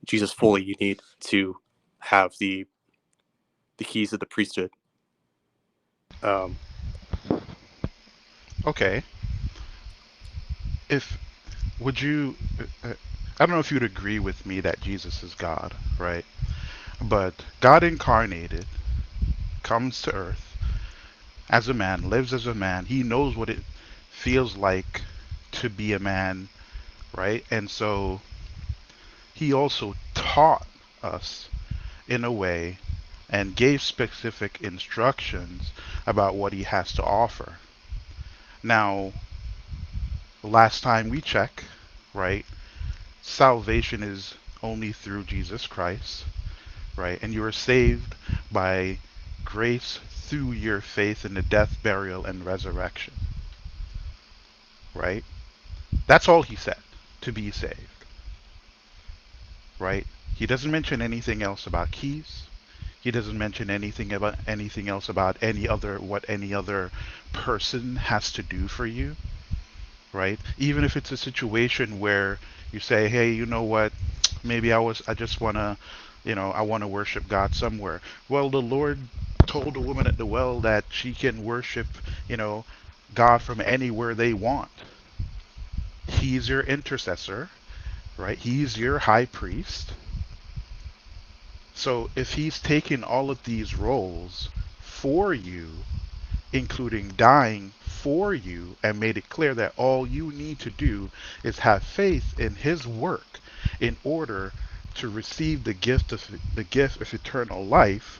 Jesus fully, you need to have the keys of the priesthood.
Okay. If would you I don't know if you'd agree with me that Jesus is God, right? But God incarnated, comes to earth as a man, lives as a man. He knows what it feels like to be a man, right? And so he also taught us in a way and gave specific instructions about what he has to offer. Now, last time we check, right, salvation is only through Jesus Christ, right? And you are saved by grace through your faith in the death, burial, and resurrection, right? That's all he said, to be saved, right? He doesn't mention anything else about keys. He doesn't mention anything else about any other what any other person has to do for you, right? Even if it's a situation where you say, "Hey, you know what? Maybe I just want to, I want to worship God somewhere." Well, the Lord told the woman at the well that she can worship, God from anywhere they want. He's your intercessor, right? He's your high priest. So if he's taken all of these roles for you, including dying for you, and made it clear that all you need to do is have faith in his work in order to receive the gift of eternal life,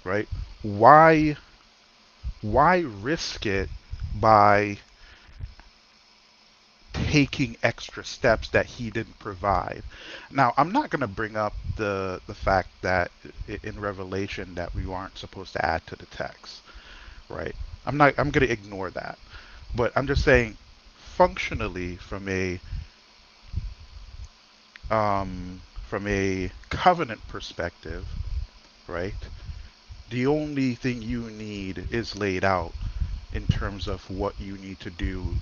right? Why risk it by taking extra steps that he didn't provide? Now, I'm not going to bring up the fact that in Revelation that we aren't supposed to add to the text, right? I'm going to ignore that. But I'm just saying, functionally, from a covenant perspective, right? The only thing you need is laid out in terms of what you need to do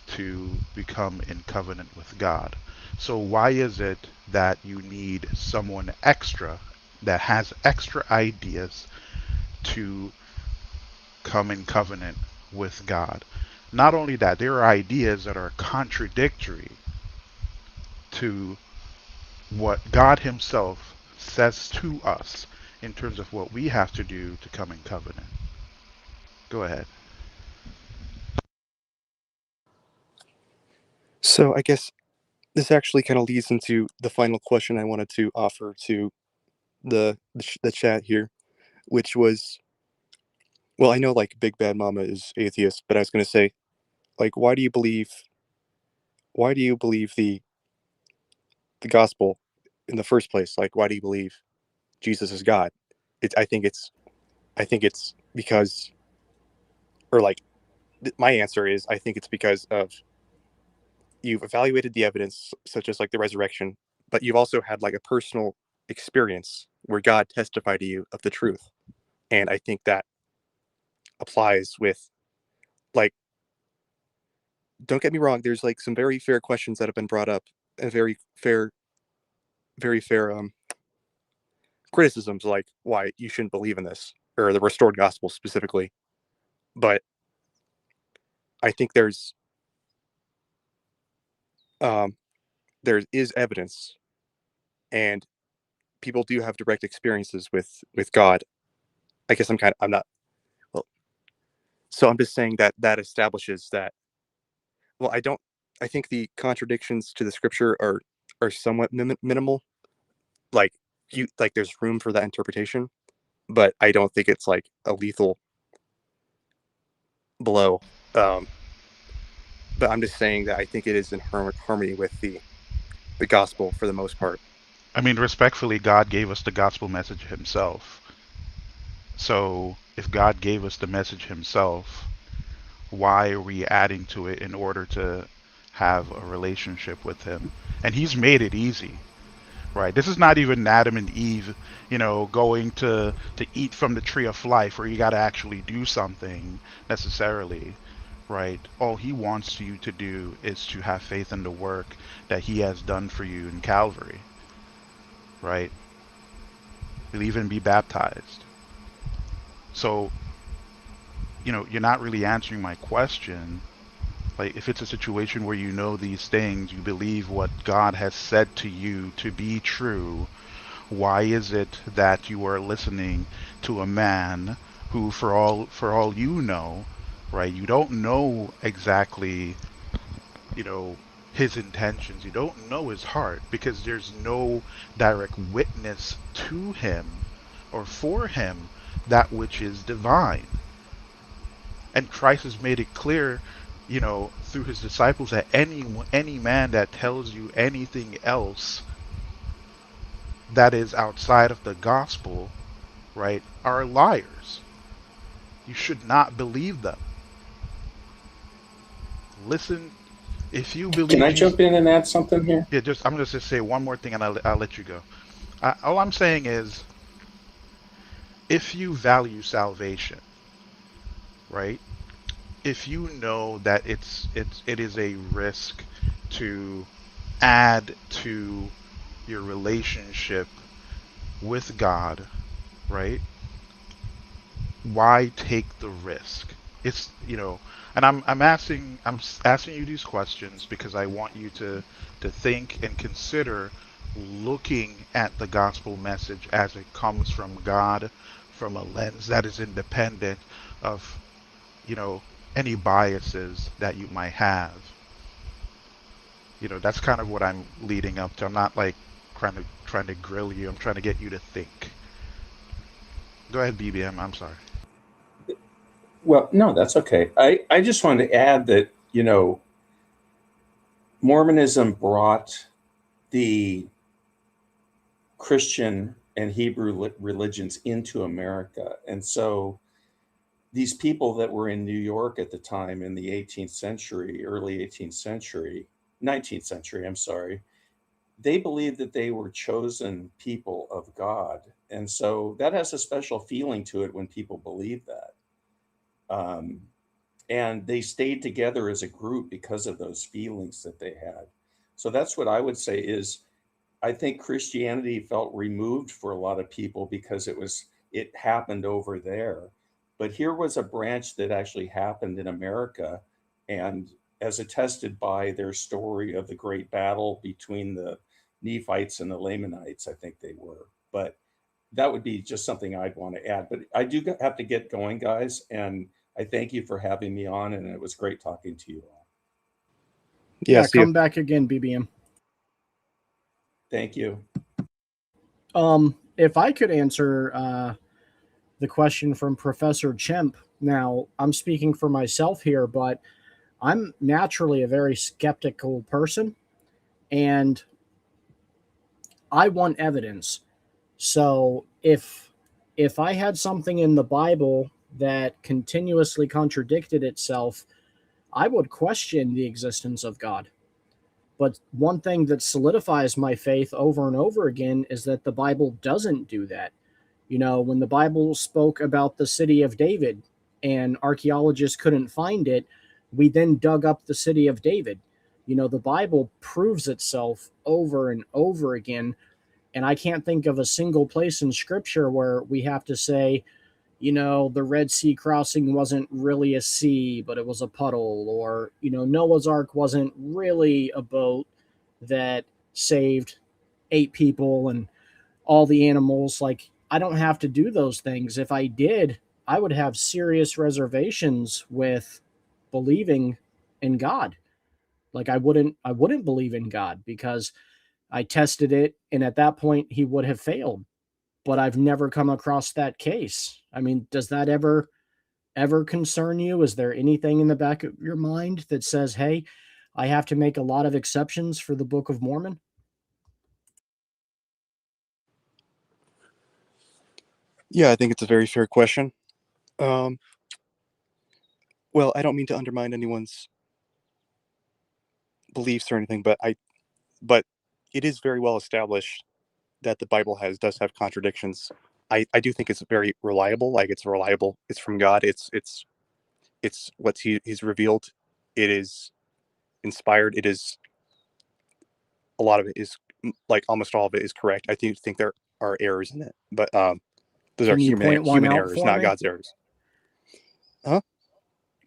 to become in covenant with God. So why is it that you need someone extra that has extra ideas to come in covenant with God? Not only that, there are ideas that are contradictory to what God himself says to us in terms of what we have to do to come in covenant. Go ahead.
So I guess this actually kind of leads into the final question I wanted to offer to the chat here, which was, well, I know like Big Bad Mama is atheist, but I was going to say, like, why do you believe the gospel in the first place? Like, why do you believe Jesus is God? I think it's because, or like, my answer is, I think it's because of you've evaluated the evidence, such as like the resurrection, but you've also had like a personal experience where God testified to you of the truth. And I think that applies with, like, don't get me wrong, there's like some very fair questions that have been brought up, and very fair criticisms, like why you shouldn't believe in this or the restored gospel specifically. But I think um there is evidence, and people do have direct experiences with God. I guess I'm not, well, so I'm just saying that that establishes that, well, I think the contradictions to the scripture are somewhat minimal. Like, there's room for that interpretation, but I don't think it's like a lethal blow. But I'm just saying that I think it is in harmony with the gospel for the most part.
I mean, respectfully, God gave us the gospel message himself. So if God gave us the message himself, why are we adding to it in order to have a relationship with him? And he's made it easy, right? This is not even Adam and Eve, going to eat from the tree of life where you got to actually do something necessarily, right? All he wants you to do is to have faith in the work that he has done for you in Calvary, right? Believe and be baptized. So, you're not really answering my question. Like, if it's a situation where you know these things, you believe what God has said to you to be true, why is it that you are listening to a man who, for all you know, right, you don't know exactly, his intentions. You don't know his heart because there's no direct witness to him or for him that which is divine. And Christ has made it clear, through his disciples that any man that tells you anything else that is outside of the gospel, right, are liars. You should not believe them. Listen, if you
Can
believe
I
Jesus,
jump in and add something here?
yeah, I'm going to just say one more thing and I'll let you go. All I'm saying is, if you value salvation, right? If you know that it is a risk to add to your relationship with God, right? Why take the risk? It's, and I'm asking you these questions because I want you to think and consider looking at the gospel message as it comes from God, from a lens that is independent of, you know, any biases that you might have. That's kind of what I'm leading up to. I'm not like trying to grill you. I'm trying to get you to think. Go ahead, BBM. I'm sorry.
Well, no, that's okay. I just wanted to add that, Mormonism brought the Christian and Hebrew religions into America. And so these people that were in New York at the time in the 18th century, early 18th century, 19th century, I'm sorry, they believed that they were chosen people of God. And so that has a special feeling to it when people believe that. And they stayed together as a group because of those feelings that they had. So that's what I would say is, I think Christianity felt removed for a lot of people because it happened over there. But here was a branch that actually happened in America, and as attested by their story of the great battle between the Nephites and the Lamanites, I think they were. But that would be just something I'd want to add. But I do have to get going, guys, and I thank you for having me on, and it was great talking to you all.
Yeah, come back again, BBM.
Thank you.
If I could answer the question from Professor Chemp, now I'm speaking for myself here, but I'm naturally a very skeptical person, and I want evidence. So if I had something in the Bible that continuously contradicted itself, I would question the existence of God. But one thing that solidifies my faith over and over again is that the Bible doesn't do that. When the Bible spoke about the city of David and archaeologists couldn't find it, we then dug up the city of David. The Bible proves itself over and over again. And I can't think of a single place in scripture where we have to say, the Red Sea crossing wasn't really a sea, but it was a puddle, or, Noah's Ark wasn't really a boat that saved 8 people and all the animals. Like, I don't have to do those things. If I did, I would have serious reservations with believing in God. Like, I wouldn't believe in God because I tested it, and at that point he would have failed. But I've never come across that case. I mean, does that ever concern you? Is there anything in the back of your mind that says, hey, I have to make a lot of exceptions for the Book of Mormon?
Yeah, I think it's a very fair question. Well, I don't mean to undermine anyone's beliefs or anything, but it is very well established that the Bible does have contradictions. I do think it's very reliable. Like, it's reliable. It's from God. It's what he's revealed. It is inspired. It is, a lot of it is, like almost all of it is correct. I do think there are errors in it, but those are
Can you point one
human
out
errors,
for
not
me?
God's errors. Huh?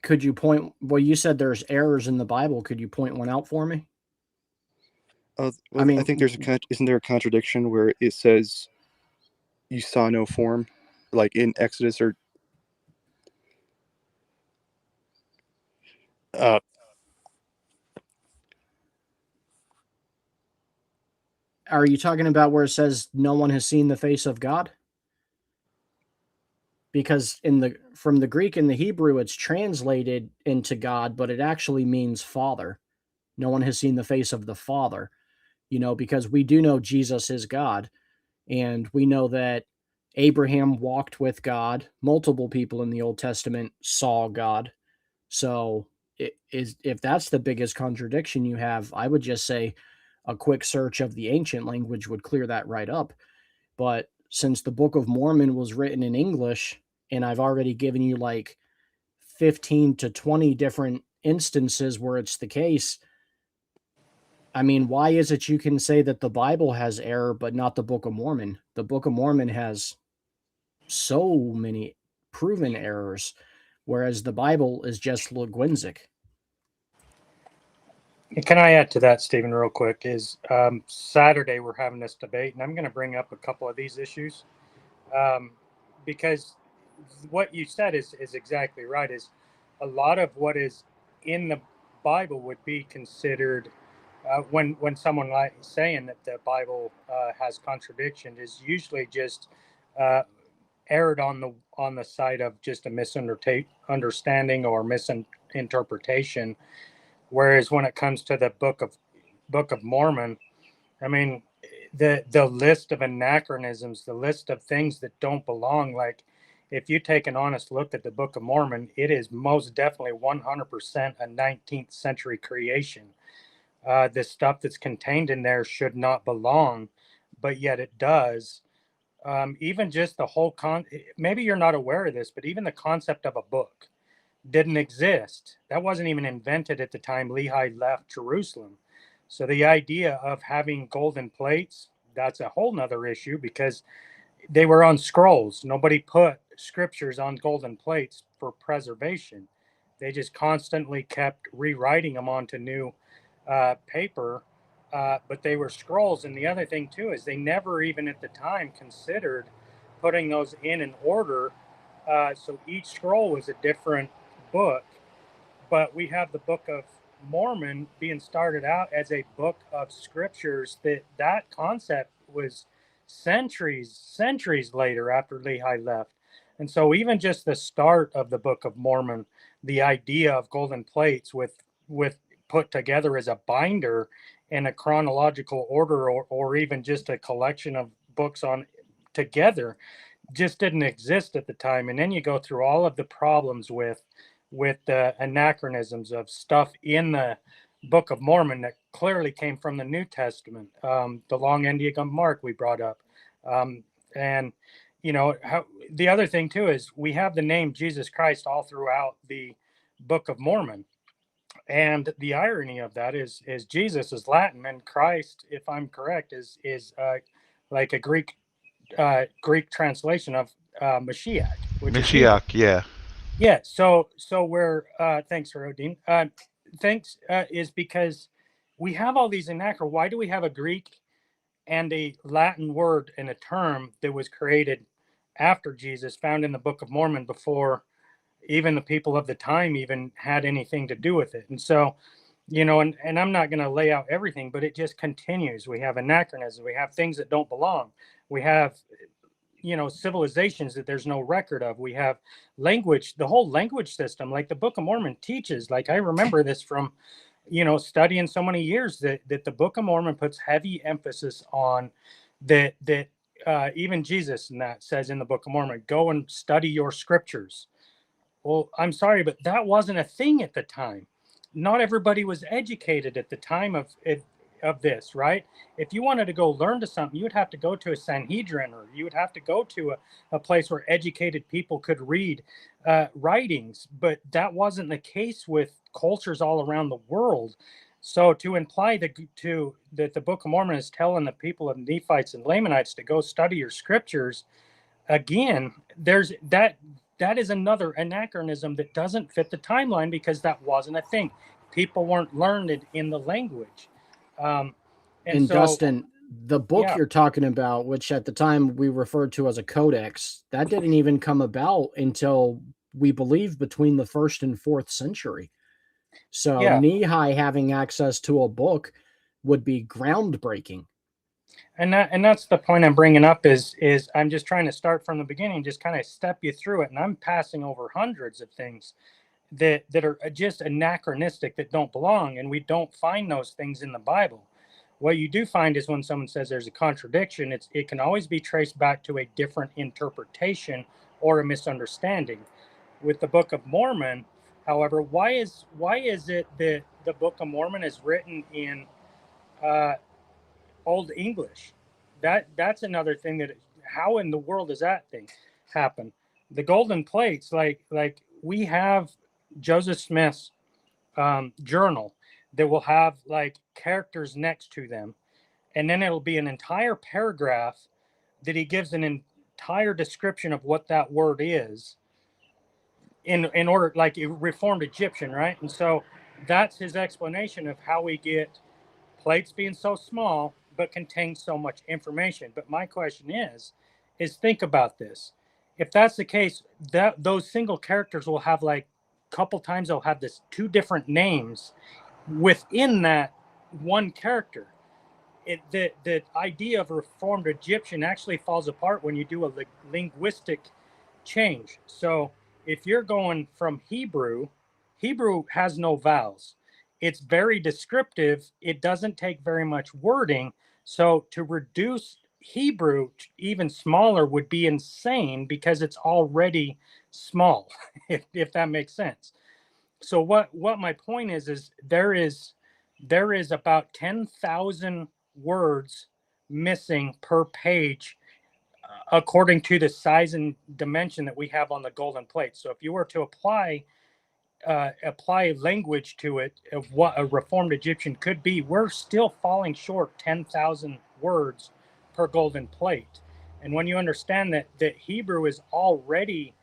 Could you point? Well, you said there's errors in the Bible. Could you point one out for me?
Well,
I mean,
I think isn't there a contradiction where it says you saw no form, like in Exodus, or uh
Are you talking about where it says no one has seen the face of God? Because from the Greek and the Hebrew, it's translated into God, but it actually means Father. No one has seen the face of the Father, because we do know Jesus is God, and we know that Abraham walked with God. Multiple people in the Old Testament saw God. So if that's the biggest contradiction you have, I would just say a quick search of the ancient language would clear that right up. But since the Book of Mormon was written in English, and I've already given you like 15 to 20 different instances where it's the case, I mean, why is it you can say that the Bible has error, but not the Book of Mormon? The Book of Mormon has so many proven errors, whereas the Bible is just Legwinzik.
Can I add to that, Stephen, real quick? Is Saturday we're having this debate, and I'm going to bring up a couple of these issues because what you said is exactly right. Is a lot of what is in the Bible would be considered when someone like saying that the Bible has contradiction is usually just erred on the side of just a misunderstanding or misinterpretation. Whereas when it comes to the Book of Mormon, I mean, the list of anachronisms, the list of things that don't belong, like if you take an honest look at the Book of Mormon, it is most definitely 100% a 19th century creation. The stuff that's contained in there should not belong, but yet it does. Even just the whole maybe you're not aware of this, but even the concept of a book didn't exist. That wasn't even invented at the time Lehi left Jerusalem. So the idea of having golden plates, that's a whole nother issue because they were on scrolls. Nobody put scriptures on golden plates for preservation. They just constantly kept rewriting them onto new paper, but they were scrolls. And the other thing too is they never even at the time considered putting those in an order. So each scroll was a different book, but we have the Book of Mormon being started out as a book of scriptures. That concept was centuries later after Lehi left. And so even just the start of the Book of Mormon, the idea of golden plates with put together as a binder in a chronological order, or even just a collection of books on together, just didn't exist at the time. And then you go through all of the problems with the anachronisms of stuff in the Book of Mormon that clearly came from the New Testament. The long ending of Mark we brought up. And the other thing too is we have the name Jesus Christ all throughout the Book of Mormon. And the irony of that is Jesus is Latin and Christ, if I'm correct, is like a Greek translation of Mashiach, which is Hebrew.
Mashiach, yeah.
Yeah. So we're thanks, Rodin. Thanks is because we have all these anachronisms. Why do we have a Greek and a Latin word and a term that was created after Jesus, found in the Book of Mormon before even the people of the time even had anything to do with it? And so, and I'm not going to lay out everything, but it just continues. We have anachronisms. We have things that don't belong. We have, civilizations that there's no record of. We have language, the whole language system, like the Book of Mormon teaches. Like I remember this from, studying so many years that the Book of Mormon puts heavy emphasis on that even Jesus and that says in the Book of Mormon, go and study your scriptures. Well, I'm sorry, but that wasn't a thing at the time. Not everybody was educated at the time of this, right? If you wanted to go learn to something, you would have to go to a Sanhedrin, or you would have to go to a place where educated people could read writings. But that wasn't the case with cultures all around the world. So to imply that the Book of Mormon is telling the people of Nephites and Lamanites to go study your scriptures, again, there's that is another anachronism that doesn't fit the timeline, because that wasn't a thing. People weren't learned in the language.
And so, Dustin, the book you're talking about, which at the time we referred to as a codex, that didn't even come about until we believe between the 1st and 4th century. So Nehi having access to a book would be groundbreaking.
And that's the point I'm bringing up is I'm just trying to start from the beginning, just kind of step you through it. And I'm passing over hundreds of things that are just anachronistic, that don't belong. And we don't find those things in the Bible. What you do find is when someone says there's a contradiction, it can always be traced back to a different interpretation or a misunderstanding. With the Book of Mormon, however, why is it that the Book of Mormon is written in Old English? That's another thing. That how in the world does that thing happen? The golden plates, like we have Joseph Smith's journal that will have like characters next to them, and then it'll be an entire paragraph that he gives an entire description of what that word is in order, like a Reformed Egyptian, right? And so that's his explanation of how we get plates being so small but contain so much information. But my question is think about this. If that's the case, that those single characters will have like a couple times they'll have this two different names within that one character. The idea of Reformed Egyptian actually falls apart when you do a linguistic change. So if you're going from Hebrew has no vowels. It's very descriptive. It doesn't take very much wording. So to reduce Hebrew even smaller would be insane because it's already small, if that makes sense. So what my point is there is about 10,000 words missing per page according to the size and dimension that we have on the golden plate. So if you were to apply language to it of what a Reformed Egyptian could be, we're still falling short 10,000 words per golden plate. And when you understand that Hebrew is already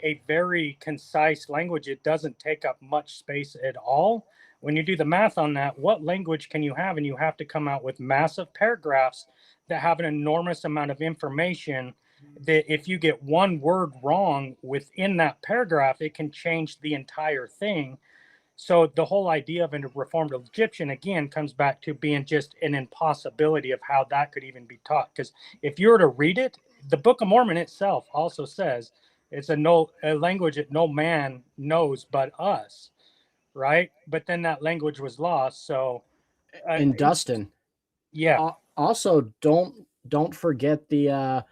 a very concise language, it doesn't take up much space at all. When you do the math on that, what language can you have? And you have to come out with massive paragraphs that have an enormous amount of information that if you get one word wrong within that paragraph, it can change the entire thing. So the whole idea of a Reformed Egyptian, again, comes back to being just an impossibility of how that could even be taught. Because if you were to read it, the Book of Mormon itself also says it's a language that no man knows but us, right? But then that language was lost. So,
And Dustin,
yeah.
Also, don't forget the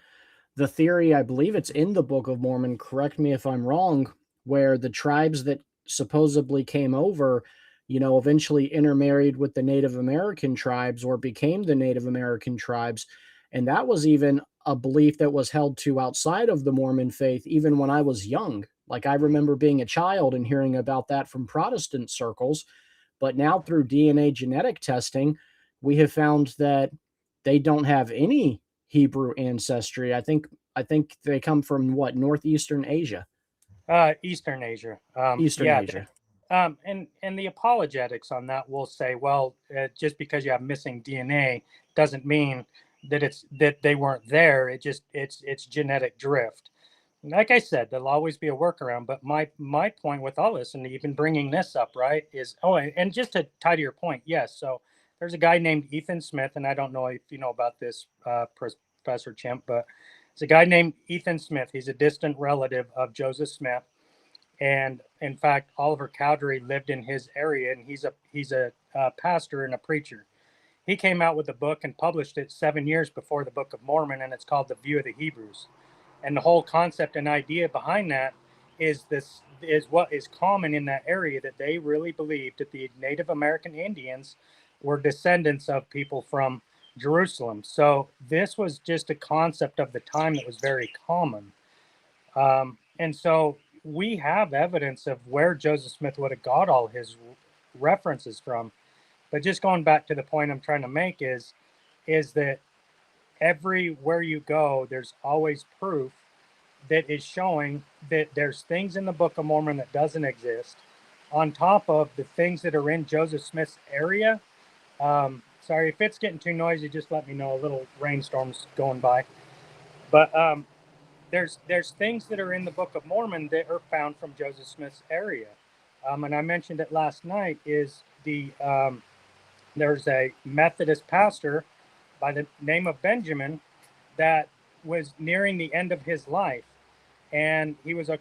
theory. I believe it's in the Book of Mormon. Correct me if I'm wrong. Where the tribes that supposedly came over, eventually intermarried with the Native American tribes or became the Native American tribes, and that was even a belief that was held to outside of the Mormon faith, even when I was young. Like I remember being a child and hearing about that from Protestant circles, but now through DNA genetic testing, we have found that they don't have any Hebrew ancestry. I think they come from what, northeastern Asia.
Eastern Asia.
Eastern Asia.
And the apologetics on that will say, well, just because you have missing DNA doesn't mean that they weren't there. It's genetic drift. Like I said, there'll always be a workaround. But my point with all this, and even bringing this up, right, is and just to tie to your point, yes. So there's a guy named Ethan Smith, and I don't know if you know about this, Professor Chimp, but it's a guy named Ethan Smith. He's a distant relative of Joseph Smith. And in fact, Oliver Cowdery lived in his area, and he's a pastor and a preacher. He came out with a book and published it 7 years before the Book of Mormon, and it's called The View of the Hebrews. And the whole concept and idea behind that is what is common in that area, that they really believed that the Native American Indians were descendants of people from Jerusalem. So this was just a concept of the time that was very common. And so we have evidence of where Joseph Smith would have got all his references from. But just going back to the point I'm trying to make is that everywhere you go, there's always proof that is showing that there's things in the Book of Mormon that doesn't exist, on top of the things that are in Joseph Smith's area. Sorry, if it's getting too noisy, just let me know. A little rainstorm's going by. But there's things that are in the Book of Mormon that are found from Joseph Smith's area. And I mentioned it last night, is there's a Methodist pastor by the name of Benjamin that was nearing the end of his life, and he was a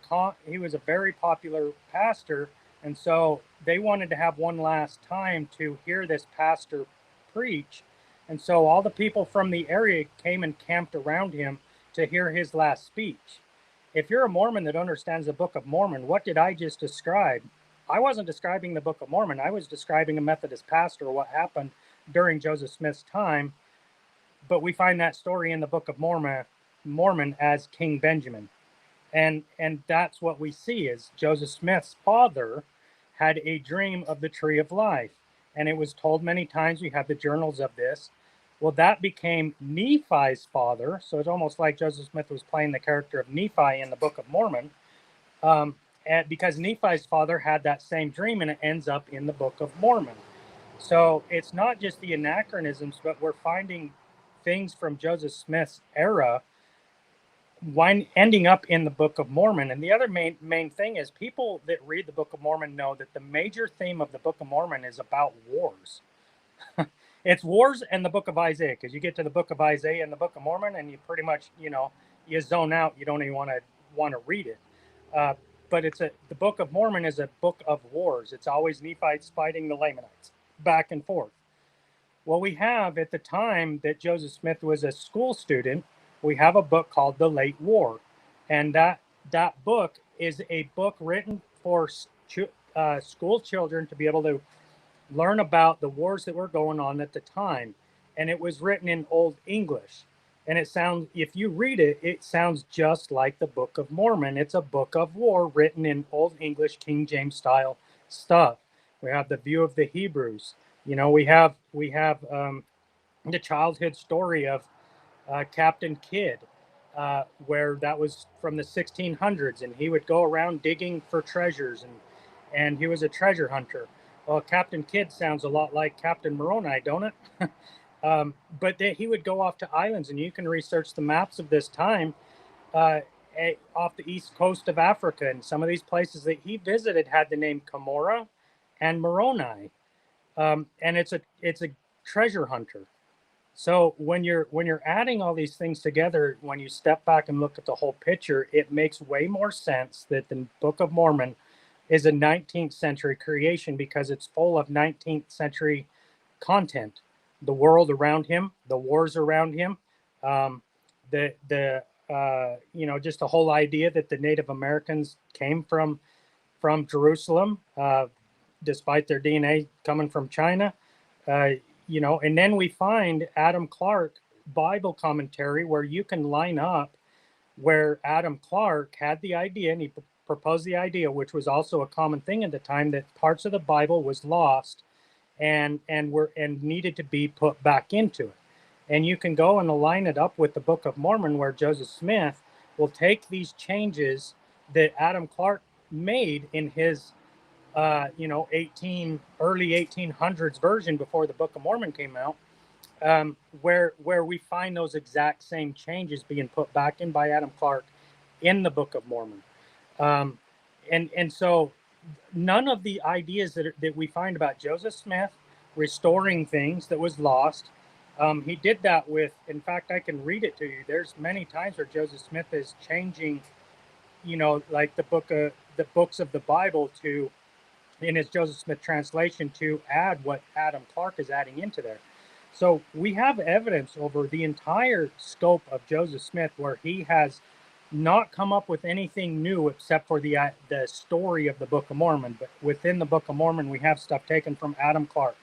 very popular pastor, and so they wanted to have one last time to hear this pastor preach, and so all the people from the area came and camped around him to hear his last speech. If you're a Mormon that understands the Book of Mormon, what did I just describe? I wasn't describing the Book of Mormon. I was describing a Methodist pastor, what happened during Joseph Smith's time. But we find that story in the Book of Mormon as King Benjamin. And that's what we see is Joseph Smith's father had a dream of the tree of life. And it was told many times. We have the journals of this. Well, that became Nephi's father. So it's almost like Joseph Smith was playing the character of Nephi in the Book of Mormon. And because Nephi's father had that same dream, and it ends up in the Book of Mormon. So it's not just the anachronisms, but we're finding things from Joseph Smith's era ending up in the Book of Mormon. And the other main thing is people that read the Book of Mormon know that the major theme of the Book of Mormon is about wars. It's wars and the Book of Isaiah, because you get to the Book of Isaiah and the Book of Mormon, and you pretty much, you zone out. You don't even want to read it. But the Book of Mormon is a book of wars. It's always Nephites fighting the Lamanites, back and forth. Well, we have at the time that Joseph Smith was a school student, we have a book called The Late War, and that book is a book written for school children to be able to learn about the wars that were going on at the time, and it was written in Old English. And if you read it, it sounds just like the Book of Mormon. It's a book of war written in Old English, King James style stuff. We have the view of the Hebrews. We have the childhood story of Captain Kidd, where that was from the 1600s, and he would go around digging for treasures, and he was a treasure hunter. Well, Captain Kidd sounds a lot like Captain Moroni, don't it? But he would go off to islands, and you can research the maps of this time off the east coast of Africa, and some of these places that he visited had the name Cumorah and Moroni, and it's a treasure hunter. So when you're adding all these things together, when you step back and look at the whole picture, it makes way more sense that the Book of Mormon is a 19th century creation, because it's full of 19th century content. The world around him, the wars around him, just the whole idea that the Native Americans came from Jerusalem, despite their DNA coming from China, and then we find Adam Clarke Bible commentary where you can line up where Adam Clarke had the idea, and he proposed the idea, which was also a common thing at the time, that parts of the Bible was lost and needed to be put back into it. And you can go and align it up with the Book of Mormon, where Joseph Smith will take these changes that Adam Clarke made in his early 1800s version before the Book of Mormon came out, where we find those exact same changes being put back in by Adam Clarke in the Book of Mormon. And so none of the ideas that we find about Joseph Smith restoring things that was lost, he did that with, in fact, I can read it to you. There's many times where Joseph Smith is changing, like the books of the Bible in his Joseph Smith translation, to add what Adam Clarke is adding into there. So we have evidence over the entire scope of Joseph Smith where he has not come up with anything new except for the story of the Book of Mormon. But within the Book of Mormon, we have stuff taken from Adam Clarke,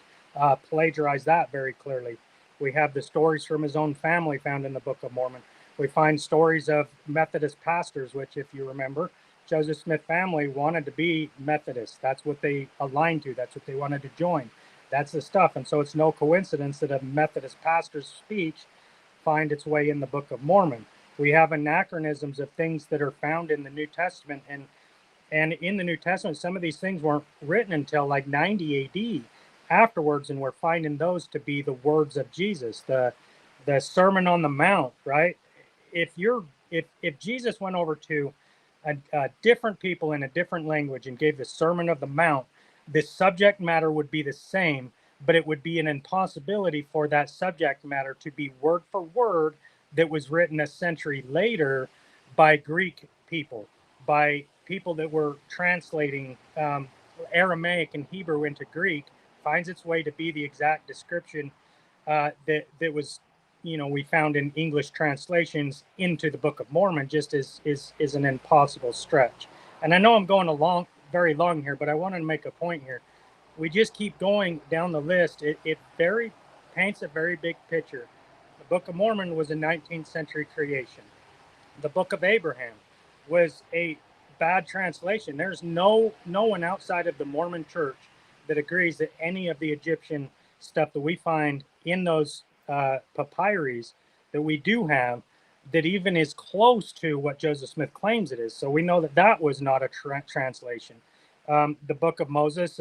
plagiarized that very clearly. We have the stories from his own family found in the Book of Mormon. We find stories of Methodist pastors, which, if you remember, Joseph Smith family wanted to be Methodist. That's what they aligned to. That's what they wanted to join. That's the stuff. And so it's no coincidence that a Methodist pastor's speech find its way in the Book of Mormon. We have anachronisms of things that are found in the New Testament. And in the New Testament, some of these things weren't written until like 90 AD afterwards. And we're finding those to be the words of Jesus, the Sermon on the Mount, right? If Jesus went over to a different people in a different language and gave the Sermon of the Mount, the subject matter would be the same, but it would be an impossibility for that subject matter to be word for word that was written a century later by Greek people, by people that were translating Aramaic and Hebrew into Greek, finds its way to be the exact description that was, we found in English translations into the Book of Mormon, just is an impossible stretch. And I know I'm going very long here, but I want to make a point here. We just keep going down the list. It paints a very big picture. The Book of Mormon was a 19th century creation. The Book of Abraham was a bad translation. There's no one outside of the Mormon Church that agrees that any of the Egyptian stuff that we find in those papyries that we do have, that even is close to what Joseph Smith claims it is. So we know that was not a translation. The Book of Moses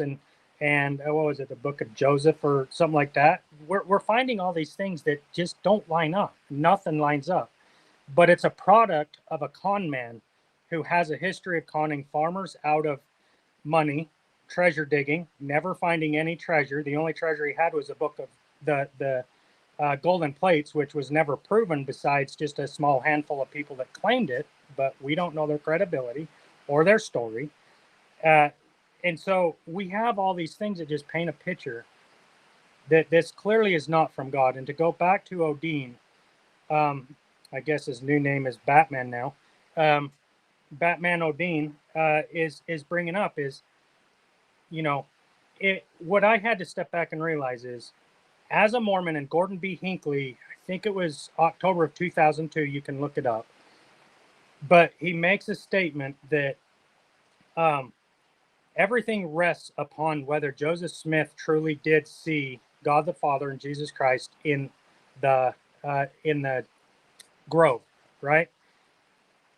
and what was it, the Book of Joseph or something like that. We're finding all these things that just don't line up. Nothing lines up. But it's a product of a con man who has a history of conning farmers out of money, treasure digging, never finding any treasure. The only treasure he had was a book of the golden plates, which was never proven besides just a small handful of people that claimed it, but we don't know their credibility or their story. And so we have all these things that just paint a picture that this clearly is not from God. And to go back to Odin, I guess his new name is Batman now. Batman Odin is bringing up is, what I had to step back and realize is, as a Mormon, and Gordon B. Hinckley, I think it was October of 2002, you can look it up, but he makes a statement that everything rests upon whether Joseph Smith truly did see God the Father and Jesus Christ in the grove, right?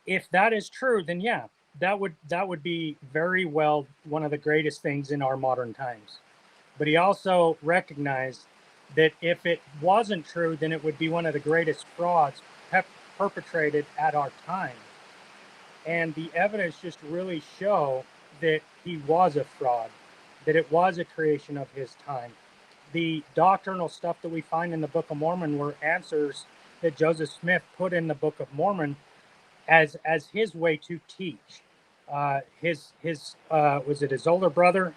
If that is true, then yeah, that would be very well one of the greatest things in our modern times. But he also recognized that if it wasn't true, then it would be one of the greatest frauds perpetrated at our time. And the evidence just really show that he was a fraud, that it was a creation of his time. The doctrinal stuff that we find in the Book of Mormon were answers that Joseph Smith put in the Book of Mormon as his way to teach. His was it his older brother?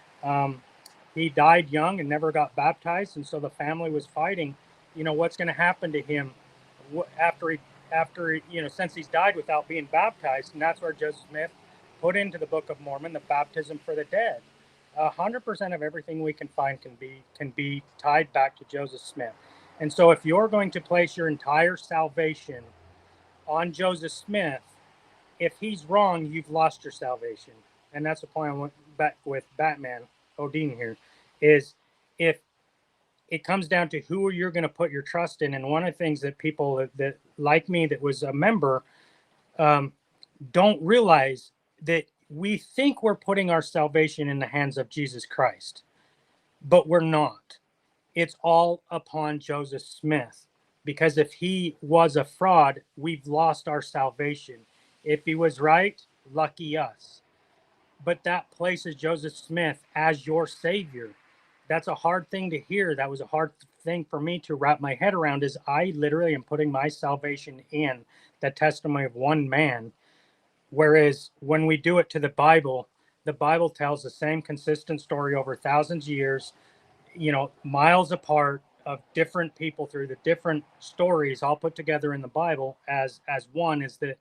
He died young and never got baptized, and so the family was fighting, what's going to happen to him after since he's died without being baptized. And that's where Joseph Smith put into the Book of Mormon the baptism for the dead. 100% of everything we can find can be tied back to Joseph Smith. And so if you're going to place your entire salvation on Joseph Smith, if he's wrong, you've lost your salvation. And that's the point I went back with Batman Odin here, is if it comes down to who you're going to put your trust in. And one of the things that people that like me, that was a member, don't realize that we think we're putting our salvation in the hands of Jesus Christ, but we're not. It's all upon Joseph Smith, because if he was a fraud, we've lost our salvation. If he was right, lucky us. But that places Joseph Smith as your savior. That's a hard thing to hear. That was a hard thing for me to wrap my head around, is I literally am putting my salvation in the testimony of one man. Whereas when we do it to the Bible tells the same consistent story over thousands of years, miles apart, of different people through the different stories all put together in the Bible as one, is that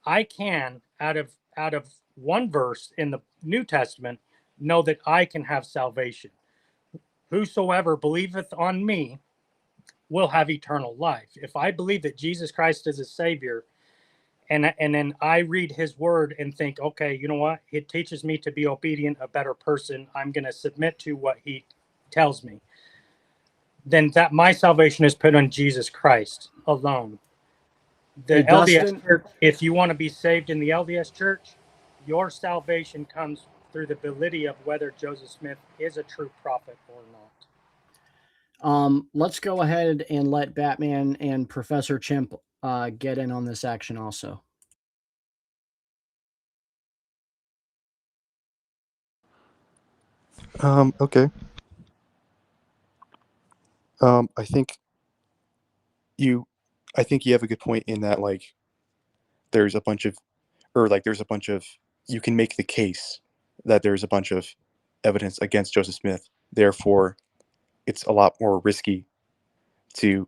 I can, out of one verse in the New Testament, know that I can have salvation. Whosoever believeth on me will have eternal life. If I believe that Jesus Christ is a savior, and then I read his word and think, okay, you know what? It teaches me to be obedient, a better person. I'm going to submit to what he tells me. Then that my salvation is put on Jesus Christ alone. The LDS Church, if you want to be saved in the LDS Church, your salvation comes through the validity of whether Joseph Smith is a true prophet or
not. Let's go ahead and let Batman and Professor Chimp get in on this action also.
Okay.
I think you, I think you have a good point in that, like, there's a bunch of, or like, there's a bunch of, you can make the case that there's a bunch of evidence against Joseph Smith. Therefore, it's a lot more risky to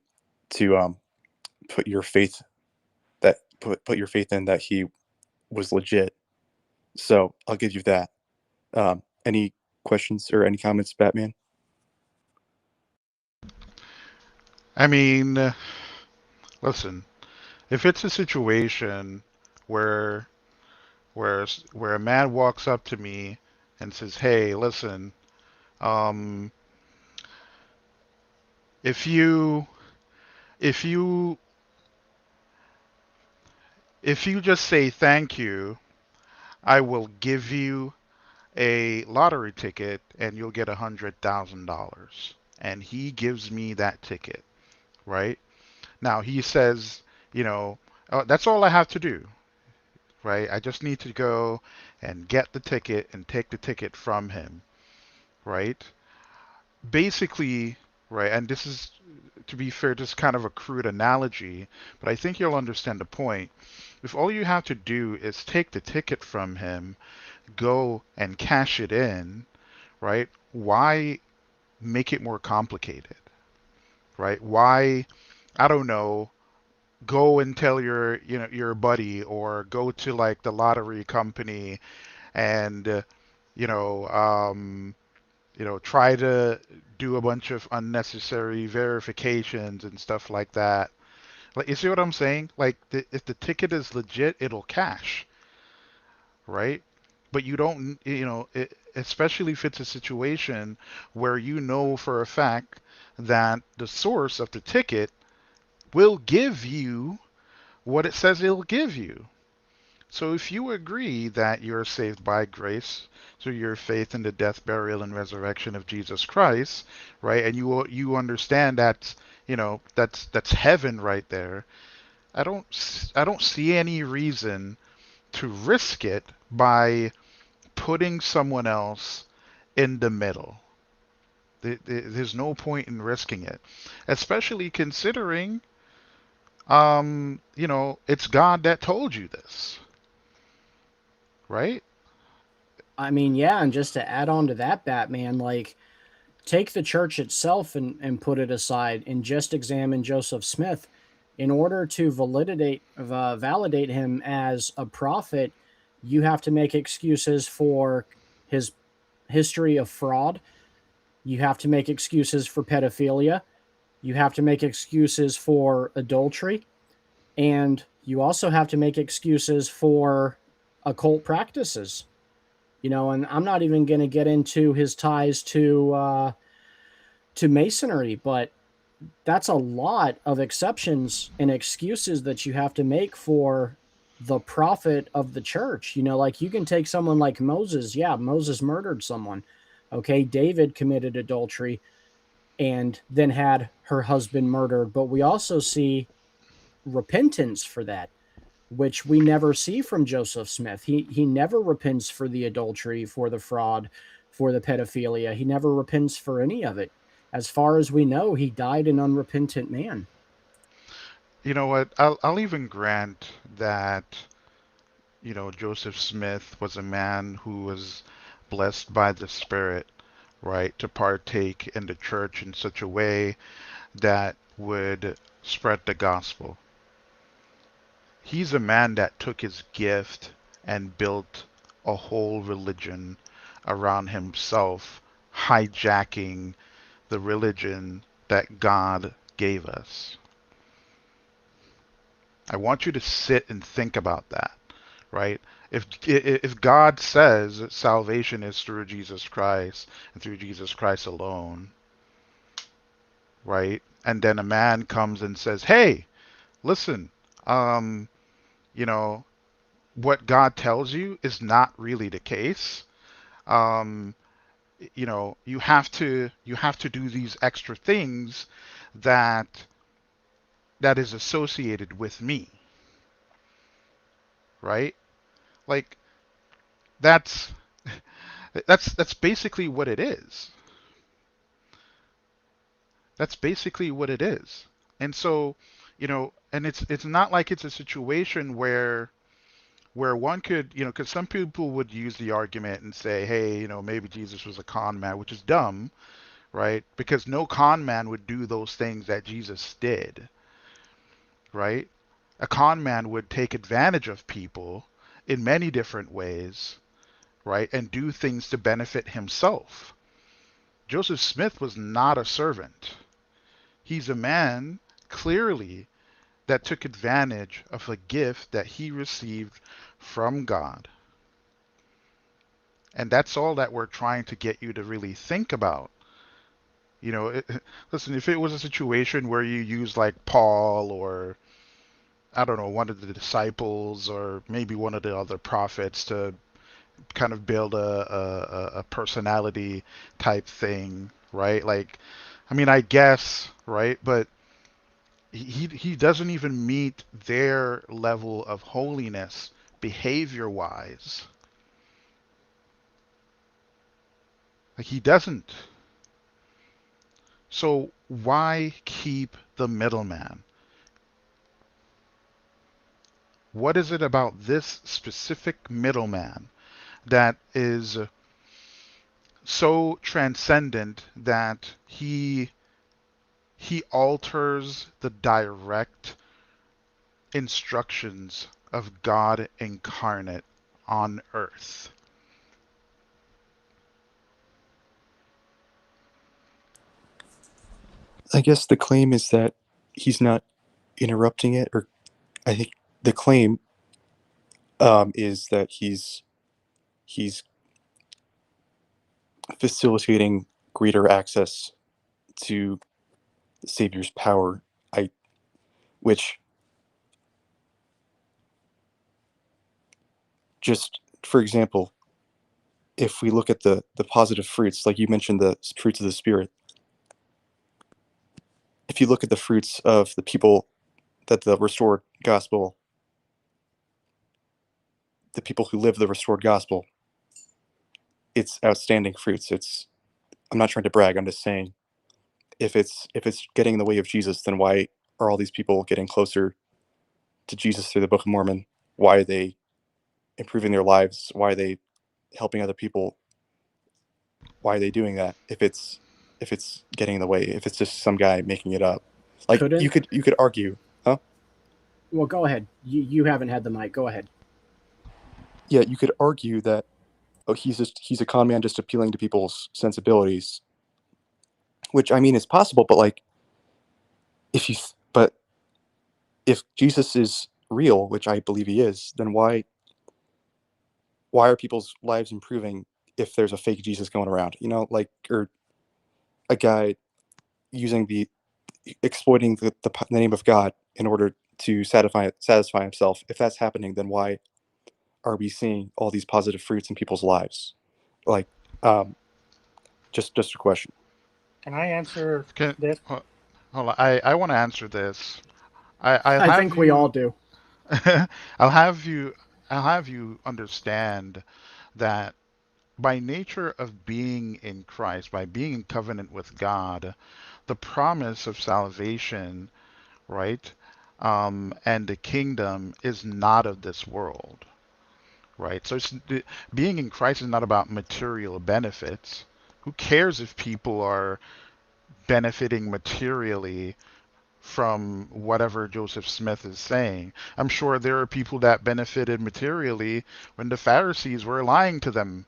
put your faith put your faith in that he was legit. So I'll give you that. Any questions or any comments, Batman?
I mean, listen, if it's a situation where where a man walks up to me and says, "Hey, listen, um, if you if you if you just say thank you, I will give you a lottery ticket and you'll get $100,000." And he gives me that ticket, right? Now he says, you know, "Oh, that's all I have to do, right? I just need to go and get the ticket and take the ticket from him, right?" Basically, right, and this is, to be fair, just kind of a crude analogy, but I think you'll understand the point. If all you have to do is take the ticket from him, go and cash it in, right? Why make it more complicated, right? Why, I don't know, go and tell your buddy, or go to like the lottery company and you know um try to do a bunch of unnecessary verifications and stuff like that. Like, you see what I'm saying? Like, if the ticket is legit, it'll cash, right? But you don't, especially if it's a situation where you know for a fact that the source of the ticket will give you what it says it'll give you. So if you agree that you're saved by grace through your faith in the death, burial, and resurrection of Jesus Christ, right, and you understand that, that's heaven right there, I don't see any reason to risk it by putting someone else in the middle. There's no point in risking it, especially considering, it's God that told you this, right?
I mean, yeah, and just to add on to that, Batman, like, take the church itself and put it aside and just examine Joseph Smith. In order to validate him as a prophet, you have to make excuses for his history of fraud. You have to make excuses for pedophilia. You have to make excuses for adultery. And you also have to make excuses for occult practices. And I'm not even going to get into his ties to Masonry, but that's a lot of exceptions and excuses that you have to make for the prophet of the church. Like, you can take someone like Moses. Yeah, Moses murdered someone. Okay, David committed adultery and then had her husband murdered. But we also see repentance for that, which we never see from Joseph Smith. He never repents for the adultery, for the fraud, for the pedophilia. He never repents for any of it. As far as we know, he died an unrepentant man.
You know what? I'll even grant that, Joseph Smith was a man who was blessed by the Spirit, right, to partake in the church in such a way that would spread the gospel. He's a man that took his gift and built a whole religion around himself, hijacking the religion that God gave us. I want you to sit and think about that, right? If God says that salvation is through Jesus Christ and through Jesus Christ alone, right? And then a man comes and says, "Hey, listen, um, you know, what God tells you is not really the case. Um, you have to do these extra things that that is associated with me, right?" Like, that's that's basically what it is. That's basically what it is. And so, and it's not like it's a situation where one could, because some people would use the argument and say, hey, maybe Jesus was a con man, which is dumb, right? Because no con man would do those things that Jesus did, right? A con man would take advantage of people in many different ways, right? And do things to benefit himself. Joseph Smith was not a servant. He's a man, clearly, that took advantage of a gift that he received from God. And that's all that we're trying to get you to really think about. Listen, if it was a situation where you use like Paul or, I don't know, one of the disciples or maybe one of the other prophets to kind of build a personality type thing, right? Like, I mean, I guess, right? But he doesn't even meet their level of holiness behavior wise. Like, he doesn't. So why keep the middleman? What is it about this specific middleman that is so transcendent that he alters the direct instructions of God incarnate on earth?
I guess the claim is that he's not interrupting it, or I think the claim is that he's facilitating greater access to the Savior's power. Which, just for example, if we look at the positive fruits, like you mentioned, the fruits of the Spirit. If you look at the fruits of the people that the restored gospel, the people who live the restored gospel, it's outstanding fruits. I'm not trying to brag. I'm just saying, if it's getting in the way of Jesus, then why are all these people getting closer to Jesus through the Book of Mormon? Why are they improving their lives? Why are they helping other people? Why are they doing that? If it's getting in the way, if it's just some guy making it up, like you could argue, huh?
Well, go ahead. You haven't had the mic. Go ahead.
Yeah, you could argue that, oh, he's a con man just appealing to people's sensibilities, which I mean is possible, but like but if Jesus is real, which I believe he is, then why are people's lives improving if there's a fake Jesus going around? Like, or a guy exploiting the name of God in order to satisfy himself. If that's happening, then why are we seeing all these positive fruits in people's lives? Like, just a question.
Can I answer
Can,
this?
hold on, I want to answer this. I'll
I
have
think we all
you
do.
I'll have you understand that by nature of being in Christ, by being in covenant with God, the promise of salvation, right, and the kingdom is not of this world, right? So being in Christ is not about material benefits. Who cares if people are benefiting materially from whatever Joseph Smith is saying? I'm sure there are people that benefited materially when the Pharisees were lying to them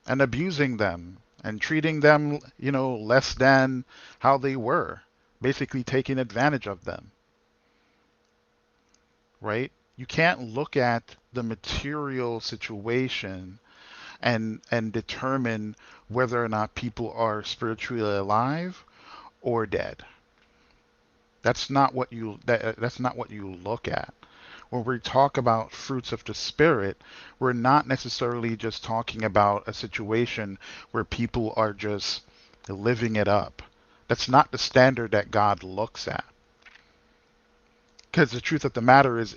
and abusing them and treating them, less than how they were, basically taking advantage of them, right? You can't look at the material situation and determine whether or not people are spiritually alive or dead. That's not what you look at. When we talk about fruits of the Spirit, we're not necessarily just talking about a situation where people are just living it up. That's not the standard that God looks at. Because the truth of the matter is,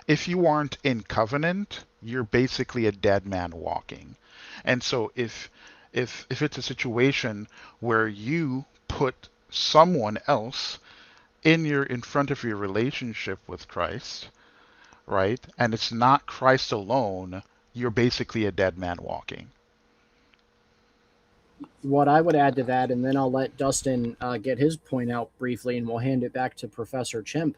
if you aren't in covenant, you're basically a dead man walking. And so if if it's a situation where you put someone else in front of your relationship with Christ, right? And it's not Christ alone, you're basically a dead man walking.
What I would add to that, and then I'll let Dustin get his point out briefly, and we'll hand it back to Professor Chimp.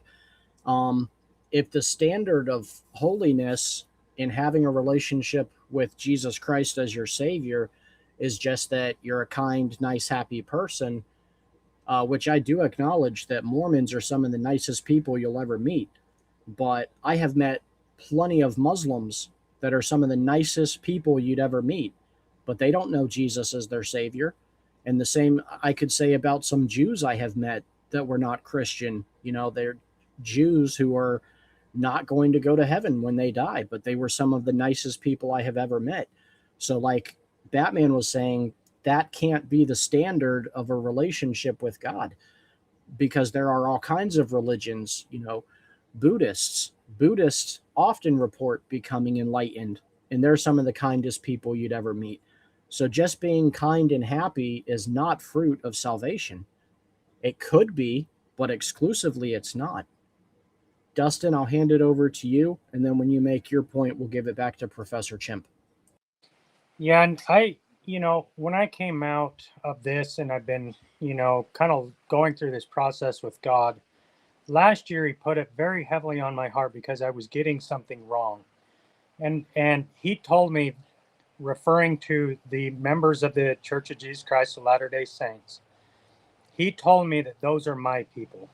If the standard of holiness in having a relationship with Jesus Christ as your Savior is just that you're a kind, nice, happy person, which I do acknowledge that Mormons are some of the nicest people you'll ever meet. But I have met plenty of Muslims that are some of the nicest people you'd ever meet, but they don't know Jesus as their Savior. And the same I could say about some Jews I have met that were not Christian. They're Jews who are not going to go to heaven when they die, but they were some of the nicest people I have ever met. So, like Batman was saying, that can't be the standard of a relationship with God, because there are all kinds of religions. Buddhists often report becoming enlightened, and they're some of the kindest people you'd ever meet. So just being kind and happy is not fruit of salvation. It could be, but exclusively it's not. Dustin, I'll hand it over to you, and then when you make your point, we'll give it back to Professor Chimp.
Yeah, and when I came out of this, and I've been, kind of going through this process with God, last year he put it very heavily on my heart because I was getting something wrong. And he told me, referring to the members of the Church of Jesus Christ of Latter-day Saints, he told me that those are my people.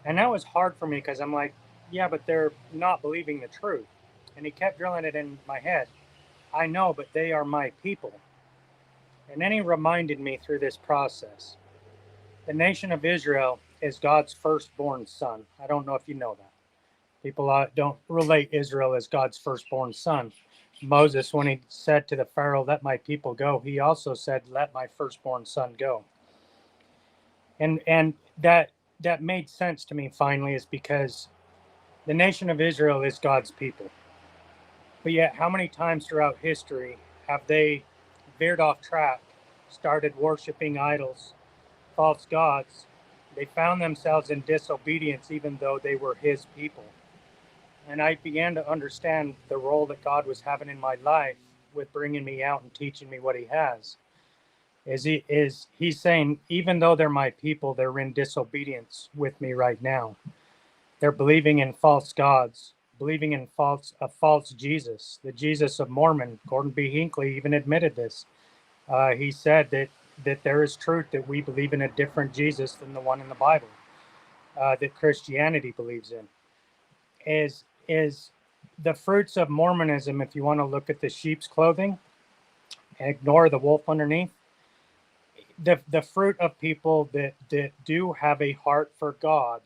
And that was hard for me because I'm like, yeah, but they're not believing the truth. And he kept drilling it in my head. I know, but they are my people. And then he reminded me through this process, the nation of Israel is God's firstborn son. I don't know if you know that. People don't relate Israel as God's firstborn son. Moses, when he said to the Pharaoh, let my people go, he also said, let my firstborn son go. And that made sense to me finally, is because the nation of Israel is God's people. But yet, how many times throughout history have they veered off track, started worshiping idols, false gods? They found themselves in disobedience even though they were his people. And I began to understand the role that God was having in my life with bringing me out and teaching me what he has. He's saying, even though they're my people, they're in disobedience with me right now. They're believing in false gods, believing in a false Jesus, the Jesus of Mormon. Gordon B. Hinckley even admitted this. He said that there is truth, that we believe in a different Jesus than the one in the Bible, that Christianity believes in. Is the fruits of Mormonism, if you want to look at the sheep's clothing and ignore the wolf underneath, the fruit of people that do have a heart for God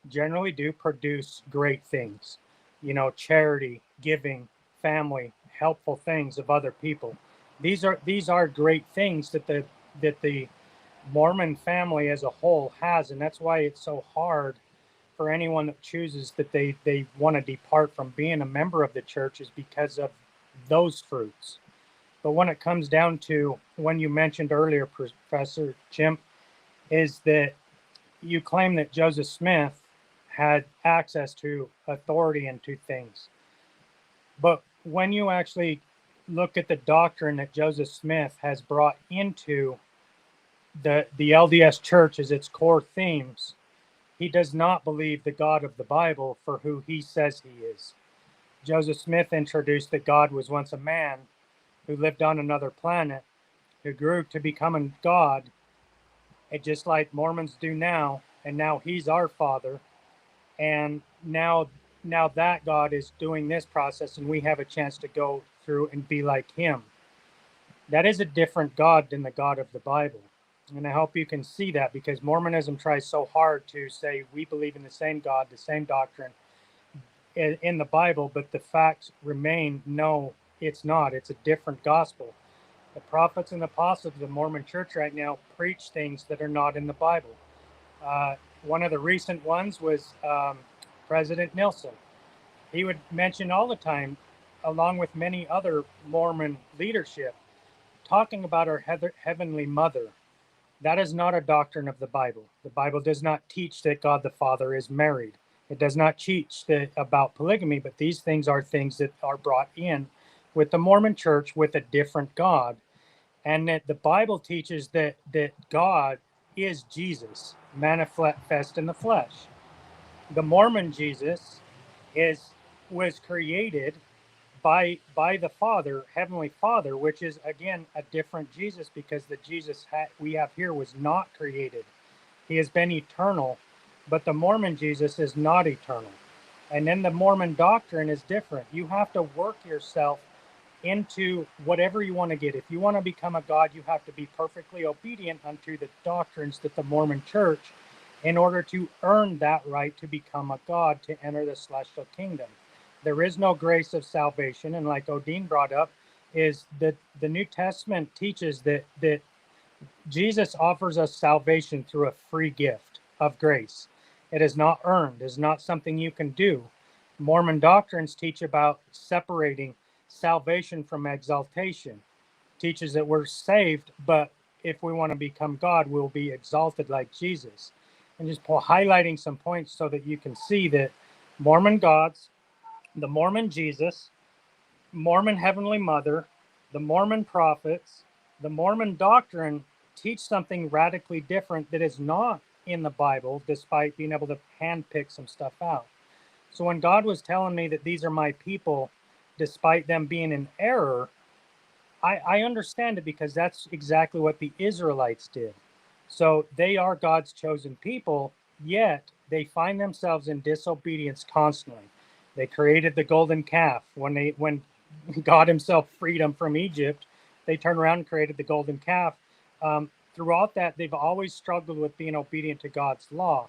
generally do produce great things. Charity, giving, family, helpful things of other people. These are great things that the Mormon family as a whole has, and that's why it's so hard for anyone that chooses that they want to depart from being a member of the church, is because of those fruits. But when it comes down to, when you mentioned earlier, Professor Chimp, is that you claim that Joseph Smith had access to authority and to things. But when you actually look at the doctrine that Joseph Smith has brought into the LDS church as its core themes, he does not believe the God of the Bible for who he says he is. Joseph Smith introduced that God was once a man who lived on another planet, who grew to become a God, and just like Mormons do now, and now he's our father, and now that God is doing this process, and we have a chance to go through and be like him. That is a different God than the God of the Bible. And I hope you can see that, because Mormonism tries so hard to say we believe in the same God, the same doctrine in the Bible, but the facts remain, no, it's not. It's a different gospel. The prophets and apostles of the Mormon church right now preach things that are not in the Bible. One of the recent ones was President Nilsson. He would mention all the time, along with many other Mormon leadership, talking about our heavenly mother, that is not a doctrine of the Bible. The Bible does not teach that God the Father is married. It does not teach about polygamy, but these things are things that are brought in with the Mormon church with a different God. And that the Bible teaches that God is Jesus, manifest in the flesh. The Mormon Jesus was created by the Father, Heavenly Father, which is again a different Jesus, because the Jesus we have here was not created. He has been eternal, but the Mormon Jesus is not eternal. And then the Mormon doctrine is different. You have to work yourself into whatever you want to get. If you want to become a God, you have to be perfectly obedient unto the doctrines that the Mormon church, in order to earn that right to become a God, to enter the celestial kingdom. There is no grace of salvation. And like Odin brought up, is that the New Testament teaches that Jesus offers us salvation through a free gift of grace. It is not earned, it is not something you can do. Mormon doctrines teach about separating salvation from exaltation. Teaches that we're saved, but if we want to become God, we'll be exalted like Jesus. And just highlighting some points so that you can see that Mormon gods, the Mormon Jesus, Mormon Heavenly Mother, the Mormon prophets, the Mormon doctrine teach something radically different that is not in the Bible, despite being able to handpick some stuff out. So when God was telling me that these are my people, despite them being in error, I understand it, because that's exactly what the Israelites did. So they are God's chosen people, yet they find themselves in disobedience constantly. They created the golden calf. When God himself freed them from Egypt, they turned around and created the golden calf. Throughout that, they've always struggled with being obedient to God's law.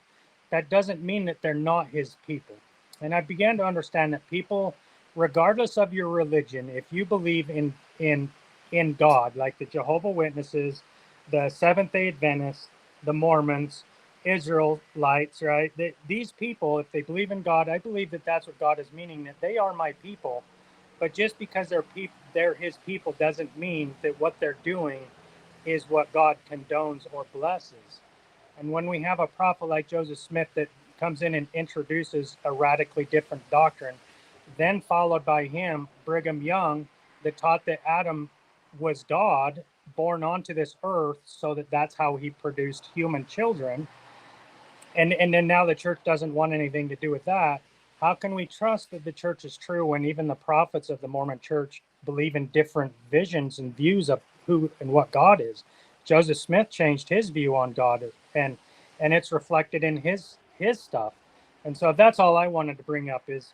That doesn't mean that they're not his people. And I began to understand that people, regardless of your religion, if you believe in God, like the Jehovah's Witnesses, the Seventh-day Adventists, the Mormons, Israelites, right? These people, if they believe in God, I believe that that's what God is meaning, that they are my people. But just because they're his people doesn't mean that what they're doing is what God condones or blesses. And when we have a prophet like Joseph Smith that comes in and introduces a radically different doctrine, then followed by him, Brigham Young, that taught that Adam was God born onto this earth, so that's how he produced human children. And then now the church doesn't want anything to do with that. How can we trust that the church is true when even the prophets of the Mormon church believe in different visions and views of who and what God is? Joseph Smith changed his view on God, and it's reflected in his stuff. And so that's all I wanted to bring up, is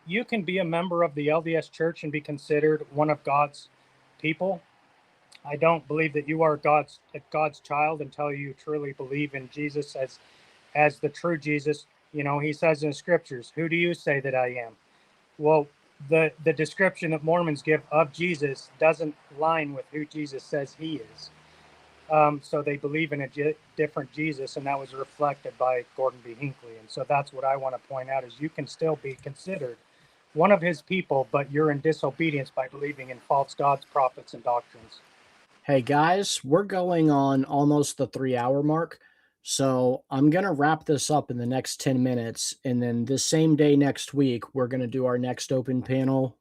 you can be a member of the LDS church and be considered one of God's people. I don't believe that you are God's child until you truly believe in Jesus as the true Jesus. You know, he says in the scriptures, "Who do you say that I am?" Well, the description that Mormons give of Jesus doesn't line with who Jesus says he is. So they believe in a different Jesus, and that was reflected by Gordon B. Hinckley. And so that's what I want to point out, is you can still be considered one of his people, but you're in disobedience by believing in false gods, prophets, and doctrines.
Hey guys, we're going on almost the 3-hour mark. So I'm going to wrap this up in the next 10 minutes. And then this same day next week, we're going to do our next open panel,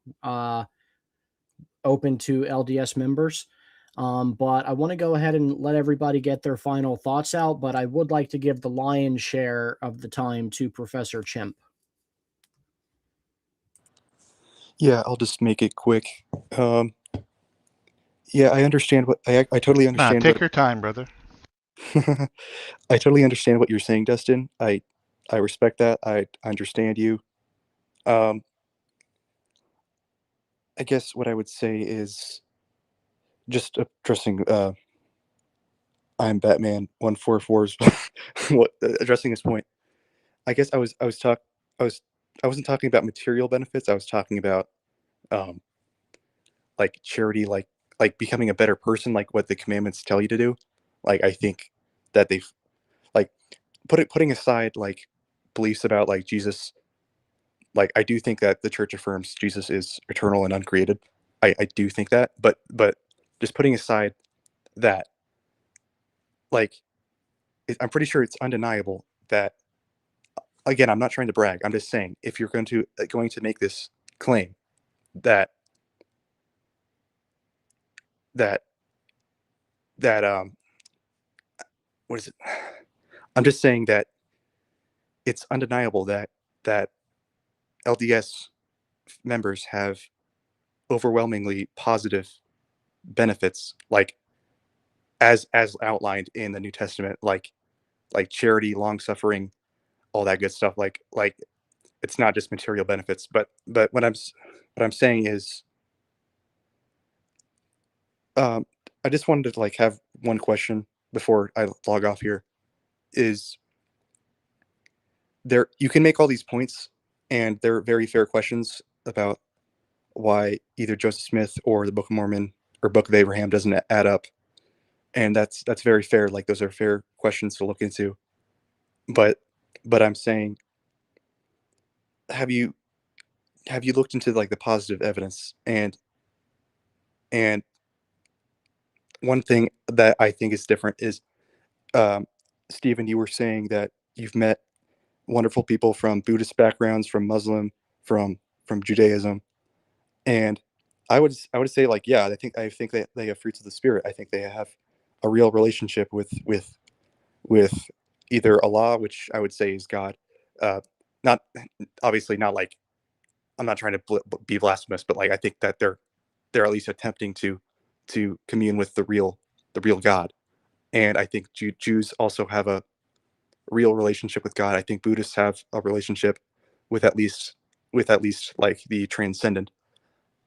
open to LDS members. But I want to go ahead and let everybody get their final thoughts out. But I would like to give the lion's share of the time to Professor Chimp.
Yeah, I'll just make it quick. Yeah, I understand what I totally understand.
Take your time, brother.
I totally understand what you're saying, Dustin. I respect that. I understand you. I guess what I would say is just addressing I'm Batman 144's addressing this point. I guess I wasn't talking about material benefits. I was talking about like charity, like becoming a better person, like what the commandments tell you to do. Like I think that they've like putting aside like beliefs about like Jesus. Like I do think that the church affirms Jesus is eternal and uncreated. I do think that, but just putting aside that, like, I'm pretty sure it's undeniable that, again, I'm not trying to brag. I'm just saying, if you're going to make this claim that that that what is it? I'm just saying that it's undeniable that LDS members have overwhelmingly positive benefits, like as outlined in the New Testament, like charity, long suffering, all that good stuff. Like it's not just material benefits, but what I'm saying is, I just wanted to like have one question before I log off here. Is there, you can make all these points, and they're very fair questions about why either Joseph Smith or the Book of Mormon or Book of Abraham doesn't add up, and that's very fair. Like, those are fair questions to look into. But I'm saying, have you looked into like the positive evidence? And one thing that I think is different is, Stephen, you were saying that you've met wonderful people from Buddhist backgrounds, from Muslim, from Judaism, and I would say, like, yeah, I think that they have fruits of the spirit. I think they have a real relationship with either Allah, which I would say is God. Not obviously not like, I'm not trying to be blasphemous, but like I think that they're at least attempting to commune with the real God. And I think Jews also have a real relationship with God. I think Buddhists have a relationship with at least like the transcendent.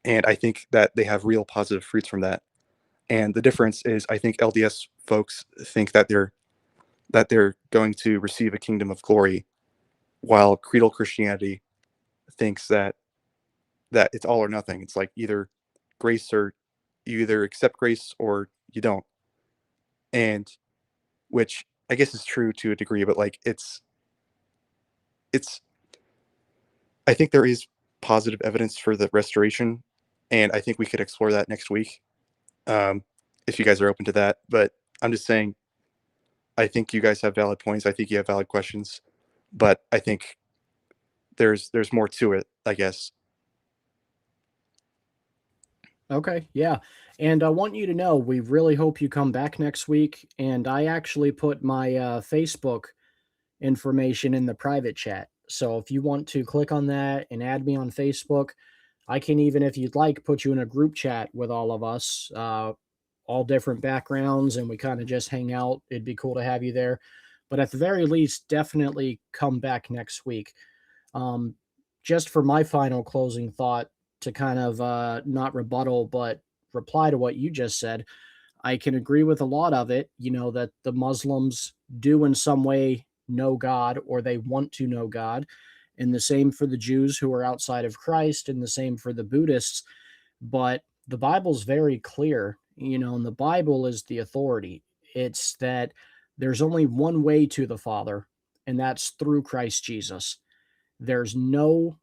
And I think that they have real positive fruits from that. And the difference is, I think LDS folks think that they're going to receive a kingdom of glory, while creedal Christianity thinks that it's all or nothing. It's like either grace, or you either accept grace or you don't. And which I guess is true to a degree, but like it's I think there is positive evidence for the restoration, and I think we could explore that next week, if you guys are open to that. But I'm just saying, I think you guys have valid points. I think you have valid questions, but I think there's more to it, I guess.
Okay, yeah. And I want you to know, we really hope you come back next week. And I actually put my Facebook information in the private chat. So if you want to click on that and add me on Facebook, I can even, if you'd like, put you in a group chat with all of us, all different backgrounds, and we kind of just hang out. It'd be cool to have you there. But at the very least, definitely come back next week. Just for my final closing thought, to kind of not rebuttal, but reply to what you just said, I can agree with a lot of it, that the Muslims do in some way know God, or they want to know God. And the same for the Jews who are outside of Christ, and the same for the Buddhists. But the Bible's very clear, and the Bible is the authority. It's that there's only one way to the Father, and that's through Christ Jesus. There's no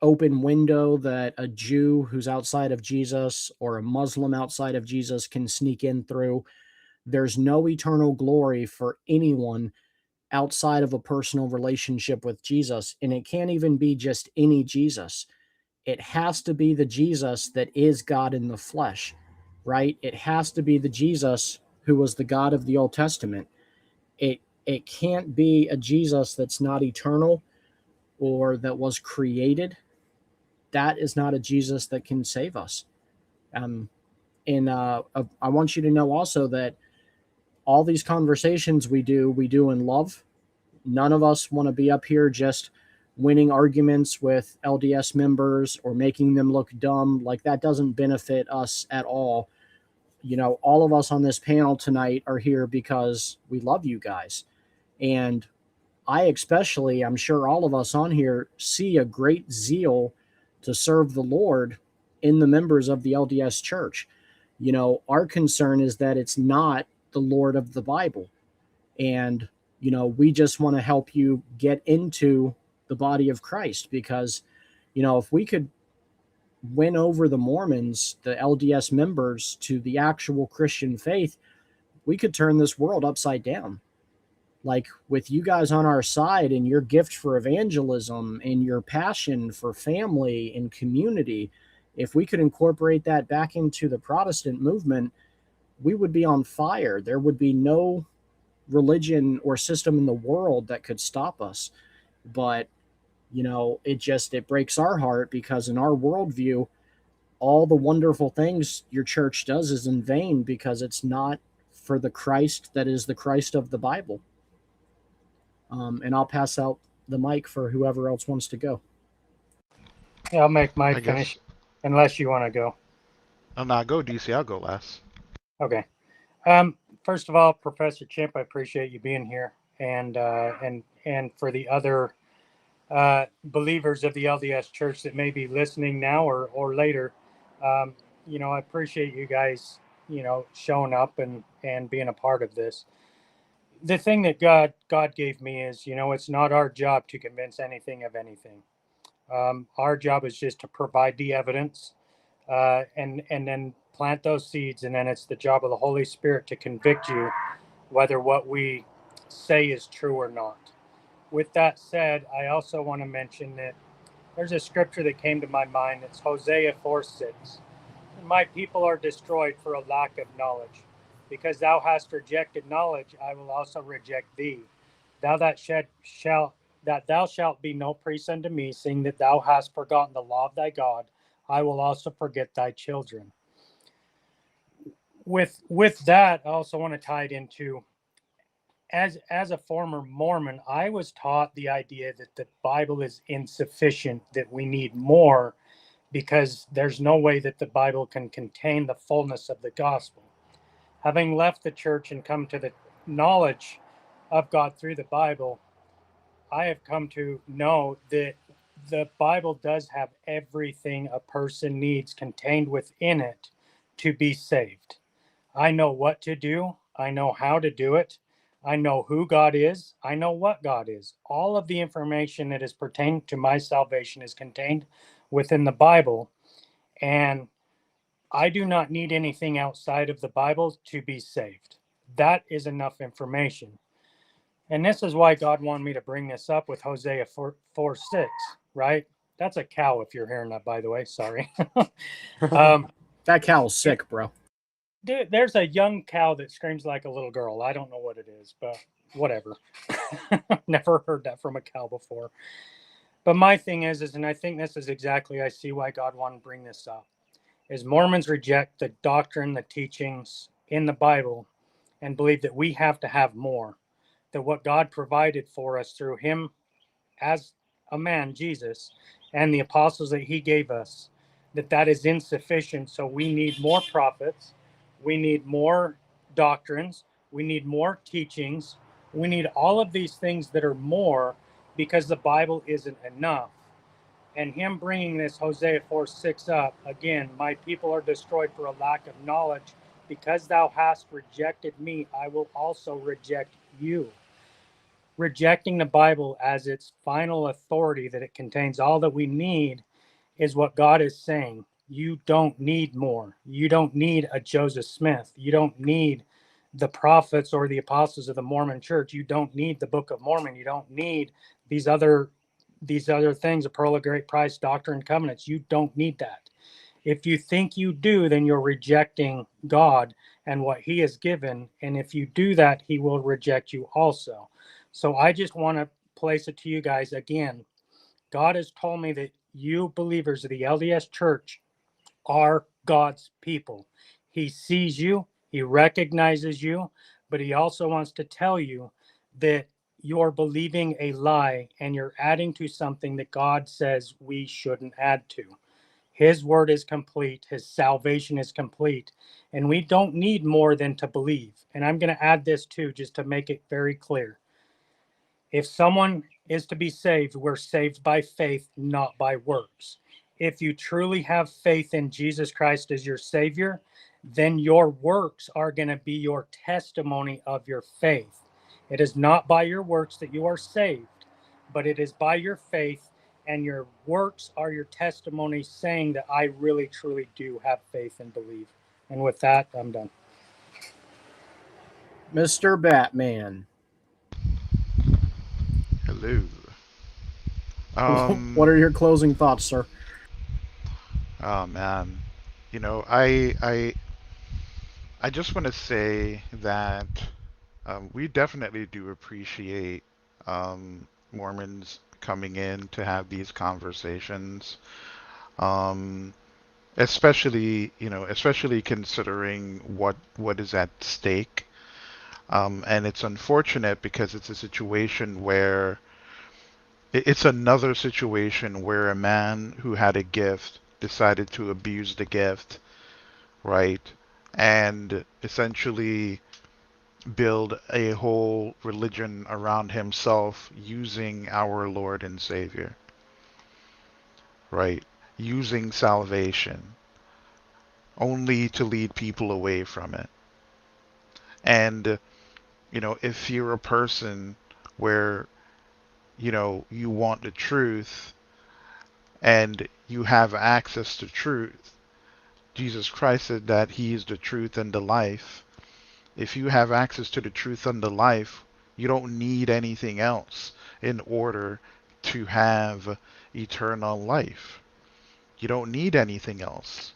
open window that a Jew who's outside of Jesus or a Muslim outside of Jesus can sneak in through. There's no eternal glory for anyone outside of a personal relationship with Jesus. And it can't even be just any Jesus. It has to be the Jesus that is God in the flesh, right? It has to be the Jesus who was the God of the Old Testament. It can't be a Jesus that's not eternal or that was created. That is not a Jesus that can save us. And I want you to know also that all these conversations we do in love. None of us want to be up here just winning arguments with LDS members or making them look dumb. Like, that doesn't benefit us at all. All of us on this panel tonight are here because we love you guys. And I especially, I'm sure all of us on here, see a great zeal to serve the Lord in the members of the LDS church. Our concern is that it's not the Lord of the Bible. And, we just want to help you get into the body of Christ, because, if we could win over the Mormons, the LDS members, to the actual Christian faith, we could turn this world upside down. Like, with you guys on our side and your gift for evangelism and your passion for family and community, if we could incorporate that back into the Protestant movement, we would be on fire. There would be no religion or system in the world that could stop us. But, you know, it breaks our heart, because in our worldview, all the wonderful things your church does is in vain, because it's not for the Christ that is the Christ of the Bible. And I'll pass out the mic for whoever else wants to go.
Yeah, I'll make my
I guess.
finish, unless you want to go.
Oh, no, go DC. I'll go last.
Okay. First of all, Professor Chimp, I appreciate you being here, and for the other believers of the LDS Church that may be listening now or later, you know, I appreciate you guys, you know, showing up and being a part of this. The thing that God gave me is, you know, it's not our job to convince anything of anything. Our job is just to provide the evidence, and then plant those seeds, and then it's the job of the Holy Spirit to convict you whether what we say is true or not. With that said, I also want to mention that there's a scripture that came to my mind. It's Hosea 4:6. My people are destroyed for a lack of knowledge. Because thou hast rejected knowledge, I will also reject thee. That thou shalt be no priest unto me, seeing that thou hast forgotten the law of thy God, I will also forget thy children. With that, I also want to tie it into, as a former Mormon, I was taught the idea that the Bible is insufficient, that we need more, because there's no way that the Bible can contain the fullness of the gospel. Having left the church and come to the knowledge of God through the Bible, I have come to know that the Bible does have everything a person needs contained within it to be saved. I know what to do. I know how to do it. I know who God is. I know what God is. All of the information that is pertaining to my salvation is contained within the Bible. And I do not need anything outside of the Bible to be saved. That is enough information. And this is why God wanted me to bring this up with Hosea 4:6, right? That's a cow, if you're hearing that, by the way. Sorry.
That cow's sick, bro.
Dude, there's a young cow that screams like a little girl. I don't know what it is, but whatever. Never heard that from a cow before. But my thing is, and I think this is exactly, I see why God wanted to bring this up, is Mormons reject the doctrine, the teachings in the Bible, and believe that we have to have more, that what God provided for us through him as a man, Jesus, and the apostles that he gave us, that is insufficient. So we need more prophets, we need more doctrines, we need more teachings, we need all of these things that are more, because the Bible isn't enough. And him bringing this Hosea 4:6 up, again, my people are destroyed for a lack of knowledge. Because thou hast rejected me, I will also reject you. Rejecting the Bible as its final authority, that it contains all that we need, is what God is saying. You don't need more. You don't need a Joseph Smith. You don't need the prophets or the apostles of the Mormon church. You don't need the Book of Mormon. You don't need these other things, the Pearl of Great Price, Doctrine and Covenants. You don't need that. If you think you do, then you're rejecting God and what he has given. And if you do that, he will reject you also. So I just want to place it to you guys again. God has told me that you believers of the LDS Church are God's people. He sees you, he recognizes you, but he also wants to tell you that you're believing a lie and you're adding to something that God says we shouldn't add to. His word is complete. His salvation is complete. And we don't need more than to believe. And I'm going to add this too, just to make it very clear. If someone is to be saved, we're saved by faith, not by works. If you truly have faith in Jesus Christ as your Savior, then your works are going to be your testimony of your faith. It is not by your works that you are saved, but it is by your faith and your works are your testimony saying that I really, truly do have faith and believe. And with that, I'm done.
Mr. Batman.
Hello.
What are your closing thoughts, sir?
Oh man, you know, I just want to say that we definitely do appreciate Mormons coming in to have these conversations, um, especially considering what is at stake. And it's unfortunate because it's a situation where it's another situation where a man who had a gift decided to abuse the gift, right? And essentially build a whole religion around himself using our Lord and Savior, right? Using salvation only to lead people away from it. And, if you're a person where, you want the truth and you have access to truth, Jesus Christ said that He is the truth and the life. If you have access to the truth and the life, you don't need anything else in order to have eternal life. You don't need anything else.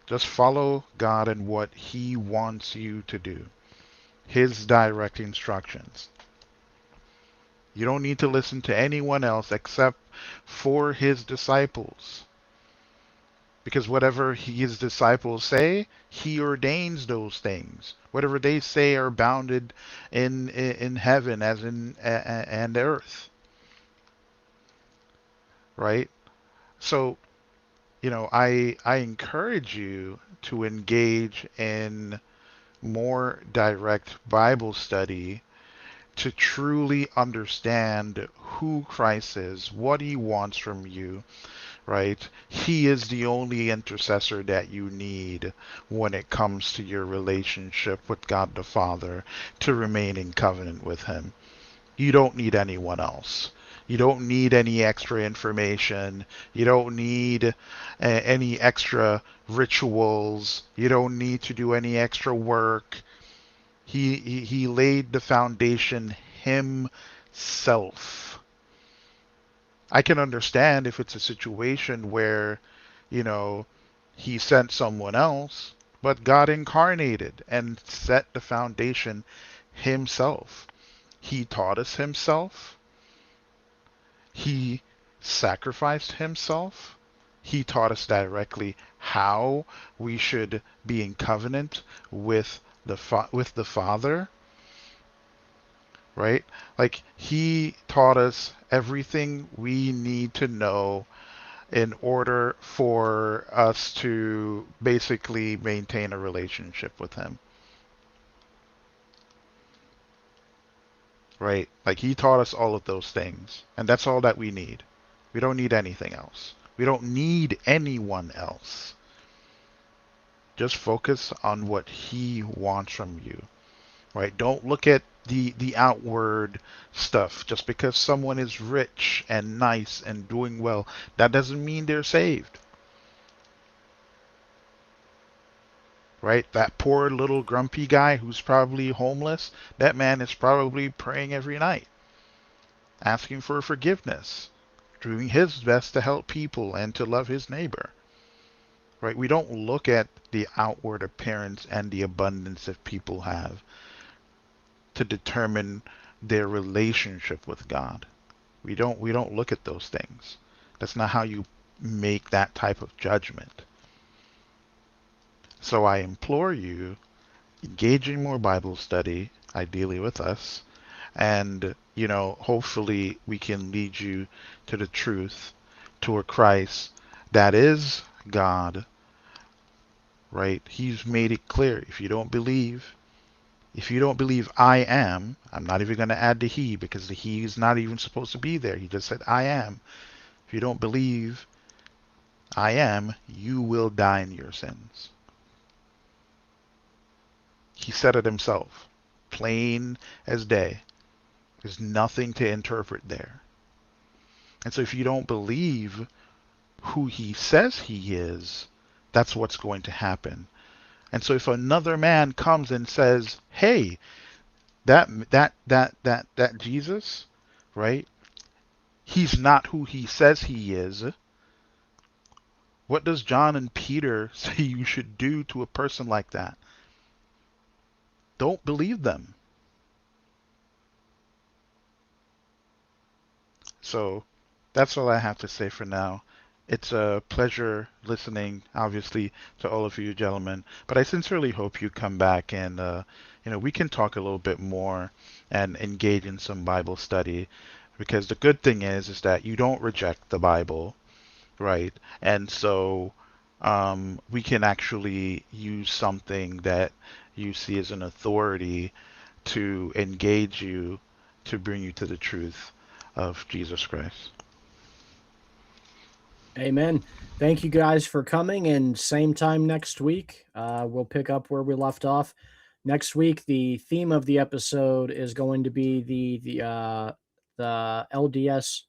Just follow God and what He wants you to do, His direct instructions. You don't need to listen to anyone else except for His disciples. Because whatever His disciples say, He ordains those things. Whatever they say are bounded in heaven as in and earth, right? So, I encourage you to engage in more direct Bible study to truly understand who Christ is, what He wants from you, right? He is the only intercessor that you need when it comes to your relationship with God the Father to remain in covenant with Him. You don't need anyone else. You don't need any extra information. You don't need any extra rituals. You don't need to do any extra work. He laid the foundation Himself. I can understand if it's a situation where, you know, He sent someone else, but God incarnated and set the foundation Himself. He taught us Himself. He sacrificed Himself. He taught us directly how we should be in covenant with with the Father, right? Like He taught us everything we need to know in order for us to basically maintain a relationship with Him, right? Like He taught us all of those things, and that's all that we need. We don't need anything else. We don't need anyone else. Just focus on what He wants from you, right? Don't look at the outward stuff. Just because someone is rich and nice and doing well, that doesn't mean they're saved. Right? That poor little grumpy guy who's probably homeless, that man is probably praying every night, asking for forgiveness, doing his best to help people and to love his neighbor. Right? We don't look at the outward appearance and the abundance that people have to determine their relationship with God. We don't look at those things. That's not how you make that type of judgment. So I implore you, engage in more Bible study, ideally with us, and hopefully we can lead you to the truth, to a Christ that is God, right? He's made it clear. If you don't believe I am, I'm not even going to add the He, because the He is not even supposed to be there. He just said I am. If you don't believe I am, you will die in your sins. He said it Himself, plain as day. There's nothing to interpret there. And so if you don't believe who he says he is, that's what's going to happen. And so if another man comes and says, "Hey, that Jesus, right? He's not who he says he is." What does John and Peter say you should do to a person like that? Don't believe them. So that's all I have to say for now. It's a pleasure listening, obviously, to all of you gentlemen. But I sincerely hope you come back and we can talk a little bit more and engage in some Bible study. Because the good thing is that you don't reject the Bible, right? And so we can actually use something that you see as an authority to engage you, to bring you to the truth of Jesus Christ.
Amen. Thank you guys for coming, and same time next week, we'll pick up where we left off. Next week, the theme of the episode is going to be the LDS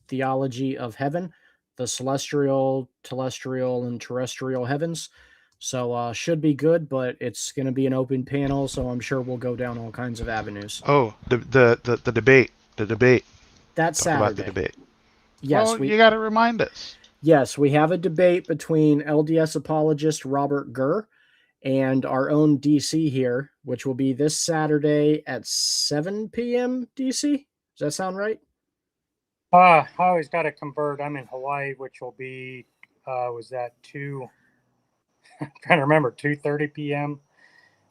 theology of heaven, the celestial, telestial, and terrestrial heavens. So should be good, but it's going to be an open panel, so I'm sure we'll go down all kinds of avenues.
Oh, the debate.
That's
Talk about the
Saturday.
debate.
Yes,
Well, you got to remind us.
Yes, we have a debate between LDS apologist Robert Gurr and our own DC here, which will be this Saturday at 7 p.m. DC. Does that sound right?
I always got to convert. I'm in Hawaii, which will be, was that 2, I'm trying to remember, 2:30 p.m.,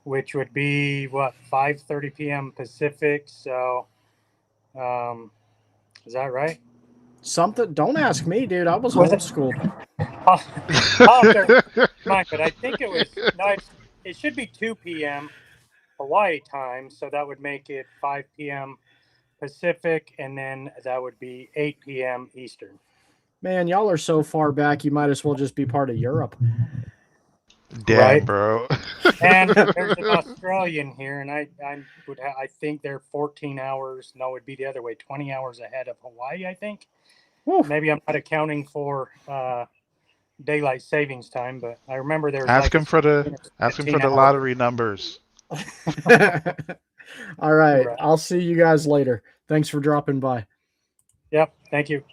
which would be, 5:30 p.m. Pacific. So, is that right?
Something. Don't ask me, dude. I was old school.
I'll have to remind, but I think it was, it should be 2 p.m. Hawaii time. So that would make it 5 p.m. Pacific, and then that would be 8 p.m. Eastern.
Man, y'all are so far back, you might as well just be part of Europe.
Damn,
right?
bro.
And there's an Australian here, and I think they're 14 hours. No, it'd be the other way, 20 hours ahead of Hawaii, I think.
Woo.
Maybe I'm not accounting for daylight savings time, but I remember there was
Ask him for the lottery numbers.
All right. I'll see you guys later. Thanks for dropping by.
Yep. Thank you.